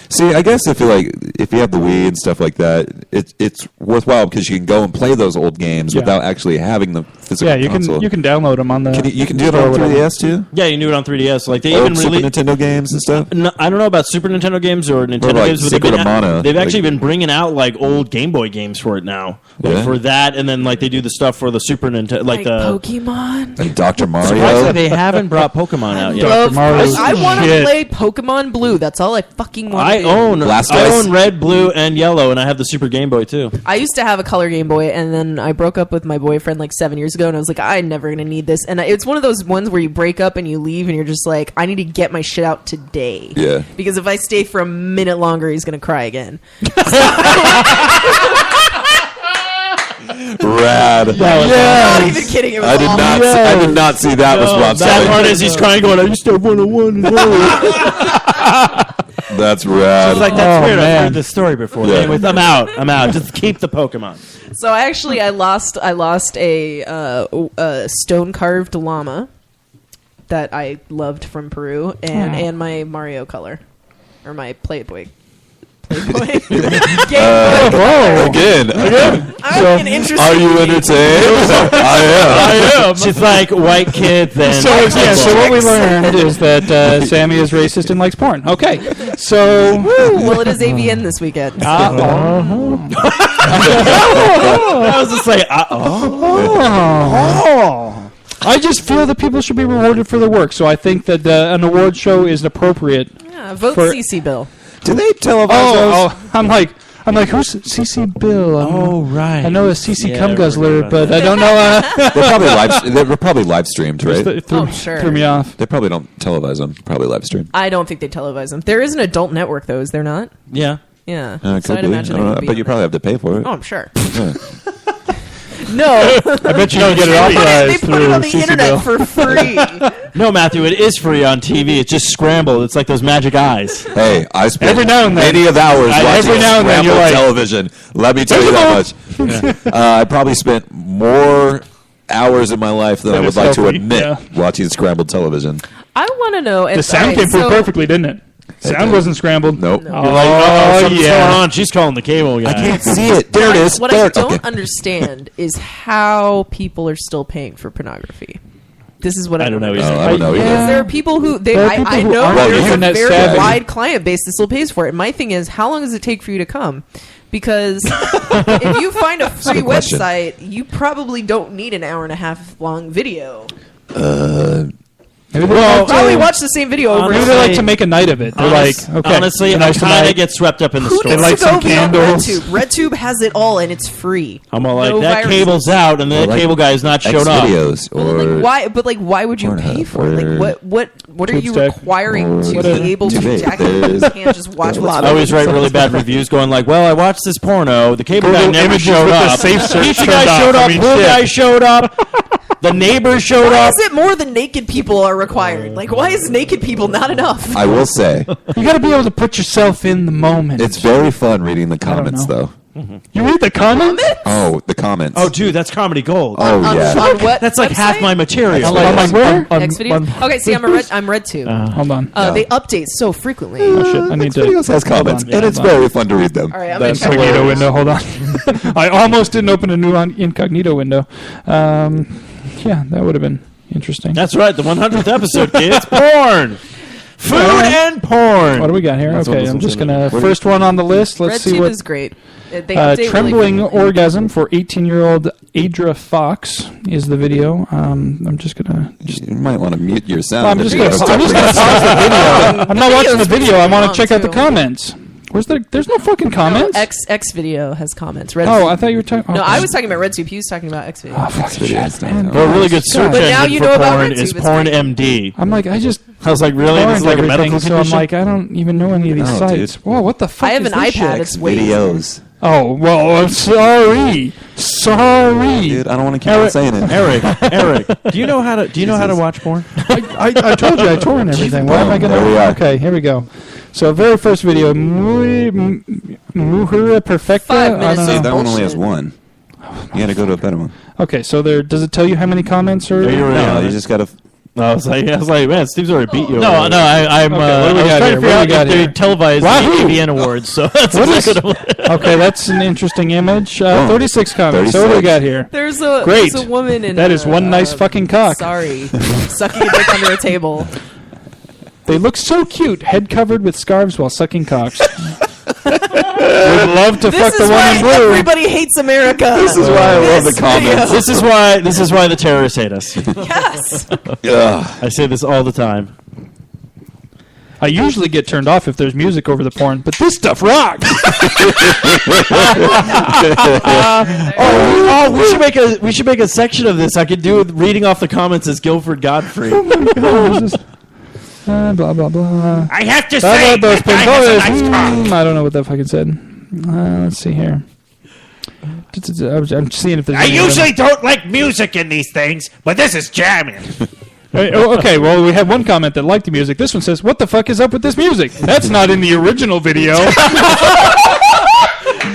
See, I guess if you have the Wii and stuff like that, it's worthwhile because you can go and play those old games without actually having the physical console. You can download them on the. You can do it on 3DS too. Yeah, you can do it on 3DS. Like they Old even Super really Nintendo games and stuff. No, I don't know about Super Nintendo games or Nintendo like games, but Secret of Mana. they've actually Like- been bringing out like old Game Boy games for it now. Like, Yeah? for that, and then like they do the stuff for the Super Nintendo, like the. Pokemon. Like Dr. Surprisingly, Mario. they haven't brought Pokemon out yet. Dr. Mario's I want to shit. play Pokemon Blue. That's all I fucking want to I do. own Blastoise. red, blue, and yellow, and I have the Super Game Boy too. I used to have a color Game Boy, and then I broke up with my boyfriend like 7 years ago, and I was like, I'm never going to need this. And it's one of those ones where you break up and you leave, and you're just like, I need to get my shit out today. Yeah. Because if I stay for a minute longer, he's going to cry again. Rad. I'm not even kidding. It was I did awful. not. I did not see that response. That part is he's crying, going, "I used to have 101." That's rad. It's like that's weird. man. I've heard this story before. Yeah. Anyways, I'm out. Just keep the Pokemon. So I lost a stone carved llama that I loved from Peru, and my Mario color, or my Playboy. Game Boy. Again. I'm an interesting. Are you entertained? I am. She's like white kid. Then So what we learned is that Sammy is racist and likes porn. Okay, so Well, it is AVN this weekend. I was just like, I just feel that people should be rewarded for their work. So I think that an award show is appropriate. Yeah, vote For- CC Bill. Do they televise those? I'm like, who's CC Bill? right. I know a CC Yeah, cum I guzzler, remember but I don't know. They're probably live streamed, right? Oh, sure. Threw me off. They probably don't televise them. Probably live stream. I don't think they televise them. There is an adult network, though, is there not? yeah. Yeah. Could So I'd be. imagine I they don't would know, be but on you that. probably have to pay for it. Oh, I'm sure. Yeah. No. I bet you can get it they authorized put it through on the CC internet Bill. for free. No, Matthew, it is free on TV. It's just scrambled. It's like those magic eyes. Hey, I spent Every now and then. many of hours watching every now and then scrambled you're like, television. Let me tell you that much. I probably spent more hours in my life than I would it's like to healthy, admit yeah. watching scrambled television. I want to know. The sound came through perfectly, didn't it? Sound wasn't scrambled. Nope. No. Oh, Something's yeah. going on. She's calling the cable guy. I can't see it. There it is. What there I it- don't okay. understand is how people are still paying for pornography. This is what I don't know. understand. I don't know Because either. there are people who There are people I who know aren't there's a internet very savvy. wide client base that still pays for it. My thing is, how long does it take for you to come? Because if you find a free good question. website, you probably don't need an hour and a half long video. Maybe Well, probably watch the same video over. Maybe and they over. like to make a night of it. They're like, okay, honestly, I tonight's the kind of night. get swept up in the Who story. needs like to go some beyond candles. RedTube? RedTube has it all, and it's free. I'm all like, No that viruses. cable's out, and that Or like cable guy has not showed up. Xvideos or Why? But why would you Pornhub pay for it? or Like, what are you TubeStack requiring or to whatever. be able to Too jack big. it? You can't just watch what's I always write really bad reviews going like, well, I watched this porno. The cable guy Google never images showed with the up. safe search Pizza turned guy off. showed I up. mean, Pool shit. guy showed up. The neighbor showed Why up. is it more than naked people are required? Like, why is naked people not enough? I will say You got to be able to put yourself in the moment. it's very fun reading the comments know. though. You read the comments? Oh, the comments. Oh, dude, that's comedy gold. Oh, on, yeah. on what? That's like half website? my material. I'm like, where? Xvideos. Okay, see, I'm RedTube. Hold on. They update so frequently. Oh, shit. I need to. Xvideos has comments, Hold on. and it's Hold on. very fun to read them. All right, I'm The gonna check incognito it. window. Hold on. I almost didn't open a new incognito window. Yeah, that would have been interesting. That's right. The 100th episode, kids. Porn. Food and porn. What do we got here? That's what Okay, this I'm one's just in. gonna What do first one on the list. Let's see RedTube what is great. They update trembling really frequently. orgasm for 18-year-old Adra Fox is the video. I'm just gonna. You might want to mute your sound. I'm if just you gonna go pause the start video. I'm not watching the Video's video. I want to long, check out the too. comments. There's no fucking comments. No, X video has comments. Red I thought you were talking. No, I was talking about RedTube. He was talking about X video. Oh, fuck shit, man. Well, a really good search But now engine you for know about porn RedTube, is it's Porn great. MD. I'm like, I just. I was like, really? This is like a medical so condition? I'm like, I don't even know any of these sites. dude. Whoa, what the fuck? I have is an this iPad. shit? It's way Videos. Oh well, I'm sorry. Dude, I don't want to keep on saying it. Eric, do you know how to watch porn? I told you I tore and everything. Why am I gonna? There we are. Okay, here we go. So very first video, Muhura Perfecta. 5 minutes I of don't know. That one only has Bullshit. one. You got to go to a better one. Okay, so does it tell you how many comments or? No, you just got to. I was like, man, Steve's already beat you. No, over no, there. I'm. Okay, what do we I was got trying here? to What do we figure out got if they here? televised the Wahoo! AVN Awards. So that's What what is- I Okay, that's an interesting image. 36 comments. So what do we 36. got here? There's Great. a woman in That is one nice fucking cock. Sorry, sucking a dick under a table. They look so cute, head covered with scarves while sucking cocks. Would love to fuck This the is one why in blue. everybody hates America. This is why I love the comments. This is why the terrorists hate us. Yes. Ugh. I say this all the time. I usually get turned off if there's music over the porn, but this stuff rocks. We should make a section of this. I could do with reading off the comments as Guilford Godfrey. Blah blah blah. I have to Blah, say, blah, that guy has a nice cock. I don't know what that fucking said. Let's see here. I'm seeing if there's. I any usually don't like music in these things, but this is jamming. Okay, well, we have one comment that liked the music. This one says, "What the fuck is up with this music? That's not in the original video."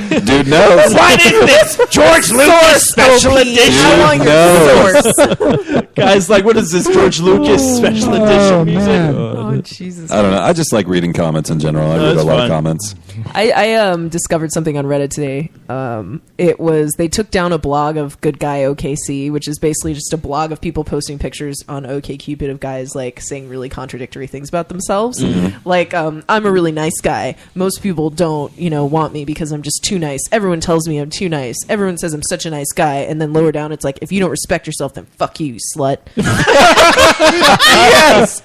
Dude knows. What is this? George Lucas special edition? I want your source. Guys, like, what is this George Lucas special edition music? man. Oh Jesus. I don't know. I just like reading comments in general. I read that's a lot fun. of comments. I discovered something on Reddit today. It was they took down a blog of Good Guy OKC, which is basically just a blog of people posting pictures on OkCupid of guys like saying really contradictory things about themselves. Like, I'm a really nice guy. Most people don't, want me because I'm just too nice. Everyone tells me I'm too nice. Everyone says I'm such a nice guy. And then lower down, it's like, if you don't respect yourself, then fuck you, slut. Yes.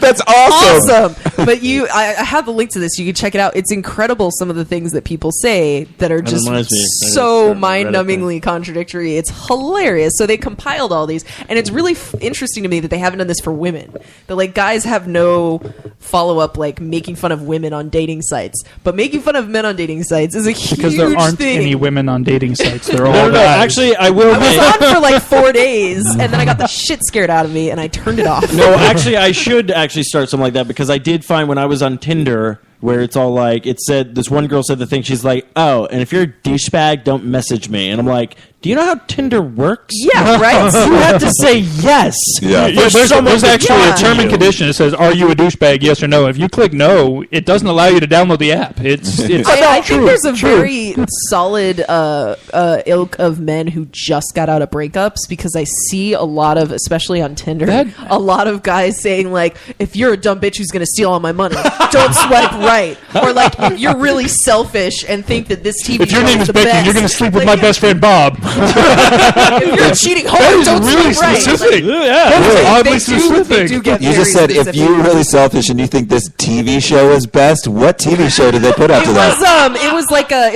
That's awesome. But I have the link to this. You can check it out. It's incredible some of the things that people say that are just reminds me. I so didn't start the Reddit mind-numbingly contradictory. It's hilarious. So they compiled all these, and it's really interesting to me that they haven't done this for women. That like guys have no follow-up, like making fun of women on dating sites, but making fun of men on dating sites is a huge Because there aren't thing. any women on dating sites. They're all No, guys. actually, I will. I was on for like 4 days, and then I got the shit scared out of me, and I turned it off. No, actually, I should actually start something like that because I did find when I was on Tinder where it's all like, it said, this one girl said the thing, she's like, oh, and if you're a douchebag, don't message me. And I'm like, do you know how Tinder works? Yeah, right. You have to say yes. Yeah. Yeah, there's actually Yeah. a term and condition that says, "Are you a douchebag? Yes or no." If you click no, it doesn't allow you to download the app. It's I think there's a very solid ilk of men who just got out of breakups because I see a lot of, especially on Tinder, a lot of guys saying like, if you're a dumb bitch who's going to steal all my money, don't swipe right. Or like, if you're really selfish and think that this TV if your show name is the Becky, best, you're going to sleep with like, my best friend Bob. If you're a cheating whore, don't really swipe right. specific. Like, That is oddly they specific. do get You very just said if specific. you're really selfish and you think this TV show is best, what TV show did they put after that? It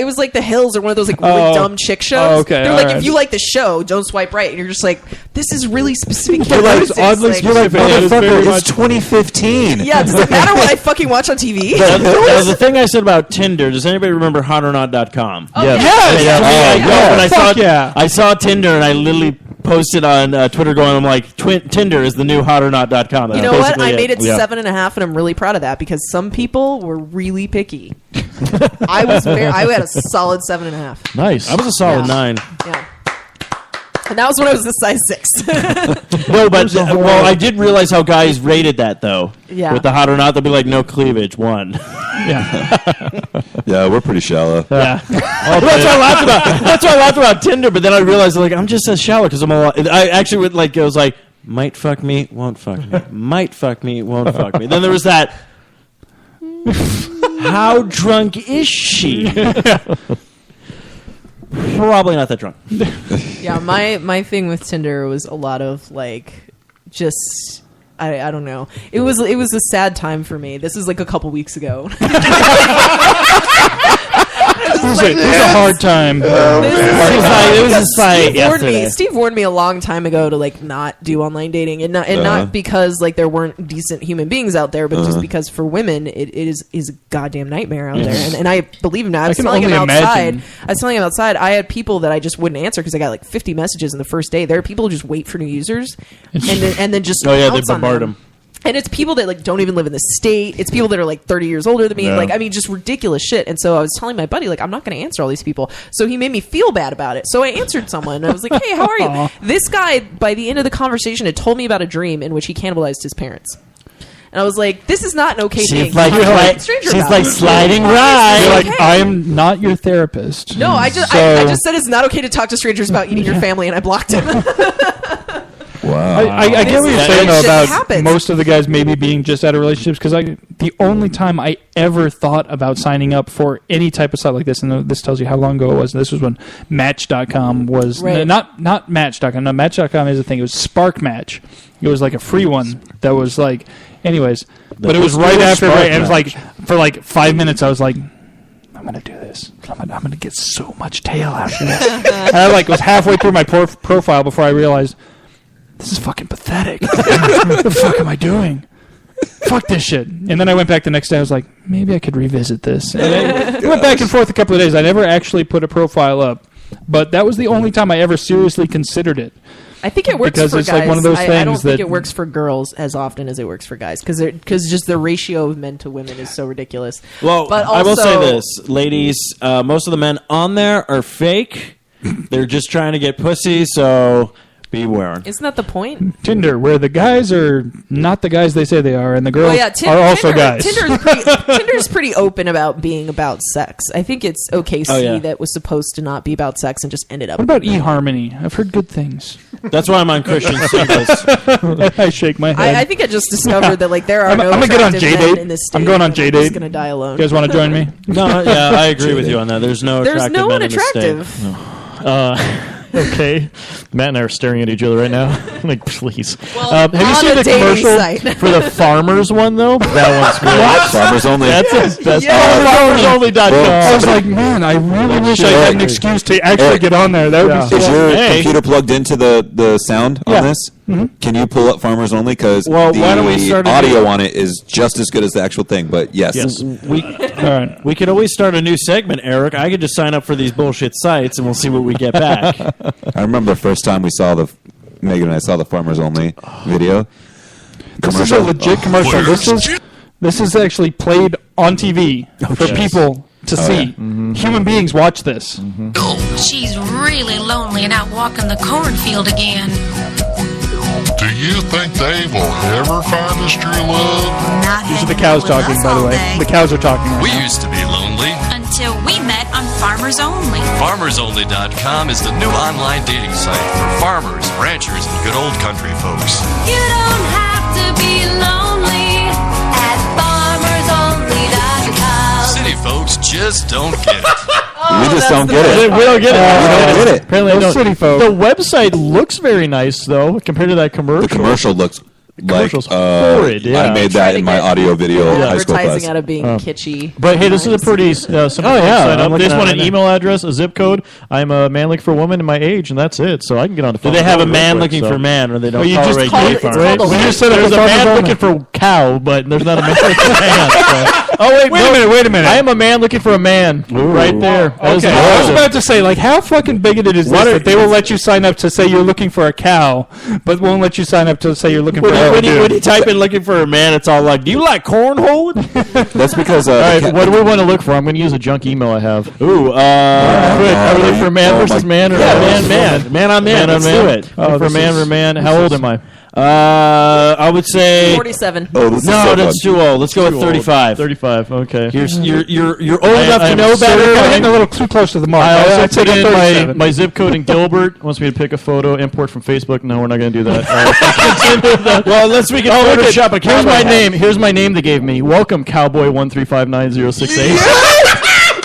was like The Hills or one of those like really dumb chick shows. Oh, okay, They're all like, right. if you like the show, don't swipe right, and you're just like, this is really specific. You're like, characteristics. oddly Like, specific. Yeah, it's very Motherfucker, much- it's 2015. yeah, does it matter what I fucking watch on TV? Now, the thing I said about Tinder, does anybody remember hotornot.com? Oh, Yes. When I Fuck saw yeah. I saw Tinder and I literally posted on Twitter going, I'm like, Tinder is the new hotornot.com. You know what? I made it to 7.5, and I'm really proud of that because some people were really picky. I had a solid 7.5. Nice. I was a solid 9. Yeah. And that was when I was a size 6. No, but well, I did realize how guys rated that though. Yeah. With the hot or not, they'll be like, no cleavage, 1. Yeah, we're pretty shallow. Yeah. That's what I laughed about. That's why I laughed about Tinder. But then I realized, like, I'm just as shallow because I'm a lot. I actually would like. I was like, might fuck me, won't fuck me. Might fuck me, won't fuck me. Then there was that. How drunk is she? Probably not that drunk. Yeah, my thing with Tinder was a lot of like just I don't know. It was a sad time for me. This is like a couple weeks ago. It was a hard time. It was a sight. Steve warned me a long time ago to like not do online dating, and not because like there weren't decent human beings out there, but just because for women it is a goddamn nightmare out there. And I believe him now. I was telling him outside. I had people that I just wouldn't answer because I got like 50 messages in the first day. There are people who just wait for new users and then just they bombard them. And it's people that like don't even live in the state. It's people that are like 30 years older than me. Yeah. Like, I mean, just ridiculous shit. And so I was telling my buddy, like, I'm not going to answer all these people. So he made me feel bad about it. So I answered someone and I was like, hey, how are you? This guy, by the end of the conversation, had told me about a dream in which he cannibalized his parents. And I was like, this is not an okay thing. She's like sliding right. You're like, I am not your therapist. No, I just said it's not okay to talk to strangers about eating your family, and I blocked him. Wow. I get what you're saying though, about most of the guys maybe being just out of relationships, because the only time I ever thought about signing up for any type of site like this, and this tells you how long ago it was, this was when Match.com was, not Match.com, no, Match.com is a thing, it was Spark Match. It was like a free one that was like, anyways, but it was right after, and it was like, for like 5 minutes I was like, I'm going to do this. I'm going to get so much tail out of this. And I like was halfway through my profile before I realized, this is fucking pathetic. What the fuck am I doing? Fuck this shit. And then I went back the next day. I was like, maybe I could revisit this. And I went back and forth a couple of days. I never actually put a profile up, but that was the only time I ever seriously considered it. I think it works because for it's guys. Like one of those things I don't think it works for girls as often as it works for guys because just the ratio of men to women is so ridiculous. Well, but also, I will say this, ladies, most of the men on there are fake. They're just trying to get pussy, so beware. Isn't that the point? Tinder, where the guys are not the guys they say they are, and the girls are also guys. Tinder's pretty open about being about sex. I think it's OKC that was supposed to not be about sex and just ended up. What about eHarmony? I've heard good things. That's why I'm on Christian Singles. I shake my head. I think I just discovered that like there are I'm gonna get on JDate in this state. I'm going on JDate. I'm just gonna die alone. You guys want to join me? No, yeah, I agree with you on that. There's no one attractive. Okay. Matt and I are staring at each other right now. Like, please. Well, have you seen the commercial for the Farmers one, though? That one's great. What? Farmers Only. That's FarmersOnly.com. I was like, man, I really wish I had an excuse to actually get on there. That would be Is your computer plugged into the sound on this? Mm-hmm. Can you pull up Farmers Only? Because why don't we start audio on it is just as good as the actual thing. But yes. We could always start a new segment, Eric. I could just sign up for these bullshit sites, and we'll see what we get back. I remember the first time Megan and I saw the Farmers Only video. This is a legit commercial. This is actually played on TV for people to see. Mm-hmm. Human beings watch this. Mm-hmm. She's really lonely and out walking the cornfield again. Do you think they will ever find us true love? These are the cows talking, by the way. The cows are talking right We now. used to be lonely. Until we met on Farmers Only. FarmersOnly.com is the new online dating site for farmers, ranchers, and good old country folks. You don't have to be lonely at FarmersOnly.com. City folks just don't get it. We just don't get it. We don't get it. We don't get it. Apparently, Those city folk. The website looks very nice, though, compared to that commercial. The commercial looks like horrid. Yeah. I made that in my audio video high school class. Advertising out of being kitschy. But hey, this is a pretty simple sign up. They just want an email address, a zip code. I'm a man looking for a woman in my age, and that's it. So I can get on the phone. Do they have a man looking for man, or they don't tolerate gay farmers? There's a man looking for cow, but there's not a man looking for man. So. Oh, wait a minute. I am a man looking for a man. Right there. Okay. I was about to say, like, how fucking bigoted is this that they will let you sign up to say you're looking for a cow, but won't let you sign up to say you're looking for a dude? When you type in looking for a man, it's all like, do you like cornhole? That's because... all right, what do we want to look for? I'm going to use a junk email I have. Ooh, are we looking for man versus man? Or man on man. Let's do it. For man. How old am I? I would say 47. Oh, that's too old. Let's go with 35. 35. Okay. You're old enough to know better. I'm getting a little too close to the mark. I put in my zip code, and Gilbert wants me to pick a photo, import from Facebook. No, we're not going to do that. Well, unless we can Photoshop a Here's my name. Here's my name they gave me. Welcome, Cowboy 1359068.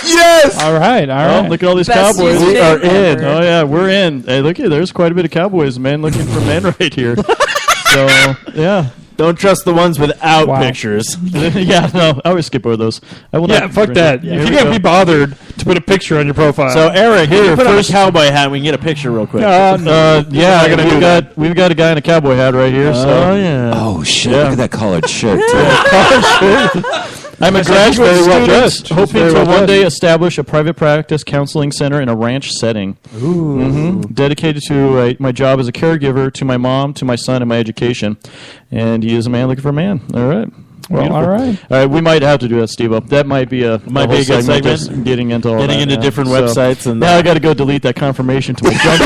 Yes. All right. Look at all these Best cowboys. We are in. Oh yeah, we're in. Hey, look here. There's quite a bit of cowboys, man, looking for men right here. So yeah. Don't trust the ones without pictures. Yeah, no, I always skip over those. I will not fuck that. Yeah, if you can't be bothered to put a picture on your profile. So, Eric, here, put on a cowboy hat and we can get a picture real quick. We've got a guy in a cowboy hat right here. Oh, yeah. Oh, shit. Look at that collared shirt, too. I'm a graduate student hoping to one day establish a private practice counseling center in a ranch setting. Ooh. Dedicated to my job as a caregiver to my mom, to my son, and my education. And he is a man looking for a man. All right. Well, Beautiful. all right. All right, we might have to do that, Steve-O. That might be a good segment. Just getting into all Getting that, into different websites. And now I got to go delete that confirmation to my junk.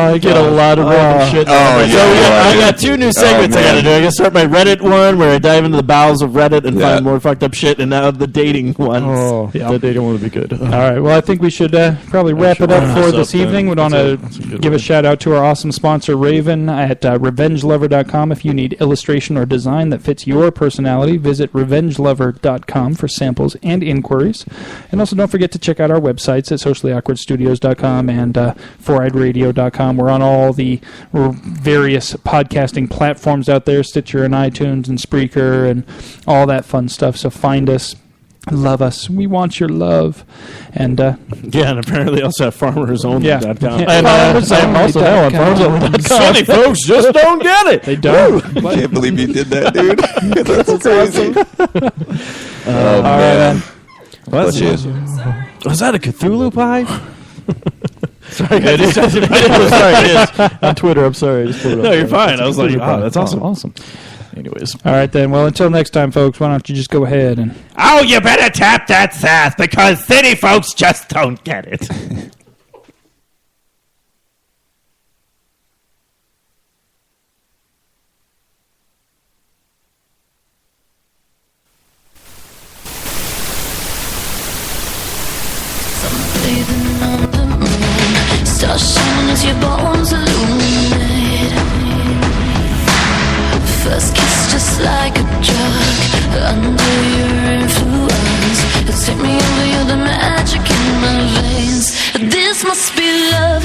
I get a lot of random shit. I got 2 new segments I got to do. I got to start my Reddit one where I dive into the bowels of Reddit and find more fucked up shit, and now the dating ones. Oh, yeah. The dating one would be good. All right. Well, I think we should probably wrap it up for this evening. We want to give a shout out to our awesome sponsor, Raven, at revengelover.com. If you need illustration or design that fits your personality, visit revengelover.com for samples and inquiries. And also don't forget to check out our websites at sociallyawkwardstudios.com and foureyedradio.com. We're on all the various podcasting platforms out there, Stitcher and iTunes and Spreaker and all that fun stuff. So find us. Love us. We want your love. And and apparently also have farmersonly.com. And farmersonly.com. Silly folks just don't get it. They don't. I can't believe you did that, dude. That's crazy. All right, Bless you. Was that a Cthulhu pie? Sorry, it is. On Twitter, I'm sorry. I just pulled it up. No, you're fine. I was like, that's awesome. Awesome. Anyways. All right, then. Well, until next time, folks, why don't you just go ahead and... Oh, you better tap that sass because city folks just don't get it. Bathing on the moon, stars shining as your bones illuminate. First kiss just like a drug, under your influence. It's take me over, you're the magic in my veins. This must be love.